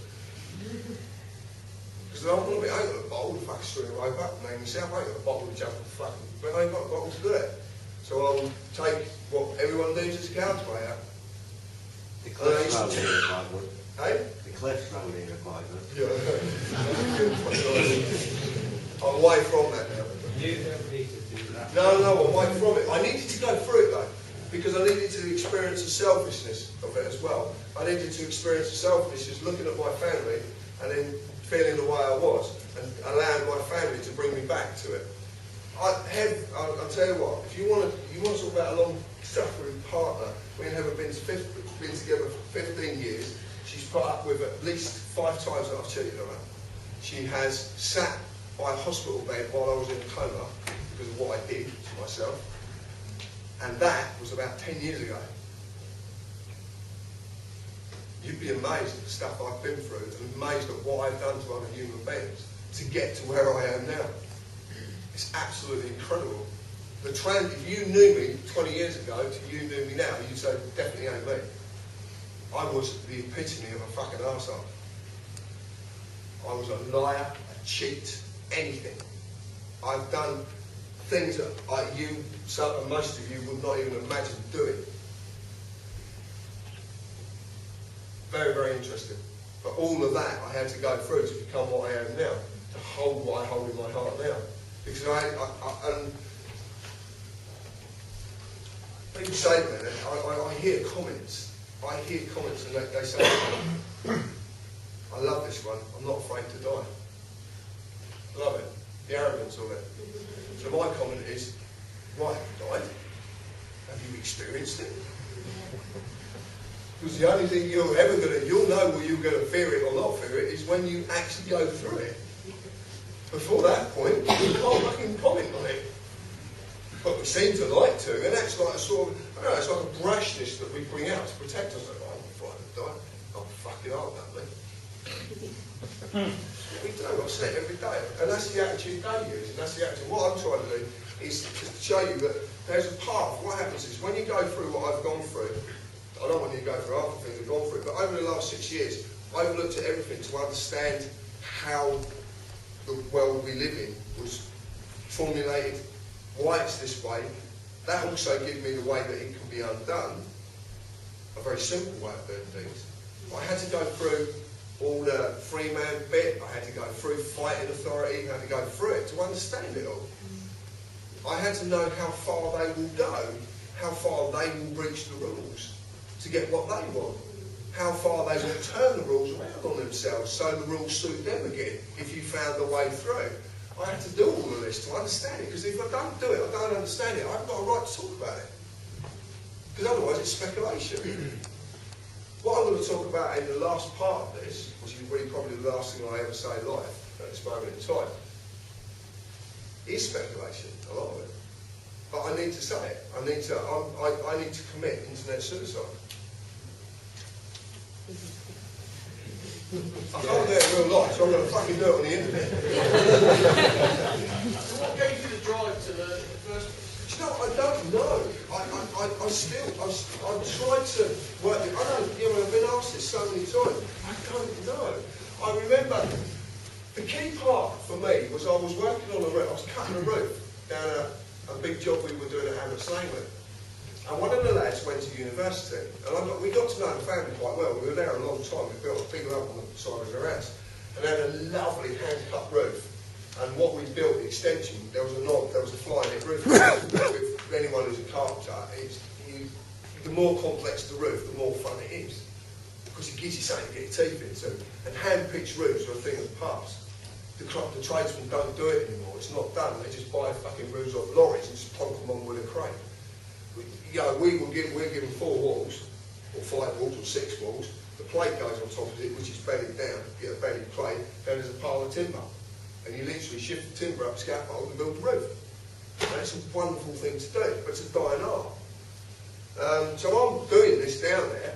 Because I don't want to be able to bowl, fucking string a rope up and name myself. I ain't got a bottle to jump fucking, but I ain't got a bottle to do it. So I'll take what everyone needs as a couch way out. The cliff's round here at Blackwood. Hey? The cliff's round here at Blackwood. Yeah. I'm away from that now. You don't need to do that. No, I'm away from it. I needed to go through it though, because I needed to experience the selfishness of it as well. I needed to experience the selfishness, looking at my family and then feeling the way I was and allowing my family to bring me back to it. I'll tell you what, if you want to talk about a long-suffering partner, we haven't been together for 15 years, she's put up with at least 5 times that I've cheated on her. She has sat by a hospital bed while I was in a coma because of what I did to myself. And that was about 10 years ago. You'd be amazed at the stuff I've been through and amazed at what I've done to other human beings to get to where I am now. It's absolutely incredible. If you knew me 20 years ago to you knew me now, you'd say, definitely ain't me. I was the epitome of a fucking arsehole. I was a liar, a cheat, anything. I've done things that most of you would not even imagine doing. Very, very interesting. But all of that I had to go through to become what I am now, to hold what I hold in my heart now. Because people say to me, I hear comments. I hear comments and they say, I love this one, I'm not afraid to die. Love it. The arrogance of it. So my comment is, right, have you died? Have you experienced it? Because the only thing you'll know whether you're going to fear it or not fear it is when you actually go through it. Before that point, you can't fucking comment on it. But we seem to like to, and that's like a sort of, I don't know, it's like a brashness that we bring out to protect us. Like, oh, I'm frightened to die. I'm fucking hard, that me. We do, I say it every day. And that's the attitude they use, and that's the attitude. What I'm trying to do is to show you that there's a path. What happens is, when you go through what I've gone through, I don't want you to go through half the things I've gone through, but over the last 6 years, I've looked at everything to understand how the world we live in was formulated, why it's this way. That also gives me the way that it can be undone, a very simple way of doing things. I had to go through all the free man bit, I had to go through fighting authority, I had to go through it to understand it all. I had to know how far they will go, how far they will breach the rules to get what they want. How far they will turn the rules around on themselves so the rules suit them again if you found the way through. I had to do all of this to understand it, because if I don't do it, I don't understand it, I haven't got a right to talk about it. Because otherwise it's speculation. What I'm going to talk about in the last part of this, which is really probably the last thing I ever say live at this moment in time, is speculation, a lot of it. But I need to say it. I need to commit internet suicide. I can't do it in real life, so I'm going to fucking do it on the internet. So what gave you the drive to the first? Do you know, I don't know. I tried to work it. I don't, I've been asked this so many times. I don't know. I remember the key part for me was I was working on a roof. I was cutting a roof down a big job we were doing at Hammersmith Langley. And one of the lads went to university, and we got to know the family quite well. We were there a long time. We built a big lump on the side of their house, and they had a lovely hand-cut roof. And what we built, the extension, there was a fly-net roof. With anyone who's a carpenter, the more complex the roof, the more fun it is, because it gives you something to get your teeth into. And hand-pitched roofs are a thing of the past. The tradesmen don't do it anymore. It's not done. They just buy fucking roofs off lorries and just plonk them on with a crane. We're given 4 walls, or 5 walls, or 6 walls. The plate goes on top of it, which is bedded down. You get a bedded plate, then there's a pile of timber. And you literally shift the timber up a scaffold and build the roof. And it's a wonderful thing to do, but it's a dying art. So I'm doing this down there,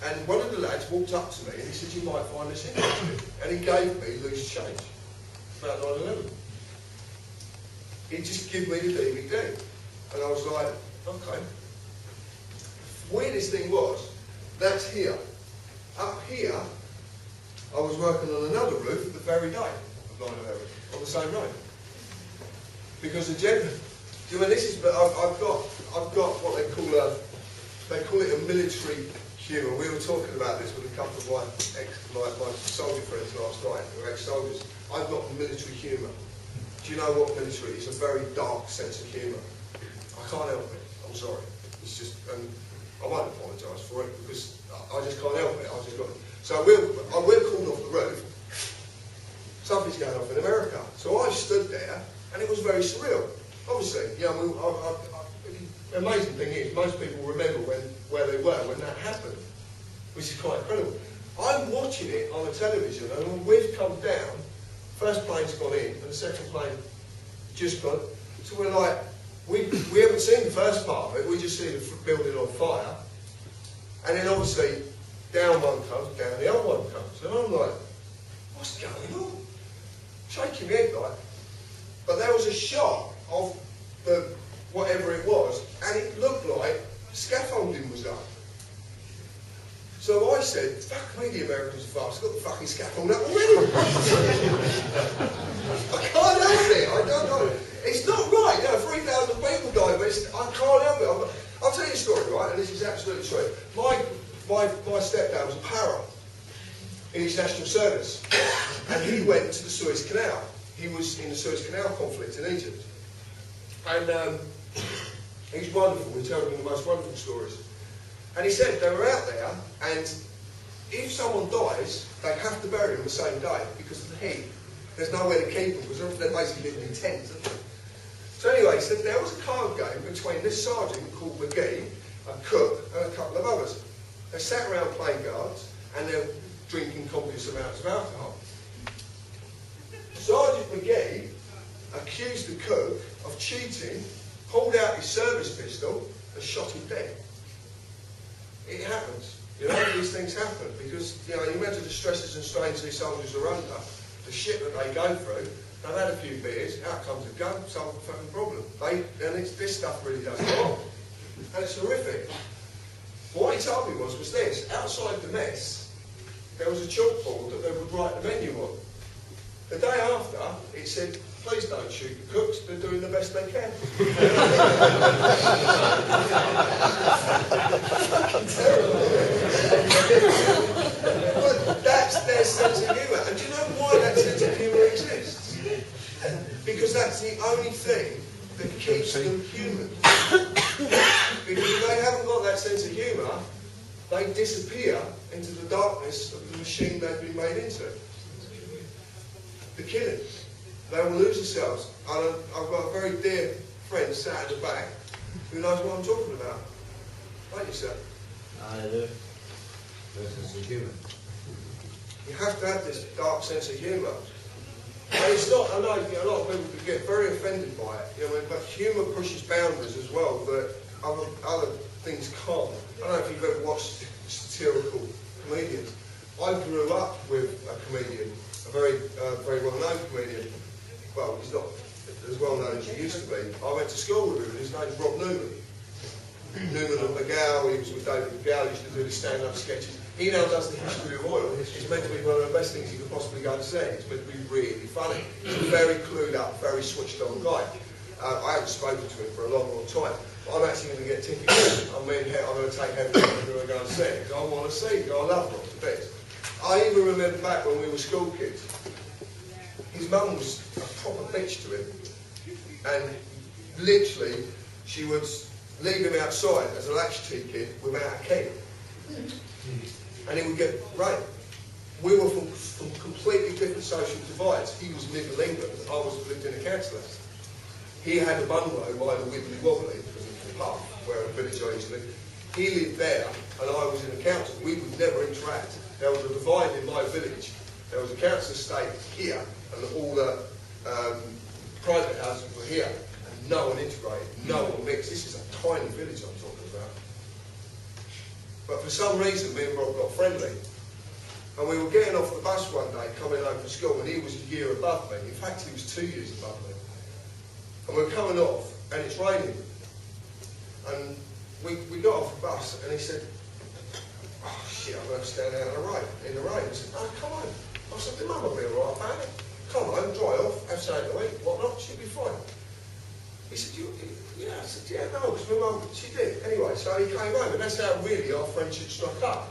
and one of the lads walked up to me and he said, you might find this interesting. And he gave me loose change, about 9/11. He just gave me the DVD. And I was like, okay. Weirdest thing was, that's here. Up here, I was working on another roof the very day of 9/11, on the same road. Because the gentleman, I've got what they call it a military humour. We were talking about this with a couple of my soldier friends last night, who are ex-soldiers. I've got military humour. Do you know what military is? It's a very dark sense of humour. I can't help it. I'm sorry. It's just, and I won't apologise for it because I just can't help it. I just got. So we're called off the roof. Something's going off in America. So I stood there And it was very surreal. Obviously, you know, the amazing thing is, most people remember where they were when that happened, which is quite incredible. I'm watching it on the television, and when we've come down, first plane's gone in, and the second plane just gone. So we're like, we haven't seen the first part of it, we just see the building on fire. And then obviously, down one comes, down the other one comes. And I'm like, what's going on? Shaking my head like. But there was a shot of the whatever it was, and it looked like scaffolding was up. So I said, fuck me, the Americans are fast. Got the fucking scaffold up already. I can't help it. I don't know. It's not right. You know, 3,000 people died, but I can't help it. I'll tell you a story, right? And this is absolutely true. My stepdad was a para in his national service, and he went to the Suez Canal. He was in the Suez Canal conflict in Egypt, and he's wonderful. He tells me the most wonderful stories. And he said they were out there, and if someone dies, they have to bury them the same day because of the heat. There's nowhere to keep them because they're basically living in tents. So anyway, he said there was a card game between this sergeant called McGee, a cook, and a couple of others. They sat around playing cards, and they're drinking copious amounts of alcohol. Sergeant McGee accused the cook of cheating, pulled out his service pistol, and shot him dead. It happens. You know, these things happen because, you know, you imagine the stresses and strains these soldiers are under, the shit that they go through. They've had a few beers, out comes a gun, solve the fucking problem. This stuff really does go on. And it's horrific. But what he told me was this: outside the mess, there was a chalkboard that they would write the menu on. The day after, it said, please don't shoot the cooks, they're doing the best they can. But that's their sense of humour. And do you know why that sense of humour exists? Because that's the only thing that keeps them human. Because if they haven't got that sense of humour, they disappear into the darkness of the machine they've been made into. The killing. They will lose themselves. And I've got a very dear friend sat at the back who knows what I'm talking about. Don't you, sir? I do. Sense of humour. You have to have this dark sense of humour. And it's not, I know a lot of people could get very offended by it, you know, but humour pushes boundaries as well that other things can't. I don't know if you've ever watched satirical comedians. I grew up with a comedian, a very well-known comedian. Well, he's not as well-known as he used to be. I went to school with him, and his name's Rob Newman. Newman and McGow, he was with David McGow, he used to do the stand-up sketches. He now does the history of oil. It's meant to be one of the best things you could possibly go and see. It's meant to be really funny. He's a very clued up, very switched on guy. I haven't spoken to him for a long, long time. But I'm actually going to get tickets. I'm going to take everyone to go and see it. Because I want to see it. I love Rob to bits. I even remember back when we were school kids. His mum was a proper bitch to him. And literally, she would leave him outside as a latchkey kid without a key. And he would get raped. We were from completely different social divides. He was middle England, I lived in a council house. He had a bungalow by the Wibbly Wobbly, because of the pub, where a village I used to live. He lived there, and I was in a council. We would never interact. There was a divide in my village. There was a council estate here, and all the private houses were here. And no one integrated, no one mixed. This is a tiny village I'm talking about. But for some reason, me and Rob got friendly. And we were getting off the bus one day, coming home from school, and he was a year above me. In fact, he was 2 years above me. And we're coming off, and it's raining. And we got off the bus, and he said, oh shit, I'm going to stand out in the rain. I said, no, come on. I said, the mum will be all right about it. Come on, dry off, have something to eat, whatnot, she'll be fine. He said, yeah, I said, yeah, no, because my mum, she did. Anyway, so he came home, and that's how really our friendship struck up.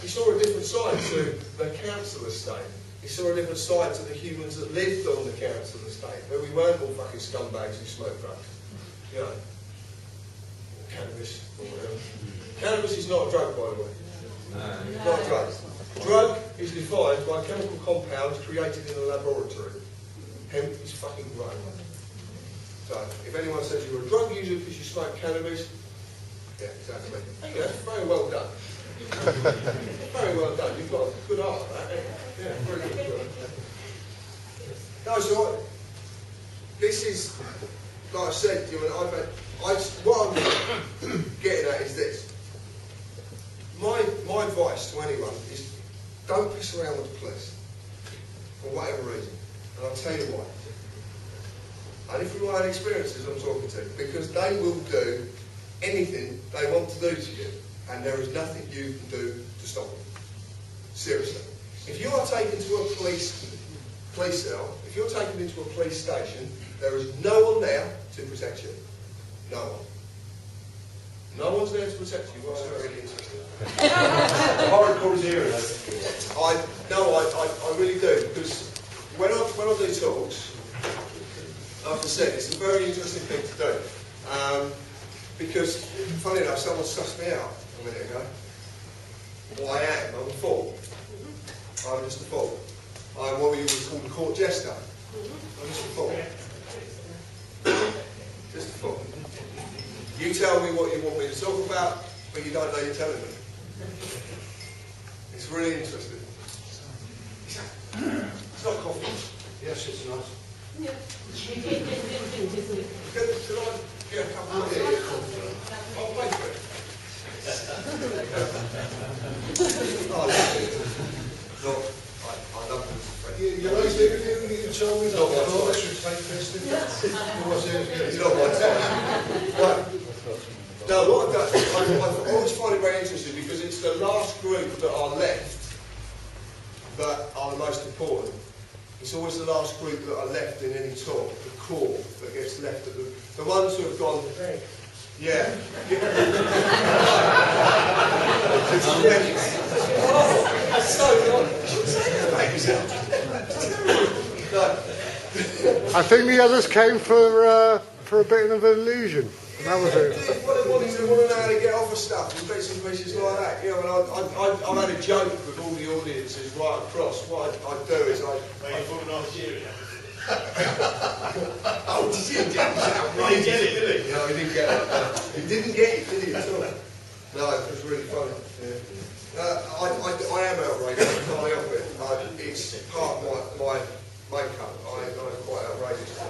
He saw a different side to the council estate. He saw a different side to the humans that lived on the council estate, where we weren't all fucking scumbags who smoked drugs. You know, or cannabis, or whatever. Cannabis is not a drug, by the way. No. Not a drug. Drug is defined by chemical compounds created in a laboratory. Hemp is fucking grown. So, if anyone says you're a drug user because you smoke cannabis, yeah, exactly. Yeah, very well done. Very well done. You've got a good art at that, haven't you? Yeah, very good. No, so this is, like I said, you know, what I'm getting at is this. My advice to anyone is don't piss around with the police for whatever reason. And I'll tell you why. Only from my own experiences I'm talking to, because they will do anything they want to do to you, and there is nothing you can do to stop them. Seriously. If you are taken to a police cell, if you're taken into a police station, there is no one there to protect you. No one. No one's there to protect you whatsoever. Really interesting. Hardcore zero. I really do, because when I do talks, like I said, it's a very interesting thing to do. Because, funny enough, someone sussed me out a minute ago. Well, I am. I'm a fool. I'm just a fool. I'm what you would call a court jester. I'm just a fool. Just a fool. You tell me what you want me to talk about, but you don't know you're telling me. It's really interesting. It's not coffee. Yes, it's nice. Should I get a cup of tea? I'll pay for it. I love this. You raised everything that you told me. Not my I time. should take this thing. It's not my time. Right. No, what I've done, I always find it very interesting because it's the last group that are left that are the most important. It's always the last group that are left in any talk, the core that gets left at the ones who have gone. Yeah. I think the others came for a bit of an illusion. That was it. What they want is they want to know how to get off of stuff and bits and pieces like that. You know, and I've had a joke with all the audiences right across. What I do is I put Nigeria. Oh, did you get it? He did it, did he? No, he didn't get it. He didn't get it, did he, at all? No, it was really funny. Yeah. I am outrageous. I can't help it. It's part of my makeup. I'm quite outrageous.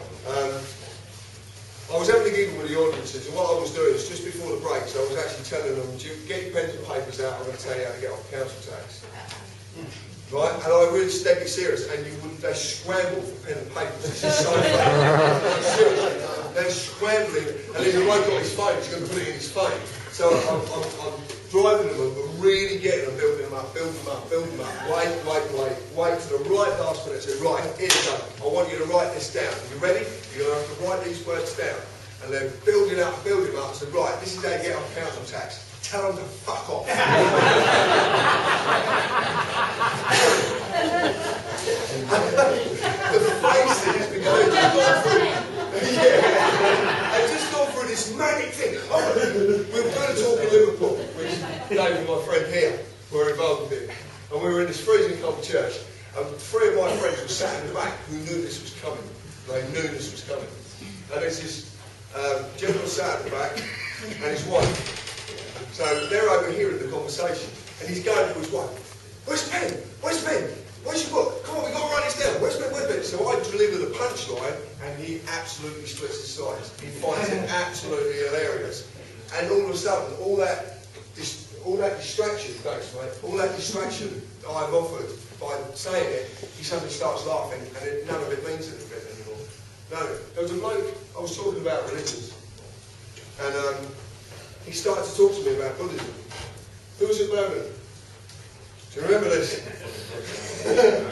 I was having a giggle with the audiences, and what I was doing is just before the breaks, I was actually telling them, get your pens and papers out, I'm going to tell you how to get off council tax. Right? And I really deadly serious, and they scramble for pen and papers. This is so funny. Seriously, they're scrambling, and then the bloke got his phone, he's going to put it in his phone. So I'm driving them, but really getting them, building them up. Wait to the right last minute, say, right, here you go. I want you to write this down. Are you ready? You're going to have to write these words down. And they're building up, and say, right, this is how you get off council tax. Tell them to fuck off. The faces, because they've gone through, they've just gone through this manic thing. We were going to talk in Liverpool, which Dave and my friend here were involved in. And we were in this freezing cold church. And 3 of my friends were sat in the back who knew this was coming. They knew this was coming. And there's this gentleman sat at the back and his wife. So they're overhearing the conversation. And he's going to his wife, where's the pen? Where's the pen? Where's your book? Come on, we've got to write this down. Where's the pen? Where's the pen? So I deliver the punchline and he absolutely splits his sides. He finds it absolutely hilarious. And all of a sudden, all that distraction, thanks mate, all that distraction that I've offered by saying it, he suddenly starts laughing and none of it means anything anymore. No, there was a bloke, I was talking about religions, and he started to talk to me about Buddhism. Who was it learning? Do you remember this?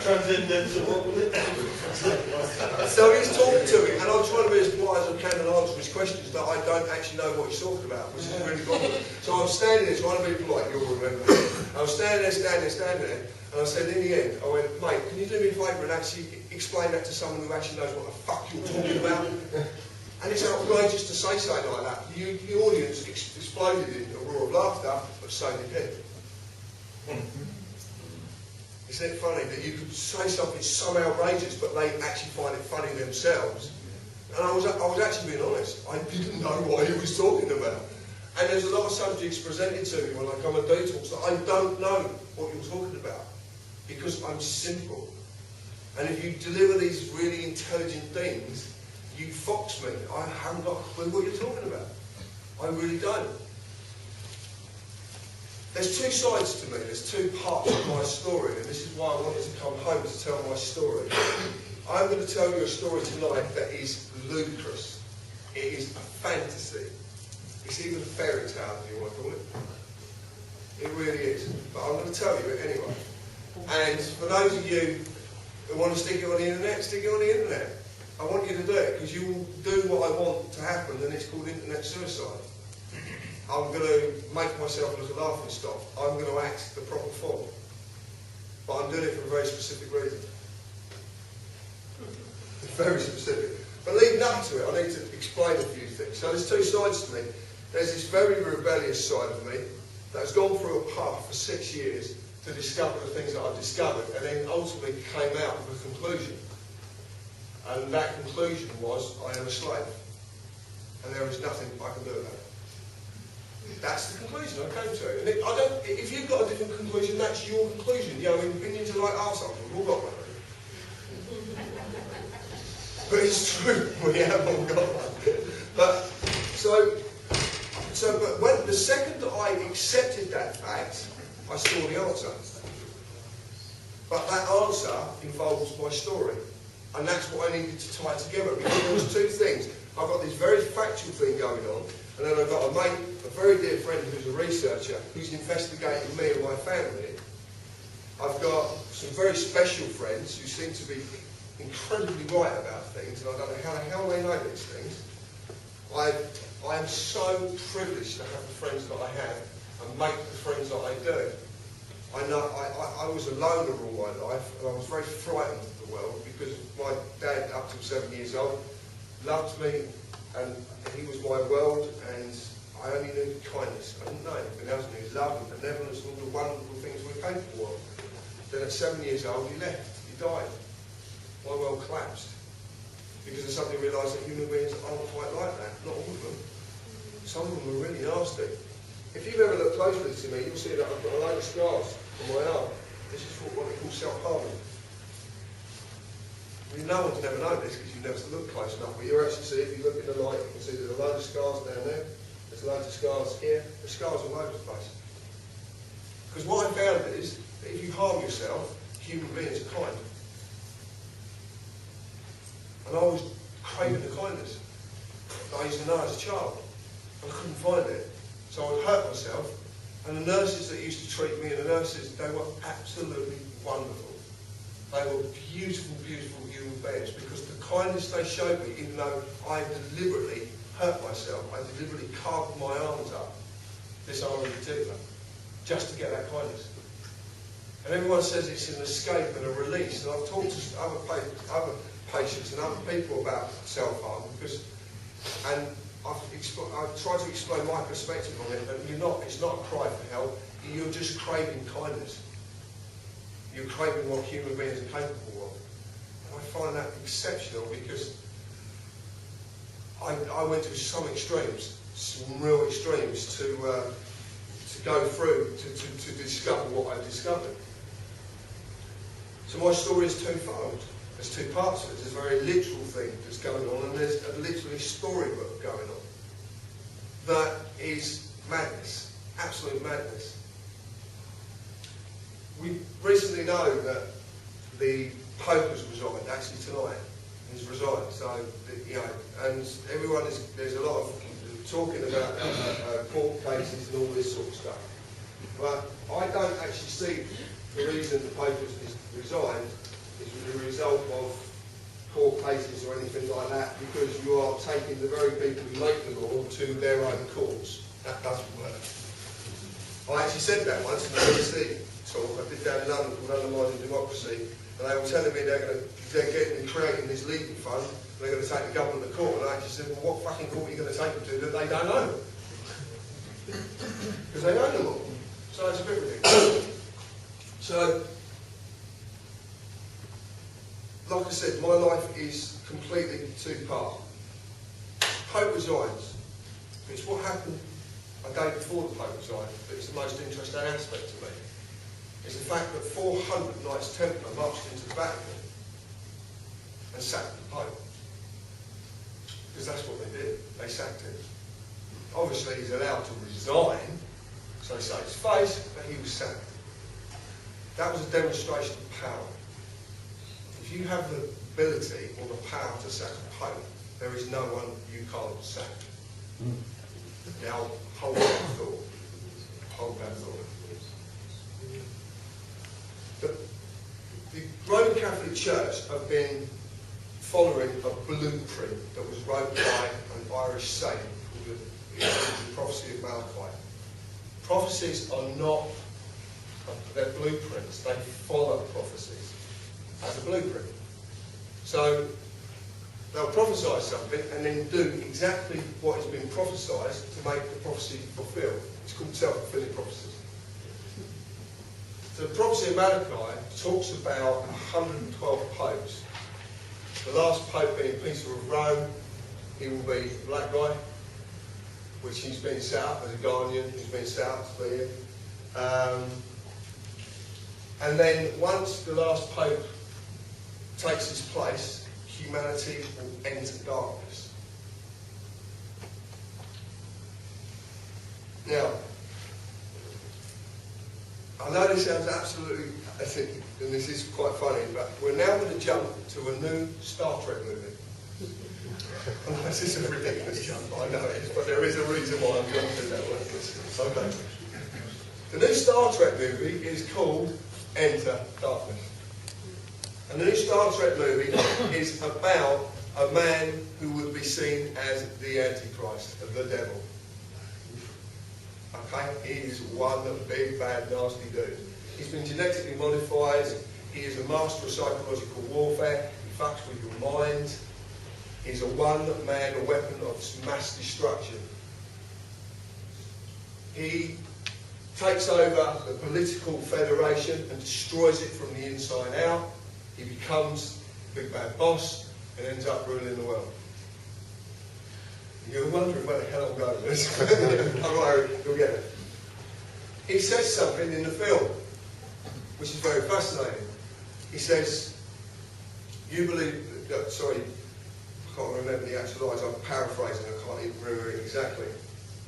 Transcendental, what was it? So he's talking to me, and I'm trying to be as polite as I can and answer his questions, but I don't actually know what he's talking about, which is really bothering. So I'm standing there trying to be polite, you'll remember. I was standing there, and I said in the end, I went, mate, can you do me a favour and actually explain that to someone who actually knows what the fuck you're talking about? And it's outrageous to say something like that. The audience exploded in a roar of laughter, but so did he. Isn't it funny that you could say something so outrageous, but they actually find it funny themselves? And I was actually being honest. I didn't know what he was talking about. And there's a lot of subjects presented to me when I come and do talks that I don't know what you're talking about. Because I'm simple. And if you deliver these really intelligent things, you fox me. I haven't got a clue what you're talking about. I really don't. There's two sides to me. There's two parts of my story. And this is why I wanted to come home to tell my story. I'm going to tell you a story tonight that is ludicrous. It is a fantasy. It's even a fairy tale, if you want to call it. It really is. But I'm going to tell you it anyway. And for those of you who want to stick it on the internet, stick it on the internet. I want you to do it, because you will do what I want to happen, and it's called internet suicide. I'm going to make myself look a laughing stock. I'm going to act the proper form. But I'm doing it for a very specific reason. Very specific. But leading up to it, I need to explain a few things. So there's two sides to me. There's this very rebellious side of me that has gone through a path for 6 years to discover the things that I've discovered, and then ultimately came out with a conclusion. And that conclusion was, I am a slave. And there is nothing I can do about it. That's the conclusion I came to. And if you've got a different conclusion, that's your conclusion. You know, opinions are like arseholes. We've all got one. But it's true, we have all got one. But when the second that I accepted that fact, I saw the answer. But that answer involves my story. And that's what I needed to tie together, because there was two things. I've got this very factual thing going on, and then I've got a mate, a very dear friend who's a researcher, who's investigating me and my family. I've got some very special friends who seem to be incredibly right about things, and I don't know how the hell they know these things. I am so privileged to have the friends that I have and make the friends that I do. I was a loner all my life, and I was very frightened of the world, because my dad, up to 7 years old, loved me, and he was my world, and I only knew kindness. I didn't know anything else. I knew love and benevolence and all the wonderful things we're capable of. Then at 7 years old, he left. He died. My world collapsed. Because I suddenly realised that human beings aren't quite like that. Not all of them. Some of them are really nasty. If you've ever looked closely to me, you'll see that I've got a load of scars on my arm. This is what we call self-harming. I mean, no one can ever know this because you've never looked close enough, but you actually see, if you look in the light, you can see there's a load of scars down there, there's loads of scars here, there's scars all over the place. Because what I found is, that if you harm yourself, human beings are kind. And I was craving the kindness that I used to know as a child. I couldn't find it. So I would hurt myself, and the nurses that used to treat me, and the nurses, they were absolutely wonderful. They were beautiful, beautiful human beings, because the kindness they showed me, even though I deliberately hurt myself, I deliberately carved my arms up, this arm in particular, just to get that kindness. And everyone says it's an escape and a release, and I've talked to other patients and other people about self-harm, and I've tried to explain my perspective on it, but it's not a cry for help, you're just craving kindness. You're craving what human beings are capable of. And I find that exceptional, because I went to some extremes, some real extremes, to go through, to discover what I discovered. So my story is twofold. There's two parts of it. There's a very literal thing that's going on, and there's a literally storybook going on. That is madness, absolute madness. We recently know that the Pope has resigned, actually tonight. He's resigned, so, you know, and there's a lot of talking about court cases and all this sort of stuff. But I don't actually see the reason the Pope has resigned is the result of court cases or anything like that, because you are taking the very people who make the law to their own courts. That doesn't work. I actually said that once in the BBC talk I did down in London called Undermining Democracy, and they were telling me they're creating this legal fund, and they're going to take the government to court, and I actually said, well, what fucking court are you going to take them to that they don't know? Because they know them all. So it's a bit ridiculous. So, like I said, my life is completely two-part. Pope resigns. It's what happened a day before the Pope resigned that is the most interesting aspect to me. Is the fact that 400 Knights Templar marched into the Vatican and sacked the Pope. Because that's what they did. They sacked him. Obviously he's allowed to resign, so they say his face, but he was sacked. That was a demonstration of power. If you have the ability or the power to sack a Pope, there is no one you can't sack. Now, hold that thought. Hold that thought. The Roman Catholic Church have been following a blueprint that was wrote by an Irish saint called the Prophecy of Malachi. Prophecies are not, they're blueprints. They follow prophecies as a blueprint. So they'll prophesy something and then do exactly what has been prophesied to make the prophecy fulfilled. It's called self-fulfilling prophecies. So the prophecy of Malachi talks about 112 popes. The last pope being Peter of Rome. He will be a black guy, which he's been set up as a guardian. He's been set up to be him. And then once the last pope takes his place, humanity will enter darkness. Now, I know this sounds absolutely, and this is quite funny, but we're now going to jump to a new Star Trek movie. I know this is a ridiculous jump, I know it is, but there is a reason why I'm jumping that way. Okay. The new Star Trek movie is called Enter Darkness. And the new Star Trek movie is about a man who would be seen as the Antichrist, the devil. Okay? He is one big, bad, nasty dude. He's been genetically modified. He is a master of psychological warfare. He fucks with your mind. He's a one-man weapon of mass destruction. He takes over the political federation and destroys it from the inside out. He becomes the big bad boss and ends up ruling the world. You're wondering where the hell I'm going with this. Don't worry, you'll get it. He says something in the film, which is very fascinating. He says, you believe, sorry, I can't remember the actual lines, I'm paraphrasing, I can't even remember it exactly.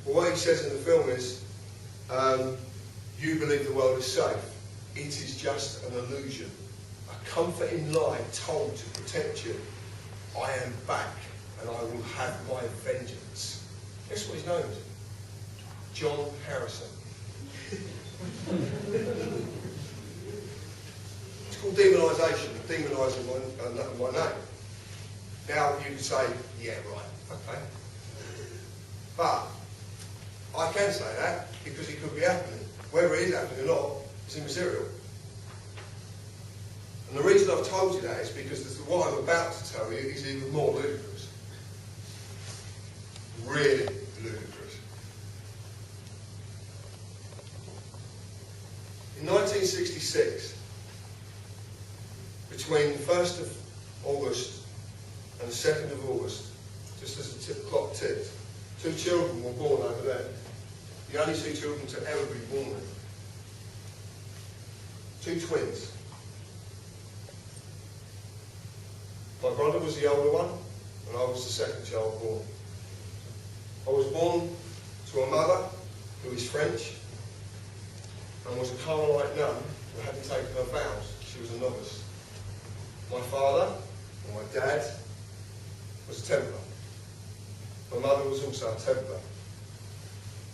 But what he says in the film is, you believe the world is safe. It is just an illusion. A comforting lie told to protect you. I am back and I will have my vengeance. Guess what his name is? John Harrison. It's called demonisation, demonising my name. Now you can say, yeah, right, okay. But I can say that because it could be happening. Whether it is happening or not is immaterial. And the reason I've told you that is because what I'm about to tell you is even more ludicrous. Really ludicrous. In 1966, between the 1st of August and the 2nd of August, just as the clock ticked, 2 children were born over there. The only 2 children to ever be born. 2 twins. My brother was the older one, and I was the second child born. I was born to a mother who is French and was a Carmelite nun who hadn't taken her vows. She was a novice. My father, or my dad, was a Templar. My mother was also a Templar.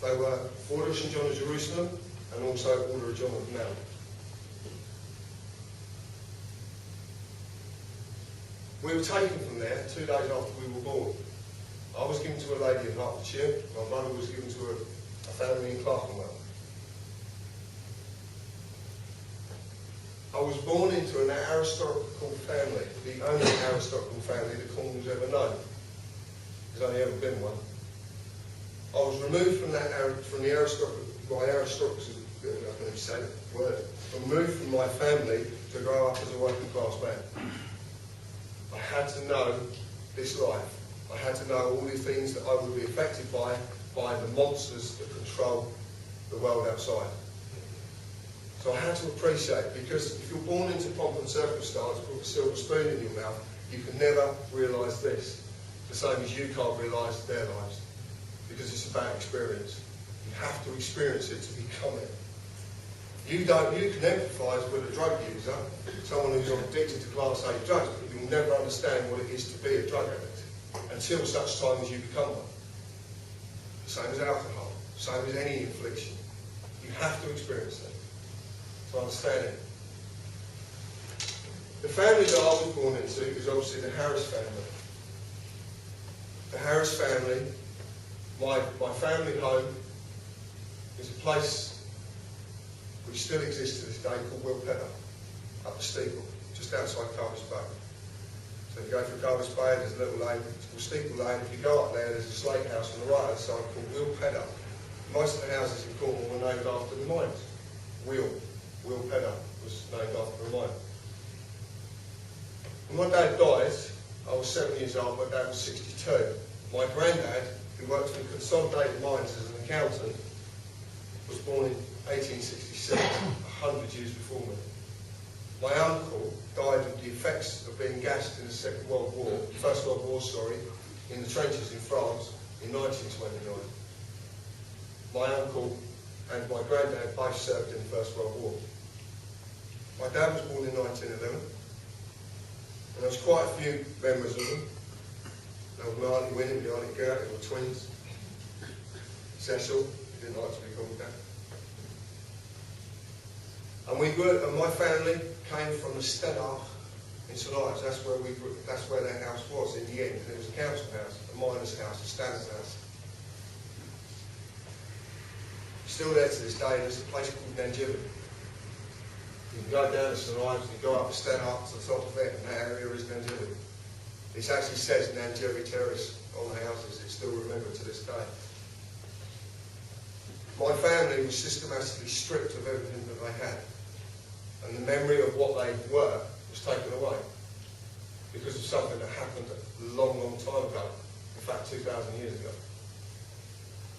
They were Order of St. John of Jerusalem and also Order of John of Mount. We were taken from there 2 days after we were born. I was given to a lady in Hertfordshire. My brother was given to a family in Clerkenwell. I was born into an aristocratical family, the only aristocratical family that Cornwall's ever known. There's only ever been one. I was removed from the aristocracy, I can't even say the word, removed from my family to grow up as a working class man. I had to know this life. I had to know all the things that I would be affected by the monsters that control the world outside. So I had to appreciate, because if you're born into pomp and circumstance with a silver spoon in your mouth, you can never realise this, the same as you can't realise their lives, because it's about experience. You have to experience it to become it. You can empathise with a drug user, someone who's addicted to class A drugs, but you'll never understand what it is to be a drug addict until such time as you become one. Same as alcohol, same as any affliction. You have to experience it to understand it. The family that I was born into is obviously the Harris family. The Harris family, my family home, is a place which still exists to this day called Wilpedder, up the steeple, just outside Carvis Bay. So if you go through Carvis Bay, there's a little lane, it's called Steeple Lane. If you go up there, there's a slate house on the right hand side called Wilpedder. Most of the houses in Cornwall were named after the mines. Wilpedder was named after the mine. When my dad died, I was 7 years old, my dad was 62. My granddad, who worked for the Consolidated Mines as an accountant, was born in 1866, 100 years before me. My uncle died of the effects of being gassed in the First World War, in the trenches in France in 1929. My uncle and my granddad both served in the First World War. My dad was born in 1911, and there was quite a few members of them. There was my Auntie Winnie, my Auntie Gertie, they were twins. Cecil, he didn't like to be called that. And my family came from the Stenach in St Ives. That's where their house was in the end. And it was a council house, a miner's house, a stander's house. Still there to this day, there's a place called Nanjili. You can go down to St Ives, you go up the Stenach to the top of it, and that area is Nanjili. It actually says Nanjili Terrace on the houses. It's still remembered to this day. My family was systematically stripped of everything that they had. And the memory of what they were was taken away because of something that happened a long, long time ago. In fact, 2,000 years ago.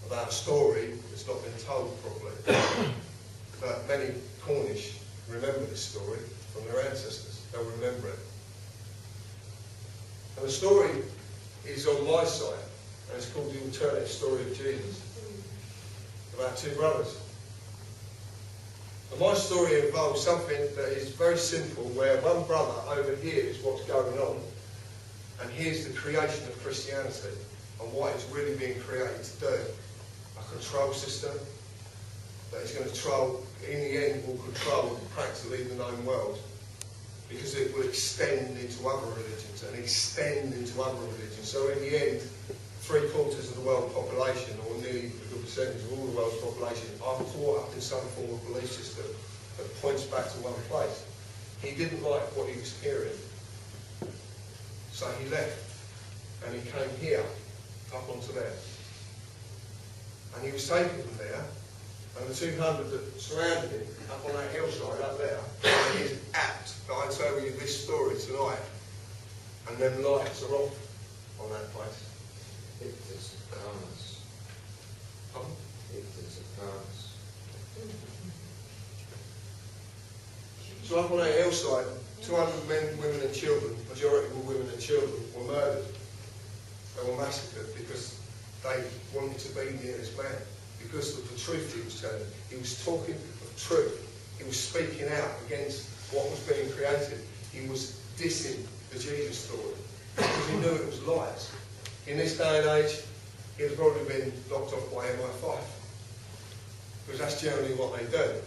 About a story that's not been told properly. But many Cornish remember this story from their ancestors. They'll remember it. And the story is on my side, and it's called the alternative story of Jesus. About two brothers. And my story involves something that is very simple, where one brother overhears what's going on, and here's the creation of Christianity, and what it's really being created to do. A control system that is going to control, in the end, will control practically the known world. Because it will extend into other religions, and extend into other religions. So in the end, 3/4 of the world population, or nearly a good percentage of all the world's population, are caught up in some form of belief system that points back to one place. He didn't like what he was hearing, so he left, and he came here, up onto there. And he was taken from there, and the 200 that surrounded him, up on that hillside up there, and he's apt that I tell you this story tonight, and then lights are off on that place. It is a promise. Pardon? It is a promise. So up on that hillside, 200 men, women and children, majority were women and children, were murdered. They were massacred because they wanted to be near this man. Because of the truth he was telling. He was talking of truth. He was speaking out against what was being created. He was dissing the Jesus story. Because he knew it was lies. In this day and age, he'd have probably been locked off by MI5. Because that's generally what they do.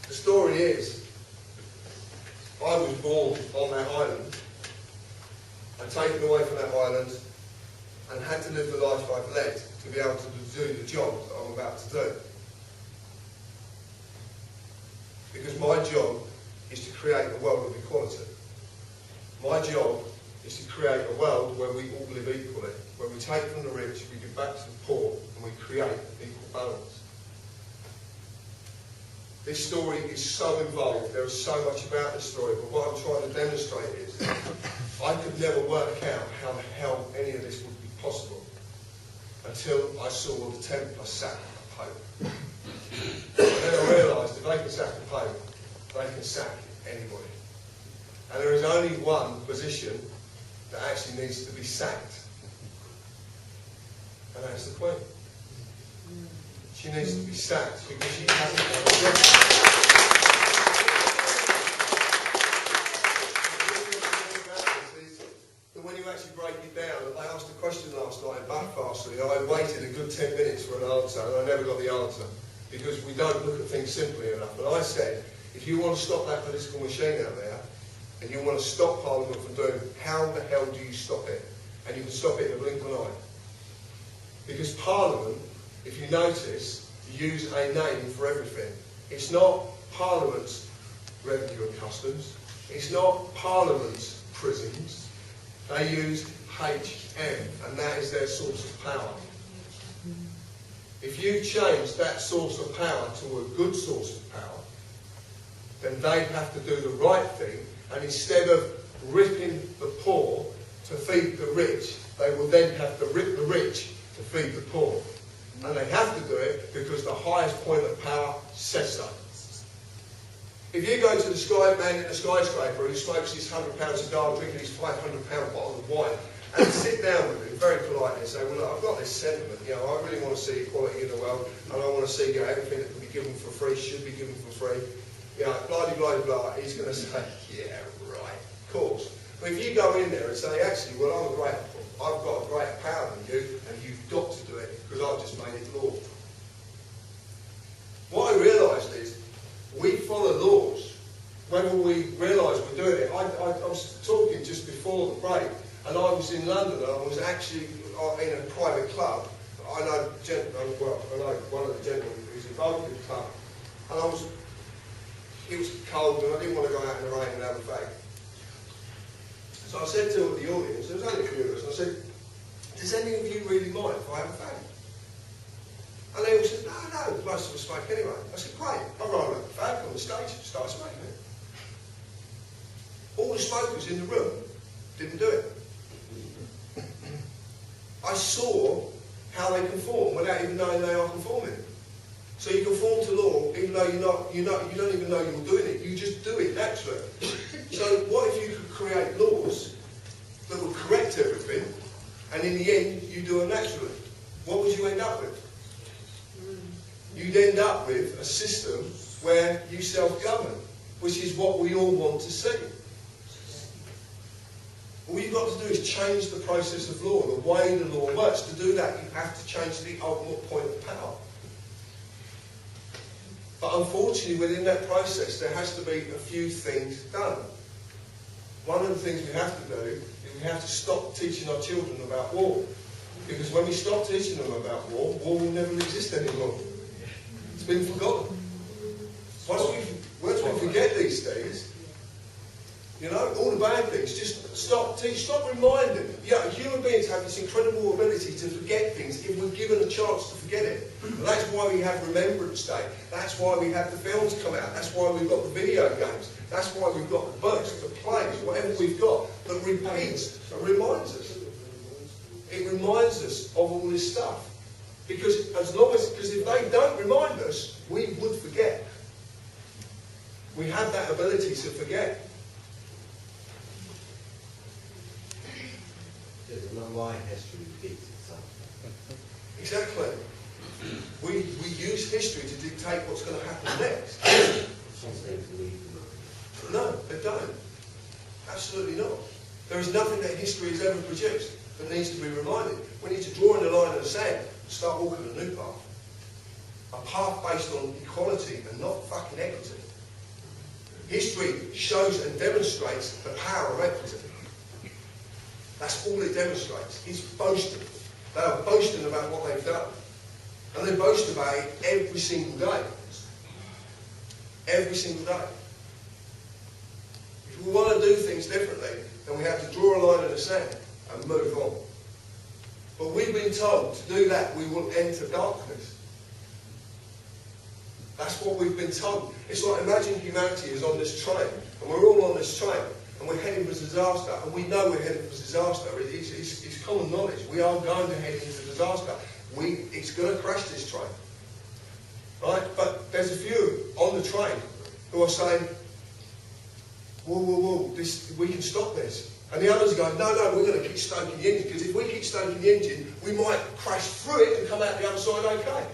The story is, I was born on that island, and taken away from that island, and had to live the life I've led to be able to do the job that I'm about to do. Because my job is to create a world of equality. My job is to create a world where we all live equally, where we take from the rich, we give back to the poor, and we create equal balance. This story is so involved, there is so much about this story, but what I'm trying to demonstrate is I could never work out how the hell any of this would be possible until I saw the Templar sack a Pope. And then I realised if they can sack a Pope, they can sack anybody. And there is only one position that actually needs to be sacked, and that's the Queen. She needs to be sacked because she hasn't done the job. That when you actually break it down, I asked a question last night in Buckfast, I waited a good 10 minutes for an answer and I never got the answer because we don't look at things simply enough. And I said, if you want to stop that political machine out there and you want to stop Parliament from doing, how the hell do you stop it? And you can stop it in a blink of an eye. Because Parliament, if you notice, use a name for everything. It's not Parliament's revenue and customs. It's not Parliament's prisons. They use HM, and that is their source of power. If you change that source of power to a good source of power, then they have to do the right thing, and instead of ripping the poor to feed the rich, they will then have to rip the rich to feed the poor. And they have to do it because the highest point of power says so. If you go to the man in the skyscraper who smokes his £100 cigar, drinking his £500 bottle of wine, and sit down with him very politely and say, well, look, I've got this sentiment, I really want to see equality in the world, and I want to see everything that can be given for free should be given for free. Blah, blah, blah, blah. He's going to say, yeah, right, of course. But if you go in there and say, actually, well, I've got a greater power than you, and you've got to do it because I've just made it law. What I realised is we follow laws, whether we realise we're doing it. I was talking just before the break, and I was in London, and I was actually in a private club. I know one of the gentlemen who's involved in the club, and it was cold, and I didn't want to go out in the rain and have a fag. So I said to the audience, there was only a few of us, and I said, does any of you really mind if I have a fag? And they all said, no, most of us smoke anyway. I said, great, I'll roll up a fag on the stage and start smoking it. All the smokers in the room didn't do it. I saw how they conform without even knowing they are conforming. So you conform to law even though you don't even know you're doing it. You just do it naturally. So what if you could create laws that would correct everything, and in the end you do them naturally? What would you end up with? You'd end up with a system where you self-govern, which is what we all want to see. All you've got to do is change the process of law, the way the law works. To do that, you have to change the ultimate point of power. But unfortunately, within that process, there has to be a few things done. One of the things we have to do is we have to stop teaching our children about war. Because when we stop teaching them about war, war will never exist anymore. It's been forgotten. Once we forget these things, all the bad things, just stop reminding. Human beings have this incredible ability to forget things if we're given a chance to forget it. And that's why we have Remembrance Day. That's why we have the films come out. That's why we've got the video games. That's why we've got the books, the plays, whatever we've got that repeats and reminds us. It reminds us of all this stuff. Because if they don't remind us, we would forget. We have that ability to forget. There's no why history repeats itself. Exactly. We use history to dictate what's going to happen next. No, they don't. Absolutely not. There is nothing that history has ever produced that needs to be reminded. We need to draw in a line in the sand and start walking a new path. A path based on equality and not fucking equity. History shows and demonstrates the power of equity. That's all it demonstrates. It's boasting. They are boasting about what they've done. And they boast about it every single day. Every single day. If we want to do things differently, then we have to draw a line in the sand and move on. But we've been told to do that we will enter darkness. That's what we've been told. It's like, imagine humanity is on this train, and we're all on this train, and we're heading for disaster, and we know we're heading for disaster. It's common knowledge. We are going to head into disaster. It's going to crash, this train. Right? But there's a few on the train who are saying, whoa, whoa, whoa, we can stop this. And the others are going, no, we're going to keep stoking the engine, because if we keep stoking the engine, we might crash through it and come out the other side okay.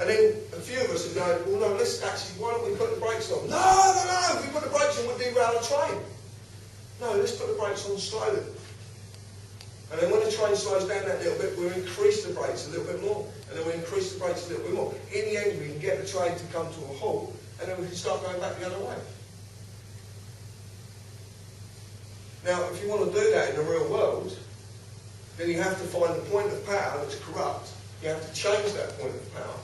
And then a few of us are going, well, no, let's actually, why don't we put the brakes on? No, if we put the brakes on, we'll derail the train. No, let's put the brakes on slowly. And then when the train slows down that little bit, we'll increase the brakes a little bit more. And then we'll increase the brakes a little bit more. In the end, we can get the train to come to a halt, and then we can start going back the other way. Now, if you want to do that in the real world, then you have to find the point of power that's corrupt. You have to change that point of power.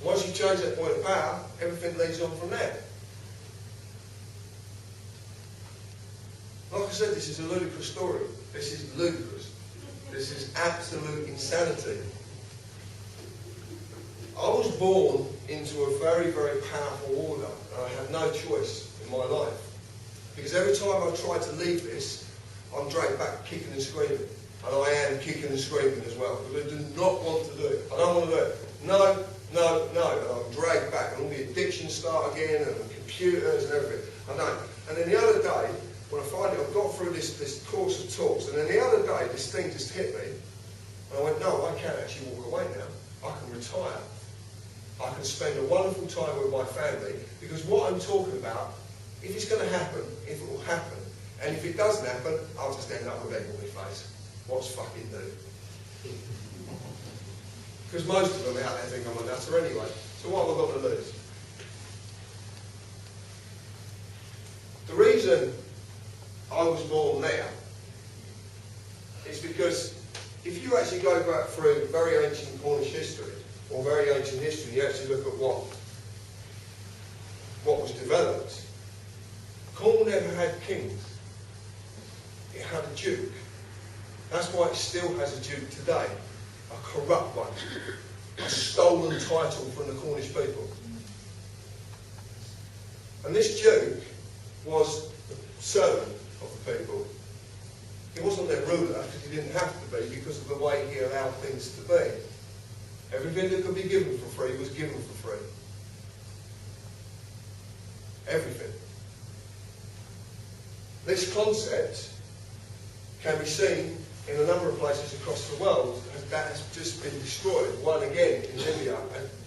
Once you change that point of power, everything leads on from there. Like I said, this is a ludicrous story. This is ludicrous. This is absolute insanity. I was born into a very, very powerful order, and I had no choice in my life. Because every time I try to leave this, I'm dragged back kicking and screaming. And I am kicking and screaming as well, because I do not want to do it. I don't want to do it. No. And I'm dragged back, and all the addictions start again, and the computers and everything. I know. And then the other day, when I finally got through this course of talks, and then the other day, this thing just hit me, and I went, no, I can actually walk away now. I can retire. I can spend a wonderful time with my family, because what I'm talking about, if it's going to happen, if it will happen, and if it doesn't happen, I'll just end up with egg on my face. What's fucking new? Because most of them out there think I'm a nutter anyway. So what have I got to lose? The reason I was born there is because if you actually go back through very ancient Cornish history, or very ancient history, you actually look at what was developed. Cornwall never had kings. It had a duke. That's why it still has a duke today. A corrupt one. A stolen title from the Cornish people. And this duke was the servant of the people. He wasn't their ruler, because he didn't have to be, because of the way he allowed things to be. Everything that could be given for free was given for free. Everything. This concept can be seen in a number of places across the world, and that has just been destroyed. One again in Libya,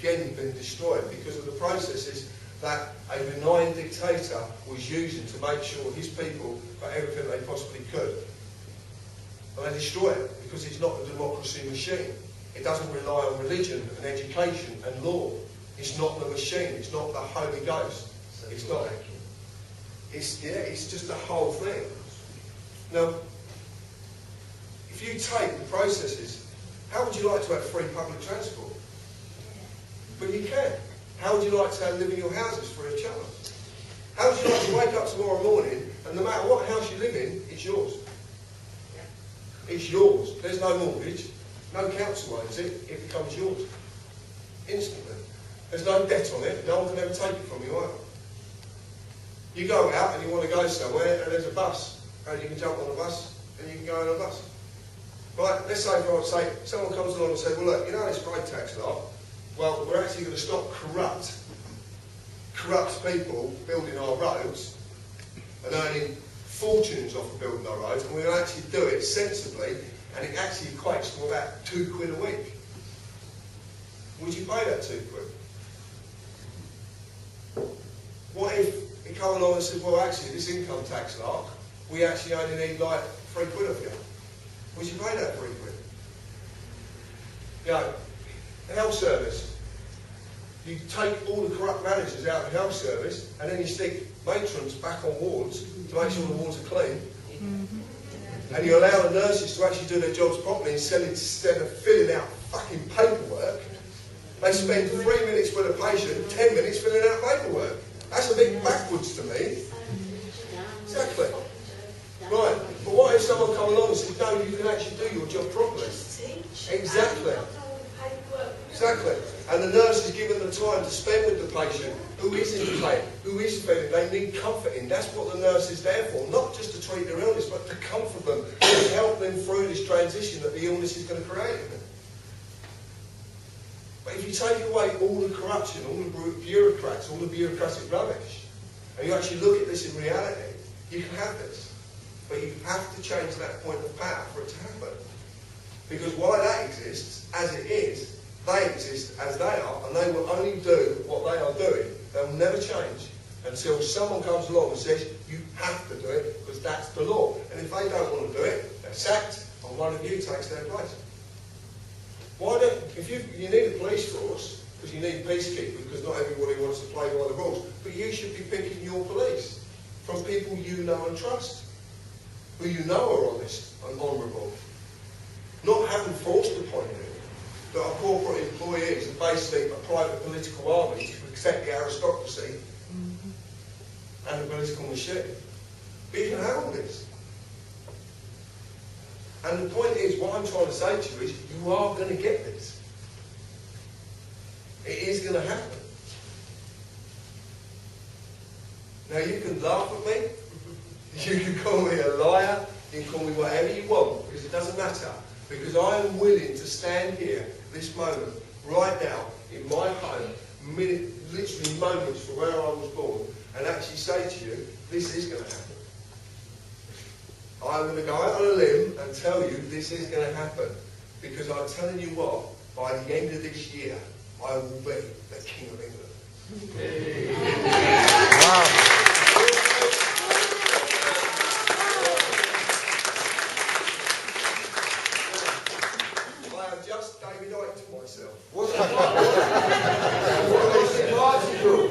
again been destroyed because of the processes that a benign dictator was using to make sure his people got everything they possibly could. And they destroy it because it's not a democracy machine. It doesn't rely on religion and education and law. It's not the machine. It's not the Holy Ghost. It's not. It's just the whole thing. Now, if you take the processes, how would you like to have free public transport? But you can. How would you like to live in your houses free of charge? How would you like to wake up tomorrow morning and no matter what house you live in, it's yours? It's yours. There's no mortgage. No council owns it. It becomes yours. Instantly. There's no debt on it. No one can ever take it from you either. You go out and you want to go somewhere and there's a bus. And you can jump on the bus and you can go on a bus. Right, let's say, for argument's sake, someone comes along and says, well look, you know this road tax lot? Well, we're actually going to stop corrupt people building our roads and earning fortunes off of building our roads, and we'll actually do it sensibly, and it actually equates to about £2 a week. Would you pay that £2? What if it come along and said, well actually this income tax lot, we actually only need like £3 of you? Would you pay that £3? You know, the health service. You take all the corrupt managers out of the health service and then you stick matrons back on wards to make sure the wards are clean. And you allow the nurses to actually do their jobs properly instead of filling out fucking paperwork. They spend 3 minutes with a patient, 10 minutes filling out paperwork. That's a bit backwards to me. Exactly. Right, but what if someone come along and says, no, you can actually do your job properly? Exactly. Exactly. And the nurse is given the time to spend with the patient who is in pain, who is feeling they need comforting. That's what the nurse is there for, not just to treat their illness, but to comfort them and help them through this transition that the illness is going to create in them. But if you take away all the corruption, all the bureaucrats, all the bureaucratic rubbish, and you actually look at this in reality, you can have this. But you have to change that point of power for it to happen. Because while that exists, as it is, they exist as they are, and they will only do what they are doing. They will never change until someone comes along and says, you have to do it, because that's the law. And if they don't want to do it, they're sacked, and one of you takes their place. Why don't, if you need a police force, because you need peacekeepers, because not everybody wants to play by the rules, but you should be picking your police from people you know and trust, who you know are honest and honourable. Not having forced upon you that our corporate employees are basically a private political army to protect the aristocracy and the political machine. But you can have all this. And the point is, what I'm trying to say to you is, you are going to get this. It is going to happen. Now you can laugh at me, you can call me a liar, you can call me whatever you want, because it doesn't matter. Because I am willing to stand here, this moment, right now, in my home, literally moments from where I was born, and actually say to you, this is going to happen. I'm going to go out on a limb and tell you this is going to happen. Because I'm telling you what, by the end of this year, I will be the King of England. Wow. I have just David Icke to myself. What's your party called?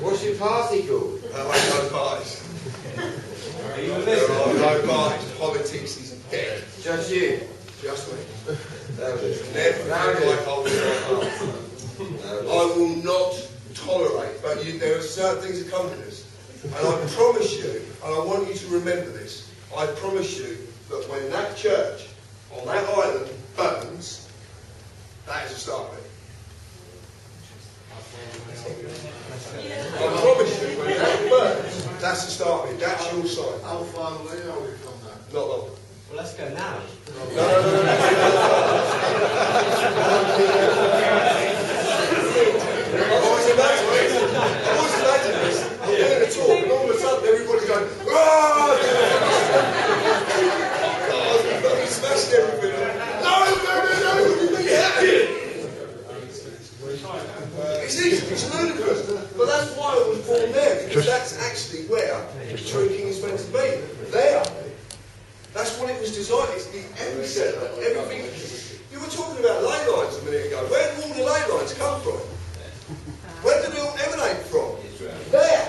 What's your party called? There ain't no parties. There are no parties. Politics is dead. Just you. Just me. There it is. Never feel like holding my heart. I will not tolerate, but there are certain things that come to this. And I promise you, and I want you to remember this, I promise you that when that church on that island burns, that is the start of it. I promise you, when that burns, that's the start of it. That's your sign. How far away are we from that? Not long. Well, let's go now. No. I always imagine this. I'm doing a talk, and all of a sudden everybody's going, "Ah!" He smashed everything. No! It's ludicrous. But that's why I was born there, because that's actually where the true king is meant to be. There. That's what it was designed. It's the epicenter. Everything. You were talking about ley lines a minute ago. Where did all the ley lines come from? Where did it all emanate from? There.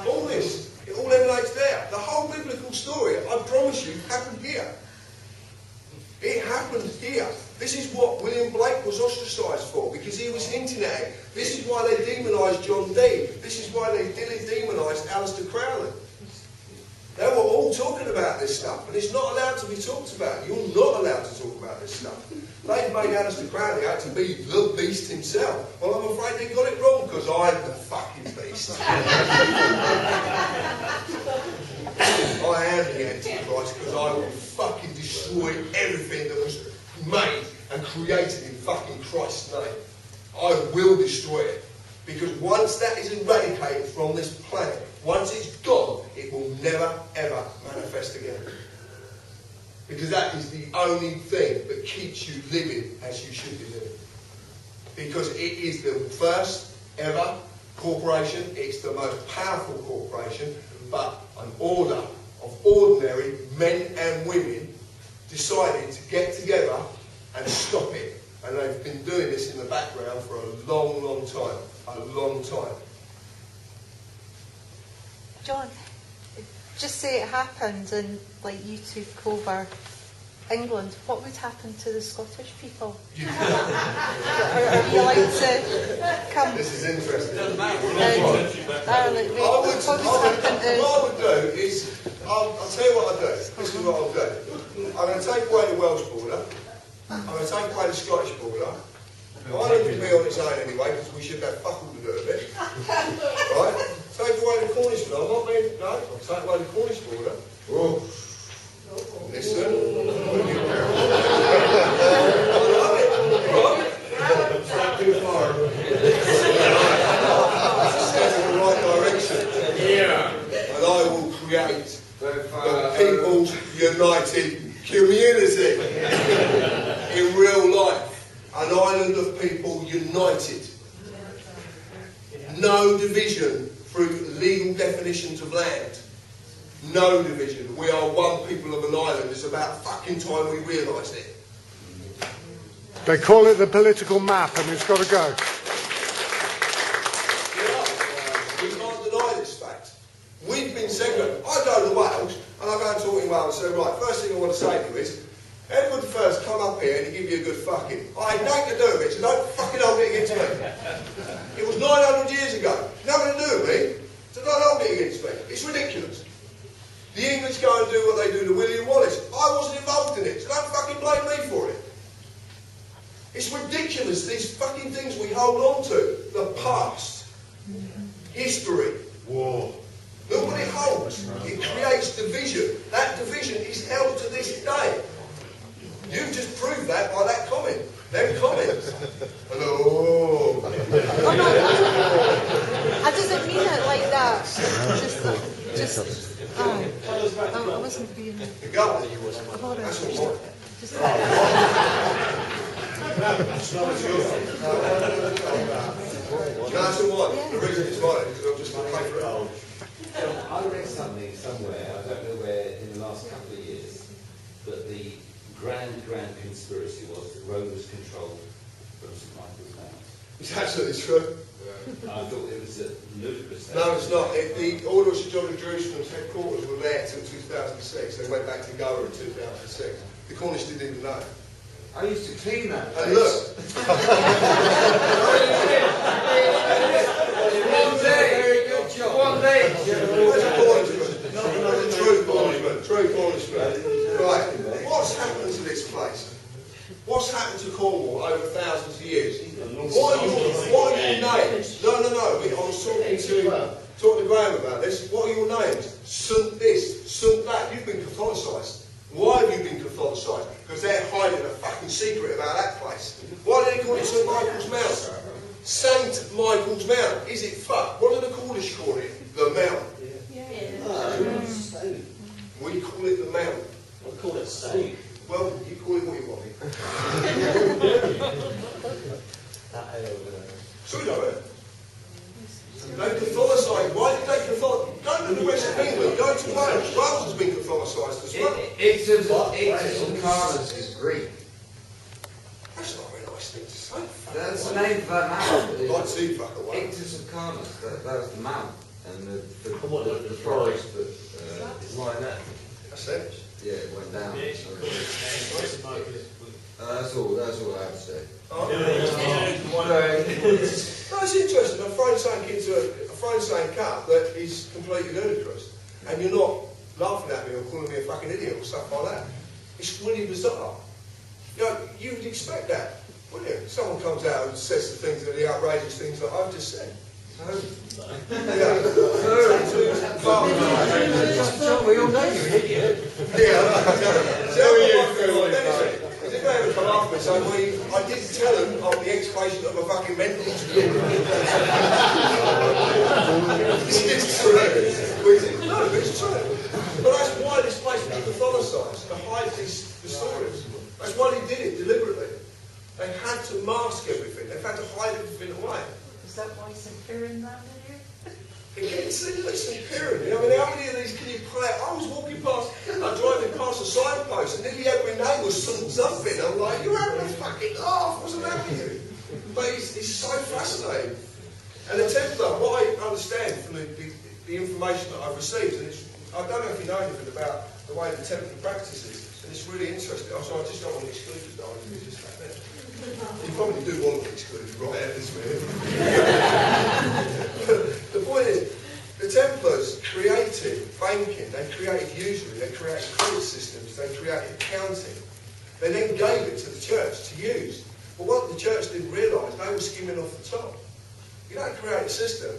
All this. It all emanates there. The whole biblical story, I promise you, happened here. It happened here. This is what William Blake was ostracised for, because he was hinting at it. This is why they demonised John Dee. This is why they demonised Alistair Crowley. They were all talking about this stuff, and it's not allowed to be talked about. You're not allowed to talk about this stuff. They've made Alistair Crowley out to be the beast himself. Well, I'm afraid they got it wrong, because I'm the fucking beast. I am the Antichrist, because I will fucking destroy everything that was made and created in fucking Christ's name. I will destroy it. Because once that is eradicated from this planet, once it's gone, it will never, ever manifest again. Because that is the only thing that keeps you living as you should be living. Because it is the first ever corporation, it's the most powerful corporation, but an order of ordinary men and women decided to get together and stop it. And they've been doing this in the background for a long, long time. A long time. John, just say it happened and like you took over England, what would happen to the Scottish people? Are you allowed to come? This is interesting. What would happen to... What I would do is, I'll tell you what I'll do. This is what I'll do. I'm going to take away the Welsh border. I'm going to take away the Scottish border. Ireland can be on its own anyway, because we should have fuck all to do with it. Right? Take away the Cornish border. I'm not being... No, I'll take away the Cornish border. Oh. Listen. I love it. Right? It's not too far. Step in the right direction. Yeah. And I will create the People's United Community in real life. An island of people united. No division through legal definitions of land. No division. We are one people of an island. It's about fucking time we realised it. They call it the political map, and it's got to go. We can't deny this fact. We've been segregated. I go to Wales, and I go and talk in Wales and say, right, first thing I want to say to you is, Edward I's come up here and he give you a good fucking. I had nothing to do with it, so don't fucking hold it against me. It was 900 years ago. Nothing to do with me, so don't hold it against me. It's ridiculous. The English go and do what they do to William Wallace. I wasn't involved in it, so don't fucking blame me for it. It's ridiculous, these fucking things we hold on to. The past. History. War. Look what it holds. It creates division. That division is held to this day. You've just proved that by that comment. Them comments. Hello. Oh no, I didn't mean it like that. I wasn't being... Go. That's all. Just That's all right. The reason it's mine is because I'm just going to pay for it. I read something somewhere, I don't know where, in the last couple of years, that the grand conspiracy was that Rome was controlled from St Michael's Mount. It's absolutely true. I thought it was a ludicrous thing. No, it's not. The Order of St John of Jerusalem's headquarters were there till 2006. They went back to Goa in 2006. The Cornish didn't even know. I used to clean that. And look. One day. Very good job. One day. Where's a Cornishman? Where's a true Cornishman? True Cornishman. Right. What's happened to this place? What's happened to Cornwall over thousands of years? What are your names? No. I was talking to Graham about this. What are your names? St this, St that. You've been Catholicised. Why have you been Catholicised? Because they're hiding a fucking secret about that place. Why do they call it St Michael's Mount? St Michael's Mount. Is it fuck? What do the Cornish call it? The Mount. We call it the Mount. I call it safe. Well, you call it what you want. So we know it. They Catholicise. Why did they Catholicise? Go to the rest of England. Go to Wales. Wales has been Catholicised as well. Ictus and Carlos is Greek. That's not a very nice thing to say. That's the name for that mountain. Like to fuck away. Ictus and Carlos, that was the mount. And the forest that is like that. That's it. Yeah, it went down. That's all I have to say. No, it's interesting. I'm throwing something cup that is completely ludicrous. And you're not laughing at me or calling me a fucking idiot or stuff like that. It's really bizarre. You know, you would expect that, wouldn't you? Someone comes out and says the things, the outrageous things that I've just said. We all know you're an idiot. If they ever come after me saying, well, I didn't tell them I'm the ex-patient of a fucking mental hospital. It's true. No, it's true. But that's why this place was Catholicised, to hide the stories. That's why they did it deliberately. They had to mask everything. They had to hide everything away. Is that why St. Piran landed here? Again, St. Piran. I mean, how many of these can you play? I was walking past, driving past a signpost, and nearly every name was something. I'm like, you're having a fucking laugh. What's the matter with you? But it's so fascinating. And the Templar, what I understand from the information that I've received, and I don't know if you know anything about the way the Templar practices, and it's really interesting. So I just don't want to exclude you, darling, because it's back there. You probably do want to be excluded right at this minute. The point is, the Templars created banking, they created usury, they created credit systems, they created accounting. They then gave it to the church to use. But what the church didn't realise, they were skimming off the top. You don't create a system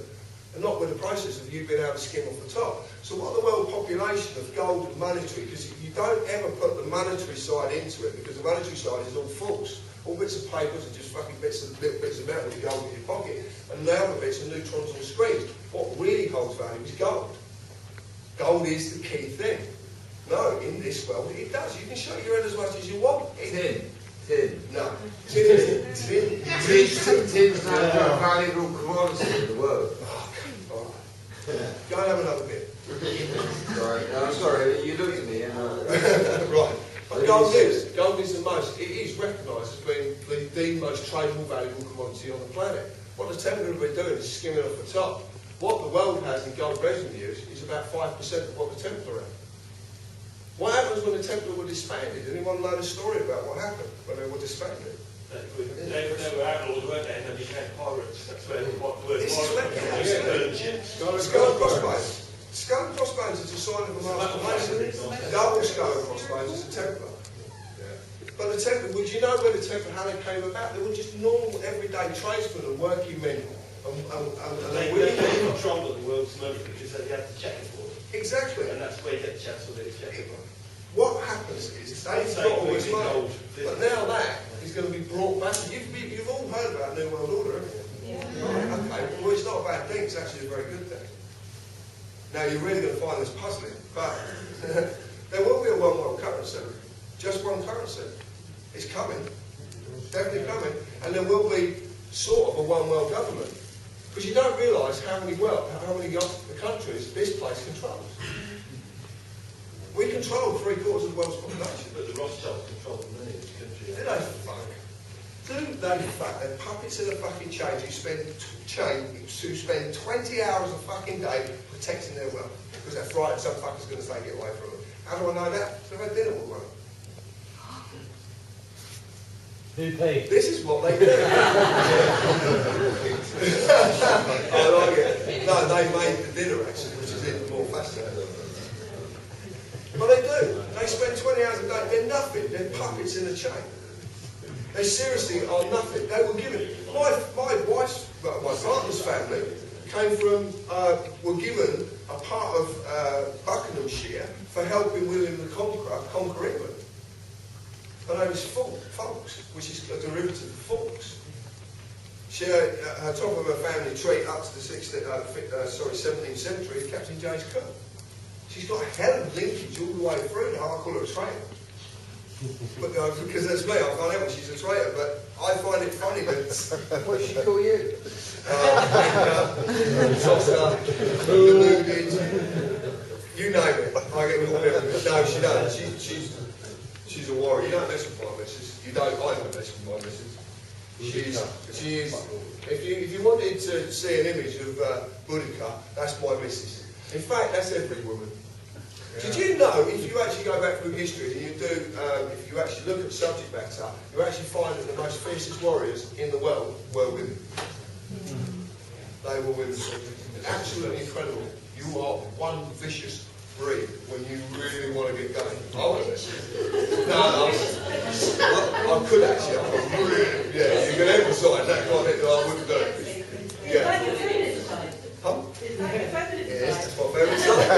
and not with the process of you being able to skim off the top. So what the world population of gold and monetary, because you don't ever put the monetary side into it, because the monetary side is all false. All bits of papers are just fucking little bits of metal with gold in your pocket, and the other bits are neutrons on screens. What really holds value is gold. Gold is the key thing. No, in this world it does. You can shut your head as much as you want. Tin. No. Tin. Tin's not a valuable commodity in the world. Go and have another bit. Sorry, I'm sorry, you looked at me and right. But gold is the most, it is recognised as being the most tradable, valuable commodity on the planet. What the Templar have been doing is skimming off the top. What the world has in gold revenues is about 5% of what the Templar have. What happens when the Templar were disbanded? Anyone know the story about what happened when they were disbanded? They were outlaws, weren't they? And they became pirates. That's where the word This is pirate. Skull and crossbones. Skull and crossbones is a sign of a master mason. Double skull and crossbones is a Templar. But the Templar, would you know where the Templar, how they came about? They were just normal, everyday tradesmen and working men. And they controlled the world's money because they had to check it for them. Exactly. And that's where you get the chance for the check it. What happens is they've got all this money, but now that is going to be brought back. You've all heard about New World Order, haven't you? Yeah. Right, okay, well it's not a bad thing, it's actually a very good thing. Now you're really going to find this puzzling, but there will be a one world currency, just one currency. It's coming, definitely coming, and there will be sort of a one world government. Because you don't realise how many countries this place controls. We control 3/4 of the world's population. But the Rothschilds control the money in this country. Do they fuck? Do they fuck? They're puppets in a fucking chain who spend 20 hours a fucking day protecting their wealth. Because they're frightened some fucker's going to take it away from them. How do I know that? Because I've had dinner with one. Who paid? This is what they do. I like it. No, they made the dinner actually, which is even more fascinating. But they do. They spend 20 hours a day. They're nothing. They're puppets in a chain. They seriously are nothing. They were given. My partner's family came from, were given a part of Buckinghamshire for helping William the Conqueror conquer England. Her name is Fawkes, which is a derivative of Fawkes. She, her top of her family tree up to the 17th century is Captain James Cook. She's got a hell of linkage all the way through. I call her a traitor. But, because that's me, I can't help it, she's a traitor, but I find it funny that... What does she call you? Deluded, you name it. I get called everything. No, she doesn't. She's a warrior. You don't mess with my missus. I don't mess with my missus. She is. If you wanted to see an image of Boudica, that's my missus. In fact, that's every woman. Yeah. Did you know, if you actually go back through history and you do, if you actually look at the subject matter, you actually find that the most fiercest warriors in the world were women. They were women. Absolutely incredible. You are one vicious breed when you really want to get going. I wasn't. No, I could actually. Yeah, you can emphasise that kind of thing that I wouldn't do. Yeah. Huh? Yes, that's what feminists like.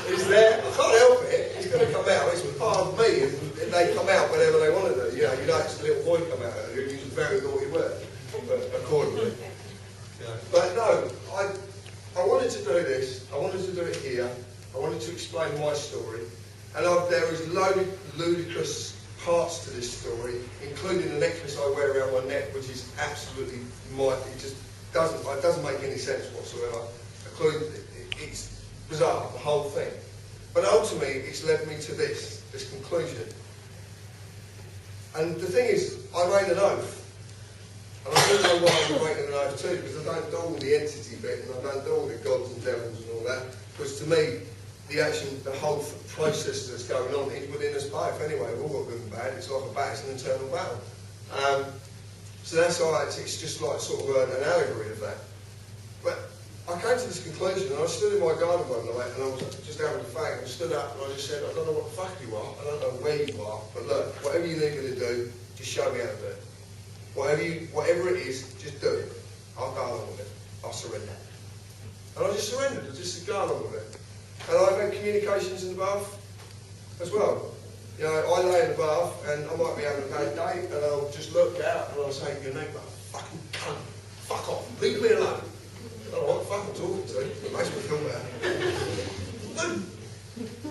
It's there. I can't help it. It's going to come out. It's part of me, and they come out whenever they want to do. You notice a little boy come out earlier and use a very naughty word, but accordingly. But no, I wanted to do this. I wanted to do it here. I wanted to explain my story, and there is ludicrous parts to this story, including the necklace I wear around my neck, which is absolutely it doesn't make any sense whatsoever. It's bizarre, the whole thing. But ultimately, it's led me to this conclusion. And the thing is, I made an oath. And I don't know why I'm making an oath too, because I don't do all the entity bit, and I don't do all the gods and devils and all that. Because to me, the whole process that's going on is within us both. Anyway, we've all got good and bad. It's like a battle, it's an internal battle. So that's why it's just like sort of an allegory of that. But I came to this conclusion, and I stood in my garden one night, and I was just having a fag, and I stood up, and I just said, I don't know what the fuck you are, I don't know where you are, but look, whatever you need me to do, just show me how to do it. Whatever it is, just do it. I'll go along with it. I'll surrender. And I just surrendered, I just go along with it. And I've had communications in the bath as well. You know, I lay in the bath, and I might be having a bad day, and I'll just look out, and I'll say, your name, fucking cunt, fuck off, leave me alone. I don't know what the fuck I'm talking to. It makes me feel better.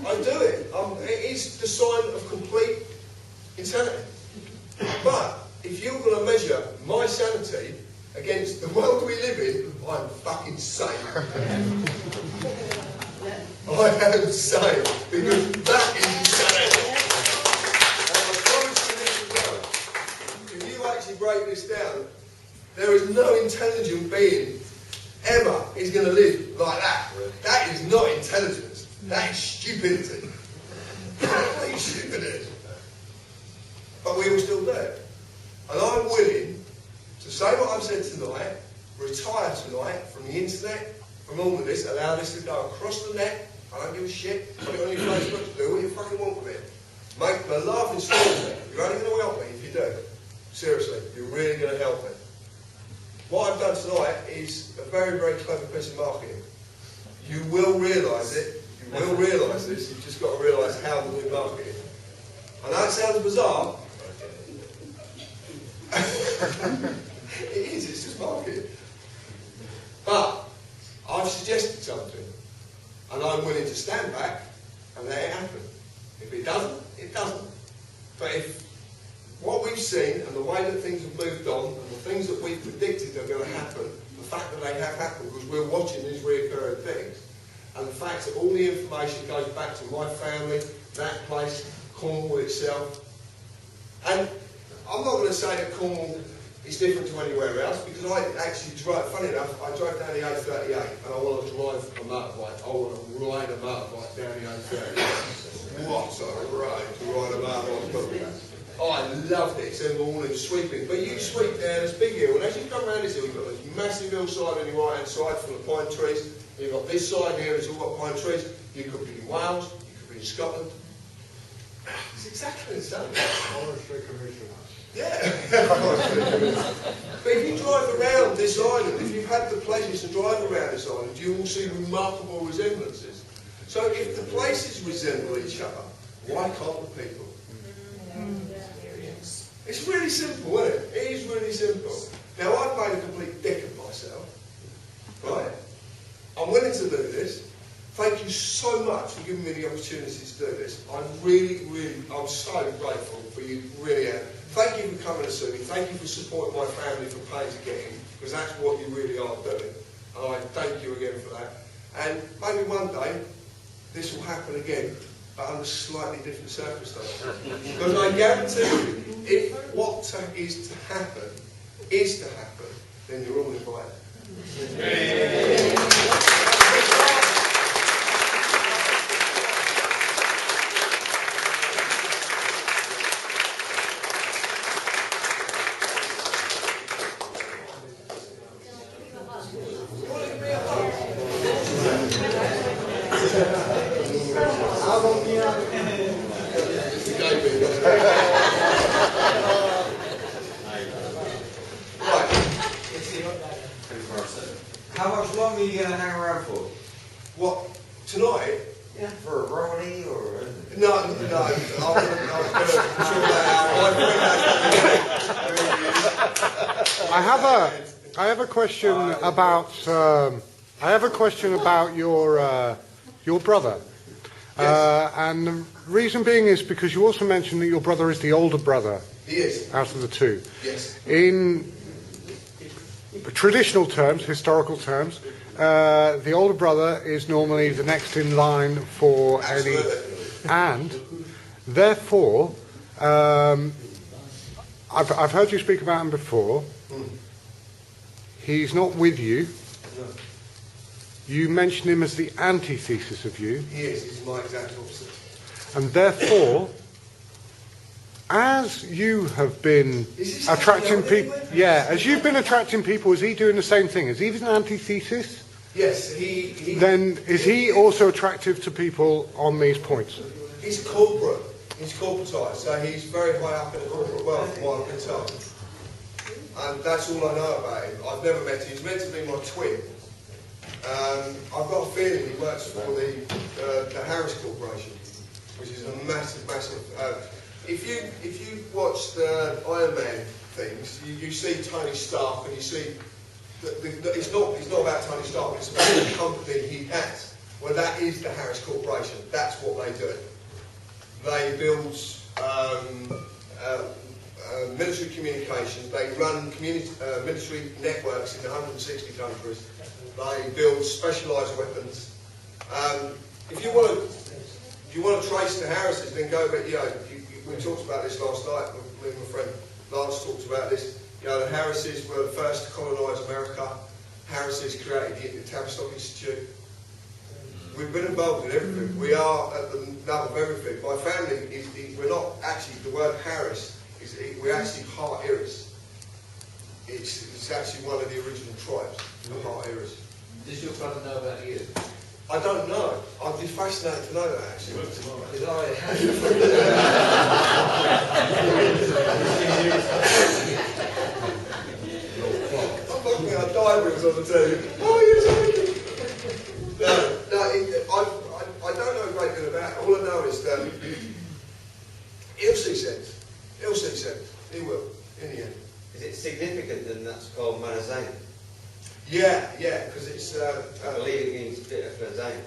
I do it. It is the sign of complete insanity. But if you're going to measure my sanity against the world we live in, I'm fucking sane. I am sane because that is insanity. And I promise you this as well. If you actually break this down, there is no intelligent being ever is going to live like that. That is not intelligence. That is stupidity. That is stupidity. But we all still do it. And I'm willing to say what I've said tonight, retire tonight from the internet, from all of this, allow this to go across the net. I don't give a shit. Put it on your Facebook, do what you fucking want with it. Make the laughing story of it. You're only going to help me if you do. Seriously, you're really going to help me. What I've done tonight is a very, very clever piece of marketing. You will realise it. You will realise this. You've just got to realise how to do marketing. I know it sounds bizarre. It is. It's just marketing. But I've suggested something, and I'm willing to stand back and let it happen. If it doesn't, it doesn't. But if what we've seen and the way that things have moved on and the things that we've predicted are going to happen, the fact that they have happened because we're watching these reoccurring things, and the fact that all the information goes back to my family, that place, Cornwall itself. And I'm not going to say that Cornwall is different to anywhere else because I actually drive, funny enough, I drove down the A38 and I want to drive a motorbike. I want to ride a motorbike down the A38. What a road to ride a motorbike. Oh, I loved it. It's in the morning sweeping. But you sweep down this big hill, and as you come around this hill, you've got this massive hillside on your right-hand side full of pine trees. You've got this side here, it's all got pine trees. You could be in Wales, you could be in Scotland. It's exactly the same. Forestry Commissioner. Yeah. But if you drive around this island, if you've had the pleasure to drive around this island, you will see remarkable resemblances. So if the places resemble each other, why can't the people? It's really simple, isn't it? It is really simple. Now, I've made a complete dick of myself, right? I'm willing to do this. Thank you so much for giving me the opportunity to do this. I'm so grateful for you, really am. Thank you for coming to see me. Thank you for supporting my family for paying to get in, because that's what you really are doing. And I thank you again for that. And maybe one day, this will happen again, but under slightly different circumstances. Because I guarantee you, if what is to happen, then you're all invited. How much longer are you going to hang around for? What, tonight? Yeah. For a Romney or anything? No. I'm going to sort that out. I have a question about your brother. Yes. And the reason being is because you also mentioned that your brother is the older brother. He is. Out of the two. Yes. In traditional terms, historical terms, the older brother is normally the next in line for Absolutely. and therefore, I've heard you speak about him before. He's not with you. No. You mention him as the antithesis of you. He is. He's my exact opposite. And therefore, as you have been attracting people, as you've been attracting people, is he doing the same thing? Is he an antithesis? Yes, he then is he also attractive to people on these points? he's corporate. He's corporatised, so he's very high up in the corporate world, from what I've been told. And that's all I know about him. I've never met him. He's meant to be my twin. I've got a feeling he works for the Harris Corporation, which is a massive. If you watch the Iron Man things, you see Tony Stark, and you see that it's not about Tony Stark. It's about the company he has. Well, that is the Harris Corporation. That's what they do. They build military communications. They run military networks in 160 countries. They build specialised weapons. If you want to trace the Harrises, then go back. We talked about this last night. Me and my friend Lance talked about this. The Harrises were the first to colonise America. Harrises created the Tavistock Institute. We've been involved in everything. We are at the nub of everything. My family we're not actually, the word Harris, we're actually Hart Iris. It's actually one of the original tribes, the Hart Iris. Does your brother know about you? I don't know. I'd be fascinated to know that actually. Because I'm looking at diaries on the telly. Oh, you're joking! I don't know a great deal about it. All I know is that he'll see sense. He'll see sense. He will, in the end. Is it significant that that's called Marazane? Yeah, because it's... I believe it means Marazane.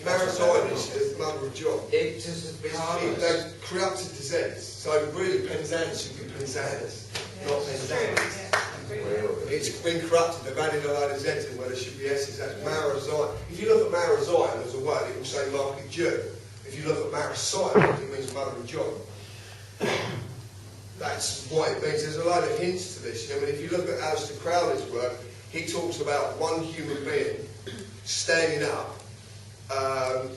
Marazine is the mother of John. It's just they've corrupted the Z's. So really, Penzance should be Penzance, not Penzance. It's been corrupted. They've added a load of Z's in where there should be S's. That's Marazine. If you look at Marazine as a word, it will say Market Jew. If you look at Marazine, it means mother of John. That's what it means. There's a load of hints to this. I mean, if you look at Aleister Crowley's work, he talks about one human being standing up,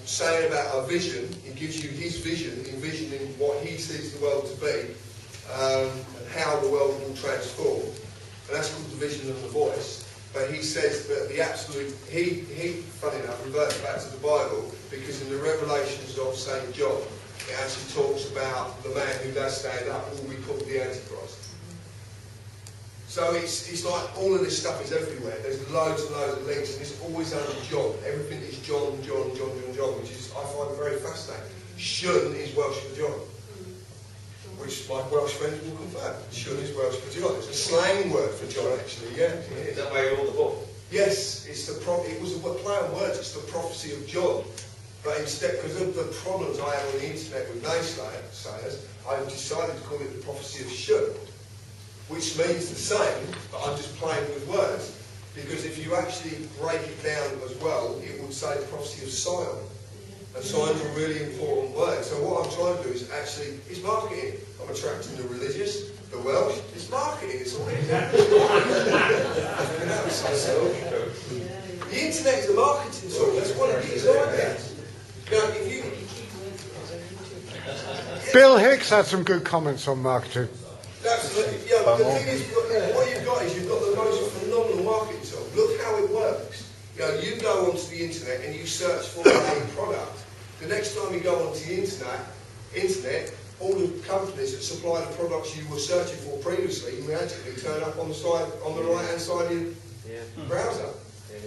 saying about a vision. He gives you his vision, envisioning what he sees the world to be, and how the world will transform. And that's called the vision of the voice. But he says that the absolute, he funny enough, reverts back to the Bible, because in the Revelations of St. John, it actually talks about the man who does stand up, who we call the Antichrist. So it's like all of this stuff is everywhere. There's loads and loads of links, and it's always under John. Everything is John, which is, I find very fascinating. Shun is Welsh for John, which my Welsh friends will confirm. Shun is Welsh for John. It's a slang word for John, actually. Yeah, is that why you wrote the book? Yes, it was a play on words. It's the prophecy of John. But instead, because of the problems I have on the internet with naysayers, I decided to call it the prophecy of Shun, which means the same, but I'm just playing with words. Because if you actually break it down as well, it would say the prophecy of Sion. And Sion's a really important word. So what I'm trying to do is actually, it's marketing. I'm attracting the religious, the Welsh. It's marketing. It's all it is. The internet is a marketing tool. That's what it is like that. Now, if you... Bill Hicks had some good comments on marketing. Absolutely. Yeah, but the thing is, what you've got is you've got the most phenomenal marketing tool. Look how it works. You go onto the internet and you search for a product. The next time you go onto the internet, all the companies that supply the products you were searching for previously magically turn up on the right-hand side of your browser.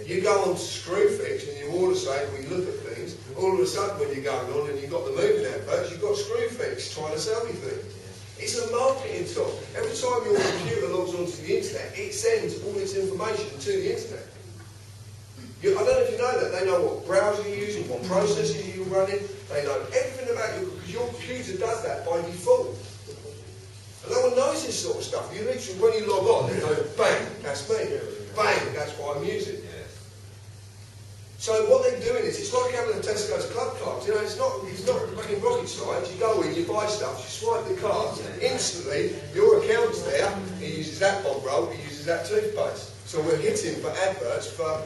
You go on to Screwfix and you order something, we look at things, all of a sudden when you're going on and you've got the moving adverts, you've got Screwfix trying to sell you things. It's a marketing tool. Every time your computer logs onto the internet, it sends all its information to the internet. I don't know if you know that. They know what browser you're using, what processors you're running. They know everything about you, because your computer does that by default. And no one knows this sort of stuff. You literally, when you log on, they go, bang, that's me. Bang, that's what I'm using. So what they're doing is, it's like having a Tesco's club card. It's not fucking rocket science. You go in, you buy stuff, you swipe the card, instantly your account's there. He uses that bog roll, he uses that toothpaste. So we're hitting for adverts, for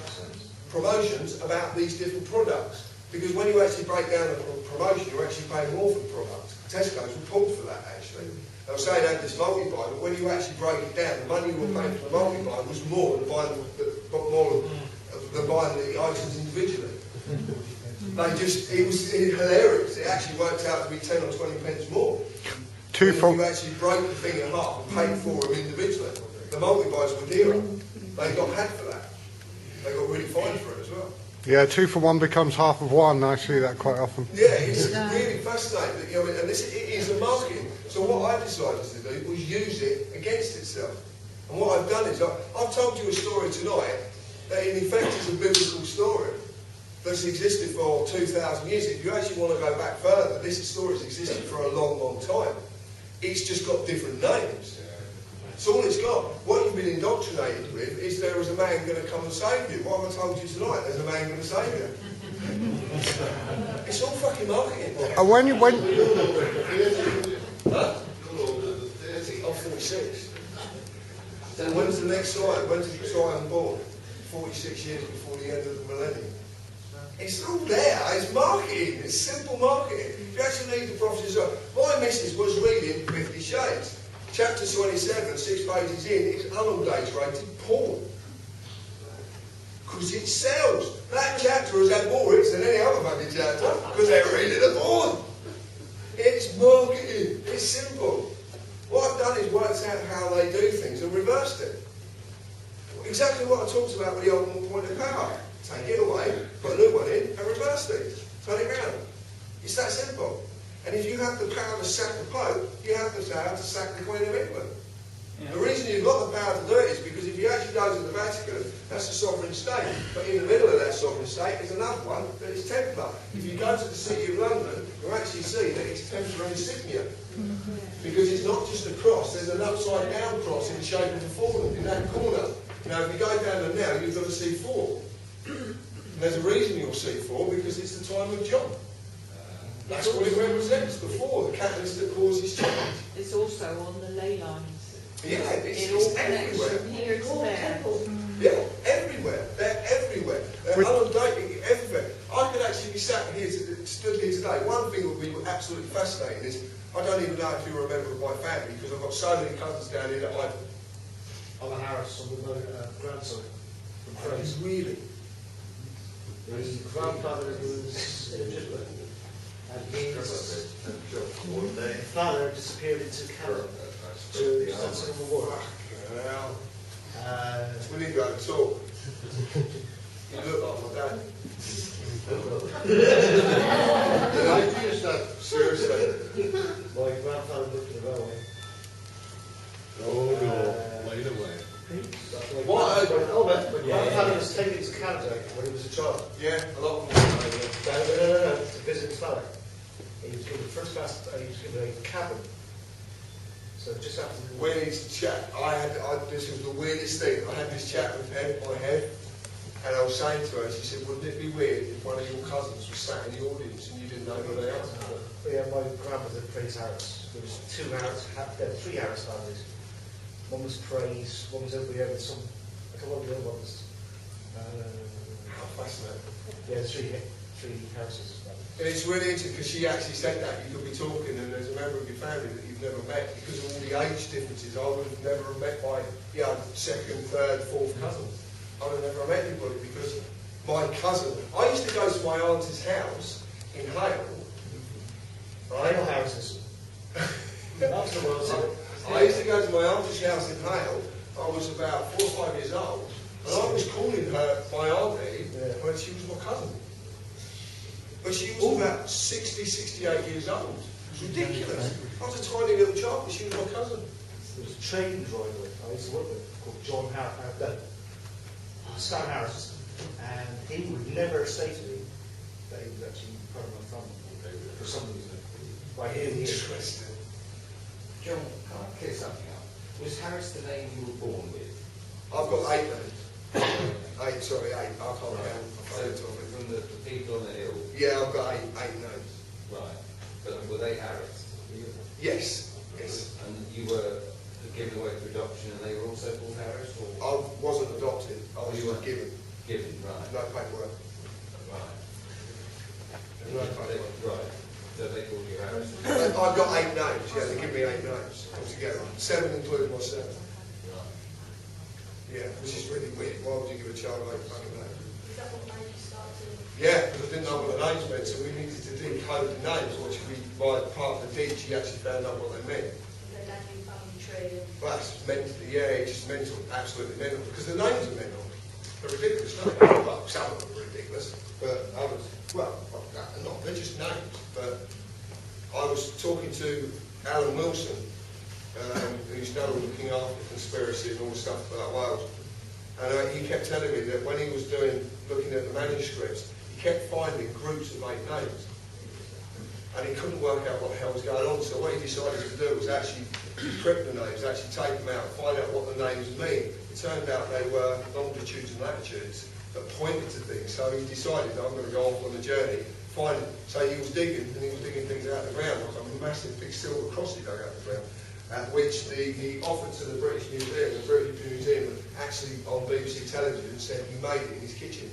promotions about these different products. Because when you actually break down the promotion, you're actually paying more for the product. Tesco's were pulled for that, actually. They were saying they had this multi-buy, but when you actually break it down, the money you were paying for the multi-buy was more than buying more than buying the items individually. It was hilarious. It actually worked out to be 10 or 20 pence more. Two If for you actually broke the thing in half and paid for them individually. The multi-buys were dearer. They got had for that. They got really fined for it as well. yeah, 2 for 1 becomes half of 1. I see that quite often. Yeah, it's really fascinating. That, you know, and it is a marketing. So what I decided to do was use it against itself. And what I've done is I've told you a story tonight that in effect is a biblical story that's existed for 2,000 years. If you actually want to go back further, this story has existed for a long, long time. It's just got different names. It's all it's got. What you've been indoctrinated with is there is a man going to come and save you. What have I told you tonight? There's a man going to save you. It's all fucking marketing. And when Huh? I'm 46. And when's the next Zion? When's the Zion born? 46 years before the end of the millennium. It's all there. It's marketing. It's simple marketing. If you actually read the prophecies, my missus was reading 50 Shades. Chapter 27, 6 pages in, it's unadulterated porn. Because it sells. That chapter has had more hits than any other fucking chapter, because they're reading the porn. It's marketing. It's simple. What I've done is worked out how they do things and reversed it. Exactly what I talked about with the old point of power. Take it away, put a new one in, and reverse things. Turn it round. It's that simple. And if you have the power to sack the Pope, you have the power to sack the Queen of England. Yeah. The reason you've got the power to do it is because if you actually go to the Vatican, that's a sovereign state. But in the middle of that sovereign state is another one that is Templar. If you go to the City of London, you'll actually see that it's Templar insignia. Because it's not just a cross, there's an upside down cross in the shape of a fallen in that corner. Now, if you go down there now, you've got to see 4. And there's a reason you'll see 4, because it's the time of John. That's what it represents, the 4, the catalyst that causes change. It's also on the ley lines. Yeah, it it's all everywhere. From here to there. Yeah, everywhere. They're everywhere. They're undated everywhere. I could actually be sat here, stood here today. One thing that would be absolutely fascinating is, I don't even know if you're a member of my family, because I've got so many cousins down here that I'm a Harris, I'm a grandson from France. Really? His grandfather was illegitimate, and his father disappeared into Canada to the Civil War. We need to go and talk. You look like my dad. Seriously. My grandfather worked in the railway. Oh no, laid away. What? My grandfather was taken to Canada when he was a child. Yeah, a lot of them. No, to visit his father. He was given first class, he was given a cabin. So just after the... When he's chat, this was the weirdest thing. I had this chat with my head, and I was saying to her, she said, wouldn't it be weird if one of your cousins was sat in the audience and you didn't know who they are? Yeah, my grandmother prays Harris. There was 3 Harris families. One was praise, one was over here with some, I don't know what the other one was. How fascinating. Yeah, 3 Harrises. And it's really interesting because she actually said that. You could be talking and there's a member of your family that you've never met because of all the age differences. I would have never met my second, third, fourth cousin. I would have never met anybody because my cousin... I used to go to my auntie's house in Hale. Right? Hale Harrises. That's the world. I used to go to my auntie's house in Hale. I was about 4 or 5 years old. And I was calling her my auntie when she was my cousin. But she was about 60, 68 years old. It was ridiculous. I was a tiny little child, but she was my cousin. There was a train driver I used to work with called John Stan Harris, and he would never say to me that he was actually part of my family for some reason. Right here, Interesting. John, can I clear something up? Was Harris the name you were born with? I've got 8 names. 8, sorry, 8. I can't count. So from the people on the hill? Yeah, I've got 8 names. Right. But were they Harris? Yes. Yes. And you were given away for adoption and they were also called Harris? Or? I wasn't adopted. I was given. Given, right. No paperwork. Right. No paperwork. Right. So they called you Harris? I've got 8 names. Yeah, they give me 8 names altogether. 7 including myself. Right. Yeah, which is really weird. Why would you give a child 8 fucking names? Is that what made you start to... Yeah, because I didn't know what the names meant, so we needed to decode the names, which we, by part of the deed, she actually found out what they meant. Go down your family tree and... Well, that's mental, yeah, it's just mental, absolutely mental, because the names are mental. They're ridiculous, aren't they? Well, some of them are ridiculous, but others, well, not, they're just names. But I was talking to Alan Wilson, who's now looking after conspiracy and all the stuff about Wales. And he kept telling me that when he was looking at the manuscripts, he kept finding groups of 8 names. And he couldn't work out what the hell was going on. So what he decided to do was actually decrypt the names, actually take them out, find out what the names mean. It turned out they were longitudes and latitudes that pointed to things. So he decided, I'm going to go off on a journey, find it. So he was digging, and he was digging things out of the ground. There was a massive big silver cross he dug out of the ground, which he offered to the British Museum. The British Museum actually on BBC television said he made it in his kitchen.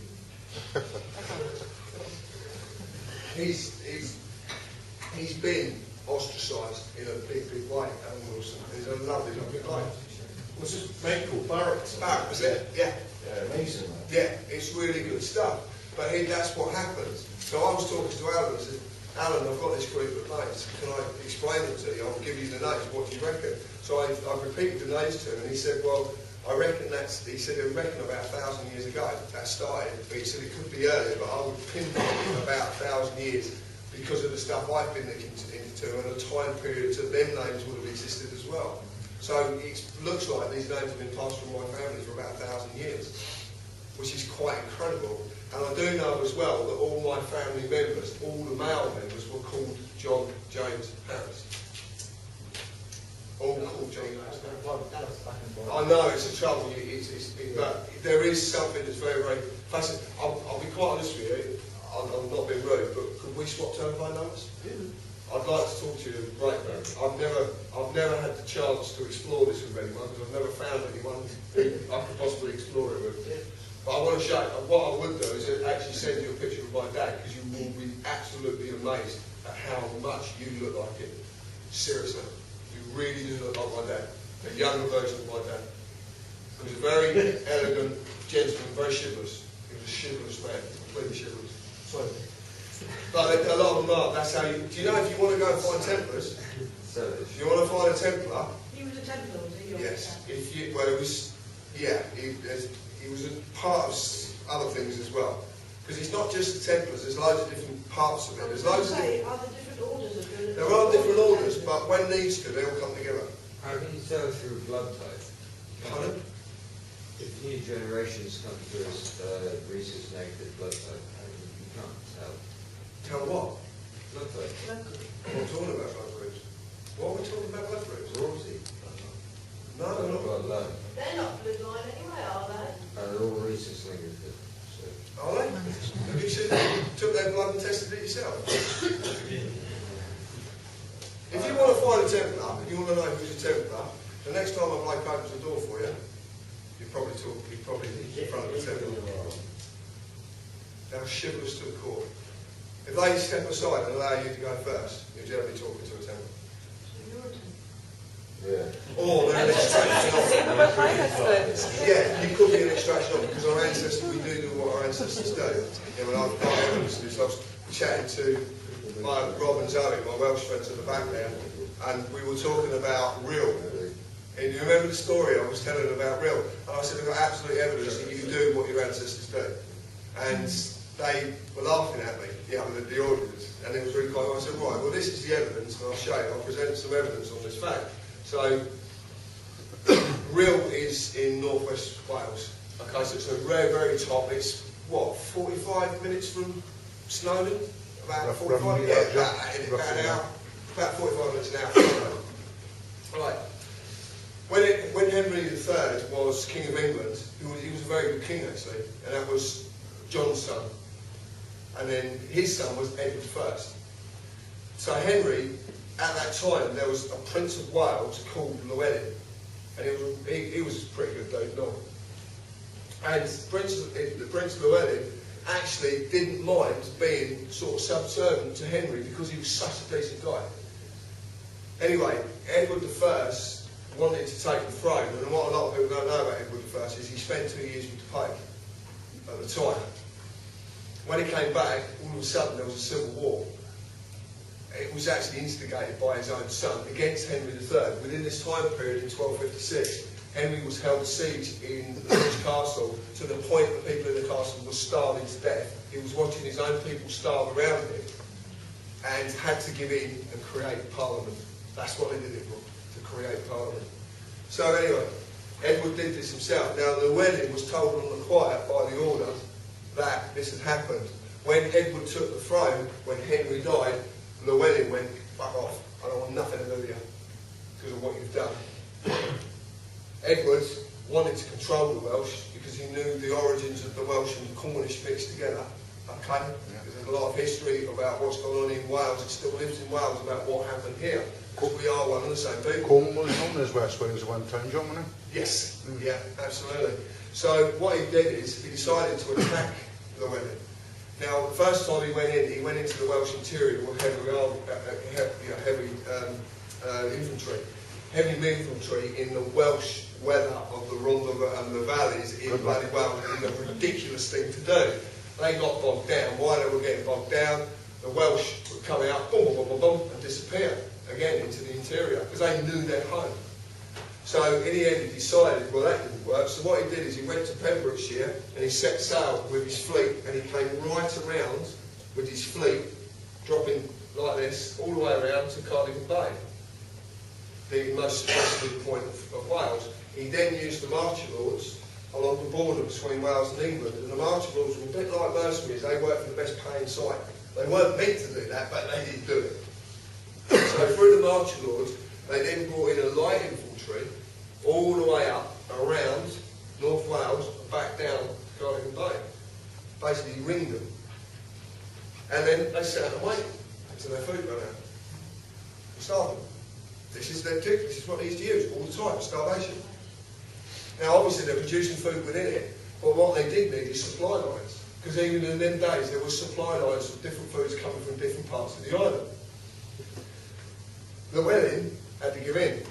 He's been ostracised in a big way, Alan Wilson. He's a lovely, lovely guy. What's his mate called? Barrett. Barrett, was it? Yeah. Yeah, amazing. Man. Yeah, it's really good stuff. But that's what happens. So I was talking to Alan and said, Alan, I've got this group of names. Can I explain them to you? I'll give you the names. What do you reckon? So I repeated the names to him, and he said, well, I reckon he said, I reckon about 1,000 years ago that started. But he said it could be earlier, but I would pinpoint about 1,000 years because of the stuff I've been looking into and the time period that them names would have existed as well. So it looks like these names have been passed from my family for about 1,000 years, which is quite incredible. And I do know as well that all my family members, all the male members, were called John James Harris. All called John James Harris. I know it's a trouble, but there is something that's very, very fascinating. I'll be quite honest with you, I'm not being rude, but could we swap telephone numbers? I'd like to talk to you right now. I've never had the chance to explore this with anyone because I've never found anyone who I could possibly explore it with. But I want to show you, what I would do is actually send you a picture of my dad because you will be absolutely amazed at how much you look like him. Seriously, you really do look like my dad. A younger version of my dad. He was a very elegant gentleman, very chivalrous. He was a chivalrous man, completely chivalrous. Sorry. But a lot of them are. That's how you. Do you know if you want to go and find Templars? If you want to find a Templar. He was a Templar, was he? Yes. If you, well, it was. Yeah. He was a part of other things as well. Because it's not just the Templars. There's loads of different parts of it. There's loads of. Are there different orders of the? There are different orders, but when needs to, they all come together. How can you tell through blood type? Pardon? If new generations come through as rhesus negative blood type, you can't tell. Tell what? Blood type. We're talking about blood groups. What are we talking about blood groups? Royalty. No, we're not. Blood line. They're not bloodline anyway, are they? They're all rhesus negative. So. Are they? Have you seen them? Took their blood and tested it yourself? If you want to find a Templar, and you want to know who's a Templar, the next time a bloke opens the door for you, you're probably in front of a Templar. They're chivalrous to the core. If they step aside and allow you to go first, you're generally talking to a Templar. Yeah. Or they're an extraction of. Yeah, you could be an extraction of because our ancestors, we do what our ancestors do. You know, I've got evidence of this. I was chatting to Rob and Zoe, my Welsh friends at the back there, and we were talking about real. And you remember the story I was telling about real? And I said, I've got absolute evidence that you do what your ancestors do. And they were laughing at me, the audience, and it was really quite. I said, right, well, this is the evidence, and I'll show you. I'll present some evidence on this fact. So, Rhyl is in northwest Wales. Okay, so it's the very, very top. It's what, 45 minutes from Snowdon? About 45. Yeah, about an hour. About 45 minutes an hour from Snowdon. Right. When Henry III was King of England, he was a very good king actually, and that was John's son. And then his son was Edward I. So Henry, at that time, there was a Prince of Wales called Llewellyn, and he was a pretty good dude, no? And Prince Llewellyn actually didn't mind being sort of subservient to Henry because he was such a decent guy. Anyway, Edward I wanted to take the throne, and what a lot of people don't know about Edward I is he spent 2 years with the Pope at the time. When he came back, all of a sudden there was a civil war. It was actually instigated by his own son against Henry III. Within this time period, in 1256, Henry was held siege in the Lodge Castle to the point that people in the castle were starving to death. He was watching his own people starve around him and had to give in and create Parliament. That's what they did it for, to create Parliament. So anyway, Edward did this himself. Now, Llewellyn was told on the quiet by the order that this had happened. When Edward took the throne, when Henry died, Llewellyn went, fuck off, I don't want nothing to do with you because of what you've done. Edward wanted to control the Welsh because he knew the origins of the Welsh and the Cornish mixed together. Okay? There's a lot of history about what's going on in Wales. It still lives in Wales about what happened here. Because we are one and the same people. Cornwall was known as West Wales at one time, John, wasn't it? Yes, yeah, absolutely. So what he did is he decided to attack Llewellyn. Now, the first time he went into the Welsh interior with heavy infantry. Heavy infantry in the Welsh weather of the Rhondda and the valleys in bloody Wales is a ridiculous thing to do. They got bogged down. While they were getting bogged down, the Welsh would come out, boom, boom, boom, boom, boom, and disappear again into the interior because they knew their home. So in the end he decided, well, that didn't work. So what he did is he went to Pembrokeshire and he set sail with his fleet and he came right around with his fleet, dropping like this all the way around to Cardigan Bay, the most westerly point of Wales. He then used the marcher lords along the border between Wales and England, and the marcher lords were a bit like mercenaries. They worked for the best paying site. They weren't meant to do that, but they did do it. So through the marcher lords, they then brought in a light infantry all the way up around North Wales and back down to Cardigan Bay. Basically ringed them. And then they sat and waited until their food ran out. And starved them. This is their tip, this is what they used to use all the time, starvation. Now obviously they're producing food within it, but what they did need is supply lines. Because even in them days there were supply lines of different foods coming from different parts of the island. Llewellyn had to give in.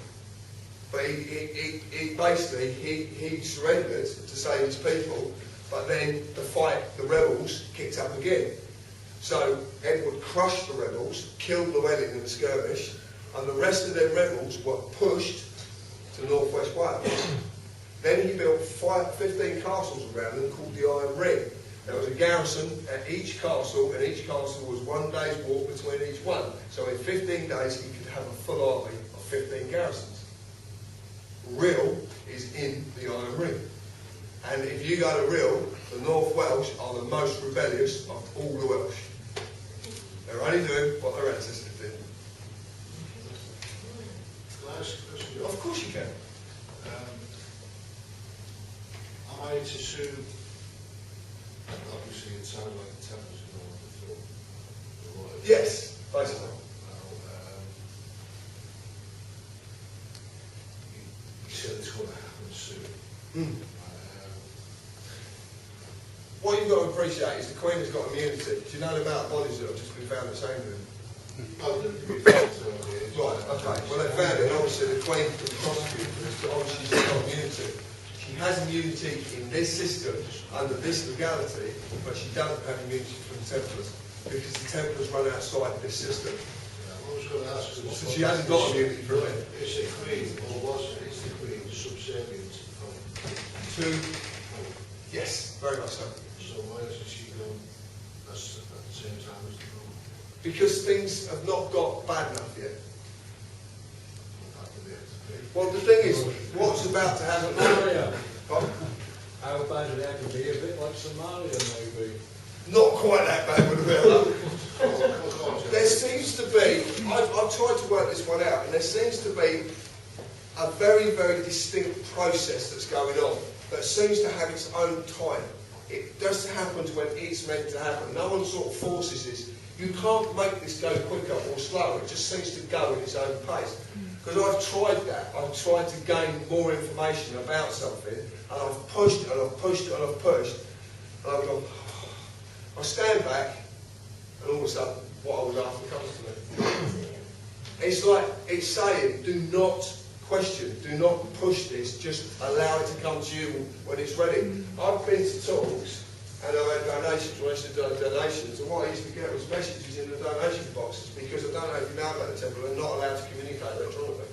But he basically surrendered to save his people, but then the fight, the rebels, kicked up again. So Edward crushed the rebels, killed Llewellyn in a skirmish, and the rest of them rebels were pushed to northwest Wales. Then he built 15 castles around them called the Iron Ring. There was a garrison at each castle, and each castle was 1 day's walk between each one. So in 15 days he could have a full army of 15 garrisons. Rhyl is in the Iron Ring. And if you go to Rhyl, the North Welsh are the most rebellious of all the Welsh. They're only doing what their ancestors did. Can I ask a question? Of course you can. Am I to assume, obviously it sounds like the Templars are going before? Yes, basically. You said it's going to happen soon. What you've got to appreciate is the Queen has got immunity. Do you know about bodies that have just been found at Sainsbury's? Right, okay. Well, they found it, and obviously the Queen can prosecute for this, but obviously she's got immunity. She has immunity in this system, under this legality, but she doesn't have immunity from the Templars, because the Templars run outside this system. I was going to ask, So she hasn't got immunity from it. Is the Queen, or is the Queen subservient to the Crown? Yes, very much so. So why isn't she going at the same time as the Crown? Because things have not got bad enough yet. Well, the thing is, what's about to happen now? How bad it had to be, a bit like Somalia maybe. Not quite that bad, would it? There seems to be, I've tried to work this one out, and there seems to be a very, very distinct process that's going on that seems to have its own time. It just happens when it's meant to happen. No one sort of forces this. You can't make this go quicker or slower. It just seems to go in its own pace. Because I've tried that. I've tried to gain more information about something, and I've pushed and I've pushed and I've pushed, and I've gone, I stand back, and all of a sudden, what I was after comes to me. It's like, it's saying, do not question, do not push this, just allow it to come to you when it's ready. I've been to talks and I had donations, when I used to do donations, and what I used to get was messages in the donation boxes, because I don't know if you know about the temple, they're not allowed to communicate electronically.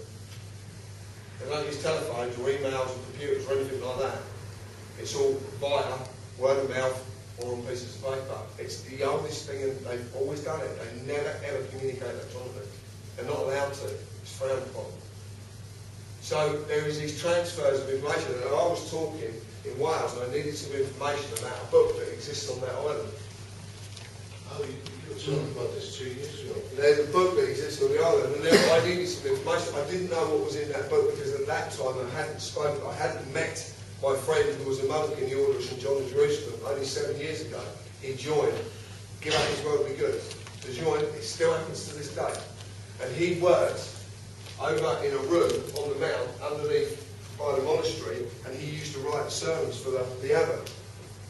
They don't use telephones or emails or computers or anything like that. It's all via word of mouth or on pieces of paper. It's the oldest thing, and they've always done it. They never ever communicate electronically. They're not allowed to. It's frowned upon. So there is these transfers of information, and I was talking in Wales and I needed some information about a book that exists on that island. Oh, you were talking about this 2 years ago. There's a book that exists on the island, and then I needed some information. I didn't know what was in that book because at that time I hadn't met my friend who was a monk in the Order of St John of Jerusalem only 7 years ago. He joined, give up his worldly goods to join. It still happens to this day. And he worked over in a room on the mount underneath by the monastery, and he used to write sermons for the abbot.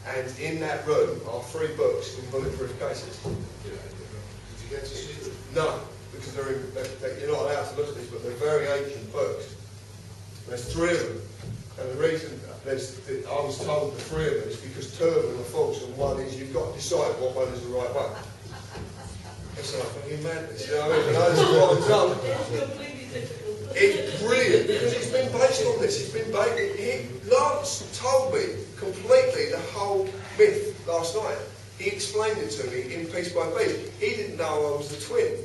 And in that room are 3 books in bulletproof cases. Did you get to see them? No, because you're not allowed to look at these, but they're very ancient books. There's 3 of them, and the reason I was told the 3 of them is because 2 of them are false, and one is you've got to decide what one is the right one. It's like fucking madness, you know what I mean? And that's what I'm told. It's brilliant because it's been based on this. It's been based. Lance told me completely the whole myth last night. He explained it to me in piece by piece. He didn't know I was the twin.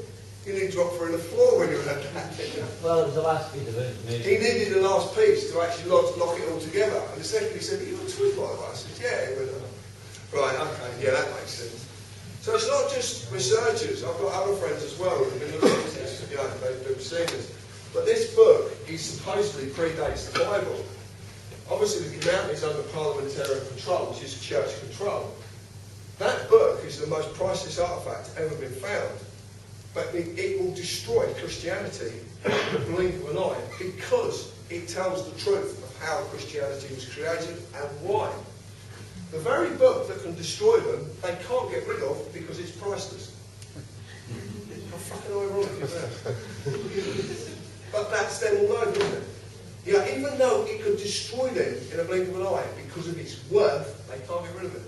You nearly dropped through the floor when you had that. Well, it was the last piece of information. He needed the last piece to actually lock it all together. And the second he said, "Are you a twin, by the way?" I said, "Yeah." He went, "Oh. Right, okay, yeah, that makes sense." So it's not just researchers. I've got other friends as well who've been looking at this. You know, they've seen this. But this book, he supposedly predates the Bible. Obviously, the mountain is under parliamentary control, which is church control. That book is the most priceless artefact ever been found. But it will destroy Christianity in the blink of an eye because it tells the truth of how Christianity was created and why. The very book that can destroy them, they can't get rid of because it's priceless. How fucking ironic is that? But that's them all over, isn't it? Yeah, even though it could destroy them in a blink of an eye because of its worth, they can't get rid of it.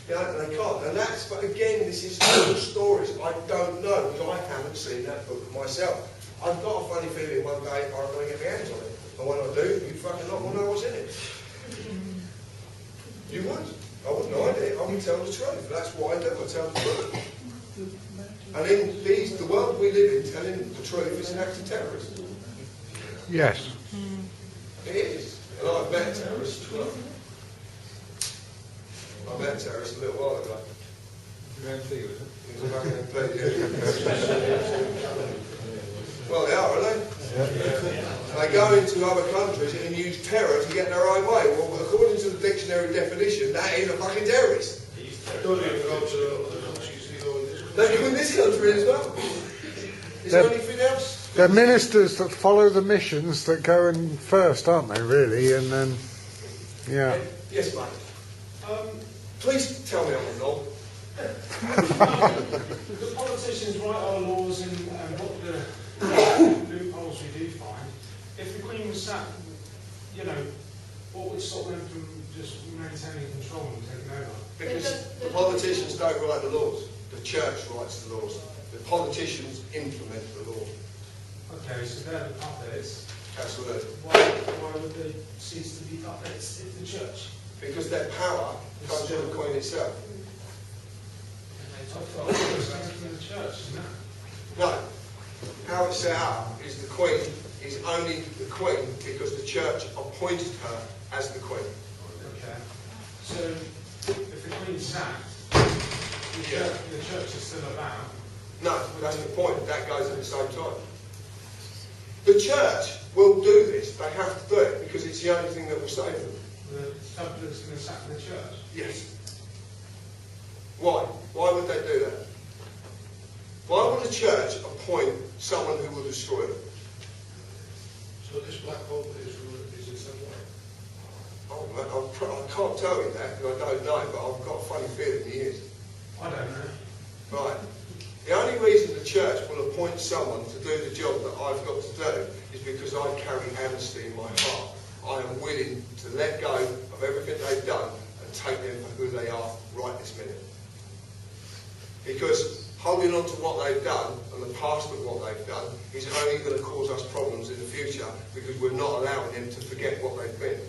Yeah, they can't. And that's, but again, this is all stories. I don't know because I haven't seen that book myself. I've got a funny feeling one day I'm going to get my hands on it. And when I do, you fucking not will know what's in it. You would. I wouldn't hide it. I would tell the truth. That's what I do. I tell the truth. And in the world we live in, telling the truth is an act of terrorism. Yes. It is. And I've met terrorists as well. I met terrorists a little while ago. MP, was it? He was a back MP, yeah. Well, they are, aren't they? Yeah. They go into other countries and use terror to get their own way. Well, according to the dictionary definition, that is a fucking terrorist. Don't even go to other countries, you go in this country. They go in this country as well. Is there anything else? They're ministers that follow the missions that go in first, aren't they, really? And then, yeah. Yes, mate. Please tell me I'm wrong. The politicians write our laws and what the loopholes we do find. If the Queen was sat, you know, what would stop them from just maintaining control and taking over? Because the politicians don't write the laws. The church writes the laws. The politicians implement the law. Okay, so they're the puppets. Absolutely. Why would they cease to be puppets if the church? Because their power comes from the Queen itself. I thought it was from the church, isn't it? No. How it's set up is the Queen is only the Queen because the church appointed her as the Queen. Okay. So, if the Queen's sacked, the church is still about? No, that's the point. That goes at the same time. The church will do this. They have to do it because it's the only thing that will save them. The public's going to sack the church? Yes. Why? Why would they do that? Why would the church appoint someone who will destroy them? So this black hole is in some way? Oh, I can't tell you that because I don't know, but I've got a funny feeling he is. I don't know. Right. The only reason the church will appoint someone to do the job that I've got to do is because I carry honesty in my heart. I am willing to let go of everything they've done and take them for who they are right this minute. Because holding on to what they've done and the past of what they've done is only going to cause us problems in the future because we're not allowing them to forget what they've been.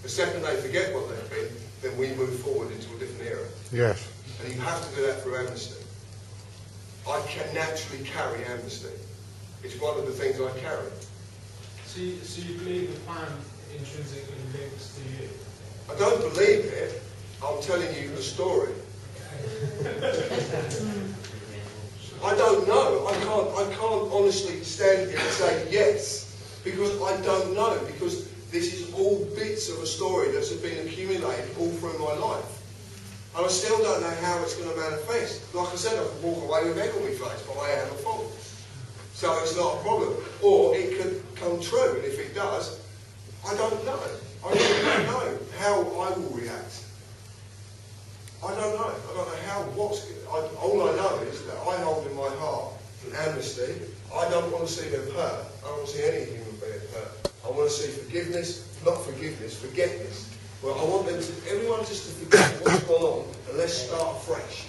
The second they forget what they've been, then we move forward into a different era. Yes. And you have to do that through amnesty. I can naturally carry amnesty. It's one of the things I carry. So you believe the plan intrinsically links to you? I don't believe it. I'm telling you the story. I don't know. I can't honestly stand here and say yes, because I don't know, because this is all bits of a story that's been accumulated all through my life. And I still don't know how it's going to manifest. Like I said, I could walk away with egg on my face, but I am a fool. So it's not a problem. Or it could come true, and if it does, I don't know. I really don't know how I will react. I don't know. I don't know how, all I know is that I hold in my heart an amnesty. I don't want to see them hurt. I don't want to see any human being hurt. I want to see forgiveness, not forgiveness, forgetness. Well, I want everyone just to forget what's gone on and let's start fresh.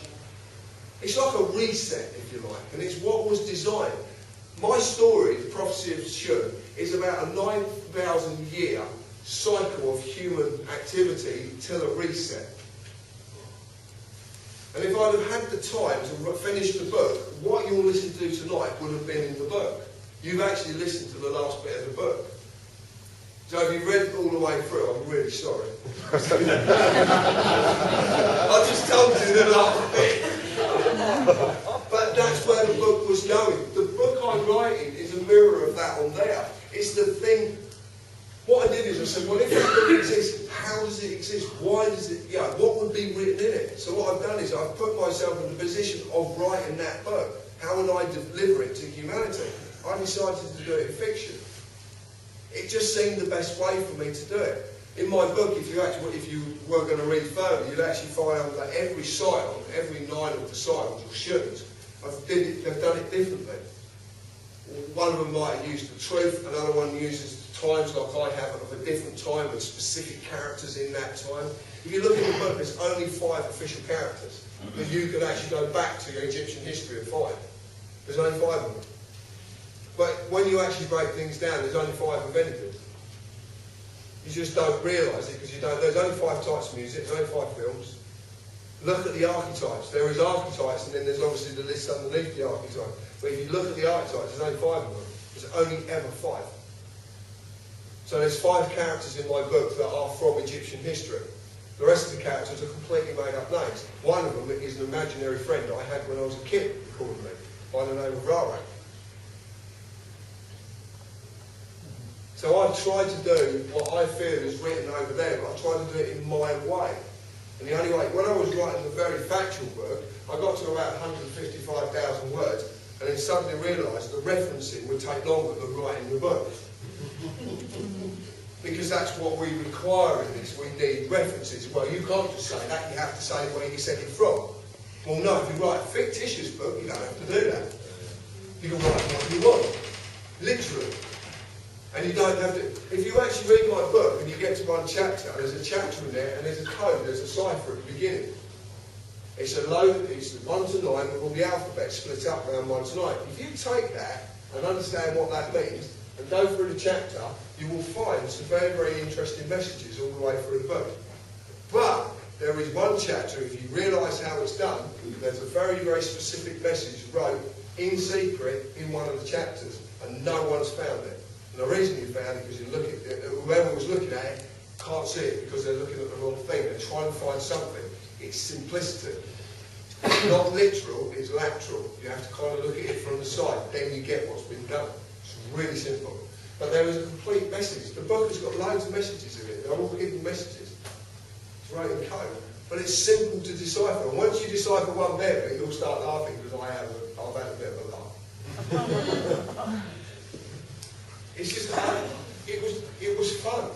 It's like a reset, if you like, and it's what was designed. My story, the prophecy of Shun, is about a 9,000 year cycle of human activity till a reset. And if I'd have had the time to finish the book, what you'll listen to tonight would have been in the book. You've actually listened to the last bit of the book. So if you read it all the way through, I'm really sorry. I just told you the last bit. But that's where the book was going. The book I'm writing is a mirror of that on there. It's the thing. What I did is I said, well, if it doesn't exist, how does it exist? Why does it, what would be written in it? So what I've done is I've put myself in the position of writing that book. How would I deliver it to humanity? I decided to do it in fiction. It just seemed the best way for me to do it. In my book, if you were going to read further, you'd actually find out that every silent, every 9 of the silents or shuns, they've done it differently. One of them might have used the truth, another one uses times like I have of a different time with specific characters in that time. If you look in the book, there's only 5 official characters. And you can actually go back to your Egyptian history and find. There's only 5 of them. But when you actually break things down, there's only 5 of anything. You just don't realise it because you don't. There's only 5 types of music, there's only 5 films. Look at the archetypes. There is archetypes and then there's obviously the list underneath the archetype. But if you look at the archetypes, there's only 5 of them. There's only ever 5. So there's 5 characters in my book that are from Egyptian history. The rest of the characters are completely made up names. One of them is an imaginary friend I had when I was a kid, called me, by the name of Rara. So I've tried to do what I feel is written over there, but I tried to do it in my way. And the only way, when I was writing the very factual book, I got to about 155,000 words, and then suddenly realised the referencing would take longer than writing the book. Because that's what we require in this, we need references. Well, you can't just say that, you have to say where you said it from. Well, no, if you write a fictitious book, you don't have to do that. You can write what you want, literally. And you don't have to, if you actually read my book and you get to one chapter, there's a chapter in there and there's a code, there's a cipher at the beginning. It's a load, it's 1 to 9 with all the alphabet split up around 1 to 9. If you take that and understand what that means and go through the chapter, you will find some very, very interesting messages all the way through the book. But there is one chapter, if you realise how it's done, there's a very, very specific message wrote in secret in one of the chapters and no one's found it. And the reason you found it is you look at it, whoever was looking at it can't see it because they're looking at the wrong thing. They're trying to find something. It's simplicity. It's not literal, it's lateral. You have to kind of look at it from the side, then you get what's been done. It's really simple. But there is a complete message. The book has got loads of messages in it. They're all hidden messages. It's written in code. But it's simple to decipher. And once you decipher one bit of it, you'll start laughing because I've had a bit of a laugh. It's just, it was fun.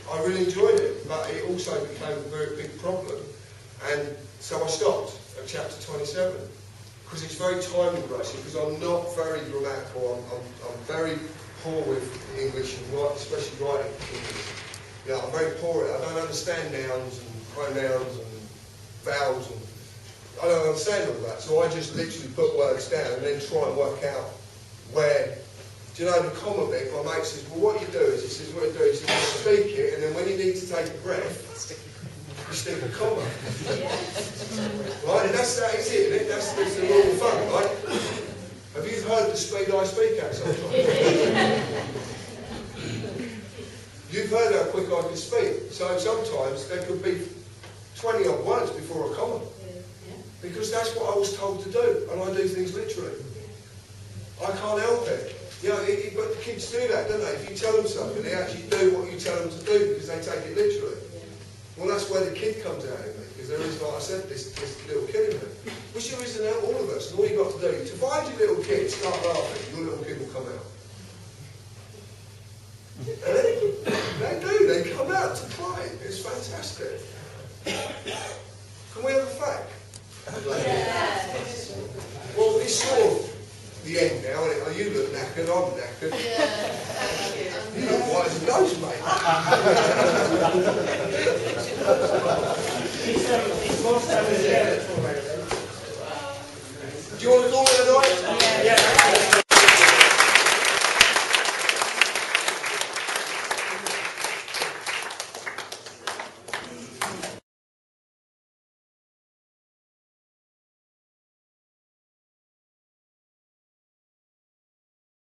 I really enjoyed it, but it also became a very big problem. And so I stopped at chapter 27, because it's very time engrossing, because I'm not very grammatical, I'm very poor with English, and especially writing English. I'm very poor at it. I don't understand nouns and pronouns and vowels, and I don't understand all that. So I just literally put words down and then try and work out where. Do you know the comma bit? My mate says, well, what you do is, he says, what you do is you speak it, and then when you need to take a breath, you stick a comma. Right? And that is it, isn't it? That's the rule of fun, right? Have you heard the speed I speak at sometimes? You've heard how quick I can speak. So sometimes there could be 20 odd words before a comma. Because that's what I was told to do, and I do things literally. I can't help it. You know, but the kids do that, don't they? If you tell them something, they actually do what you tell them to do because they take it literally. Well, that's where the kid comes out in me, because there is, like I said, this little kid in me. Which there is in all of us, and all you've got to do, to find your little kid, start laughing, your little kid will come out. And they do, they come out to play. It's fantastic. Can we have a fact? Well, it's sort of the end now, and you look knackered, I'm knackered. You look white as a ghost, mate.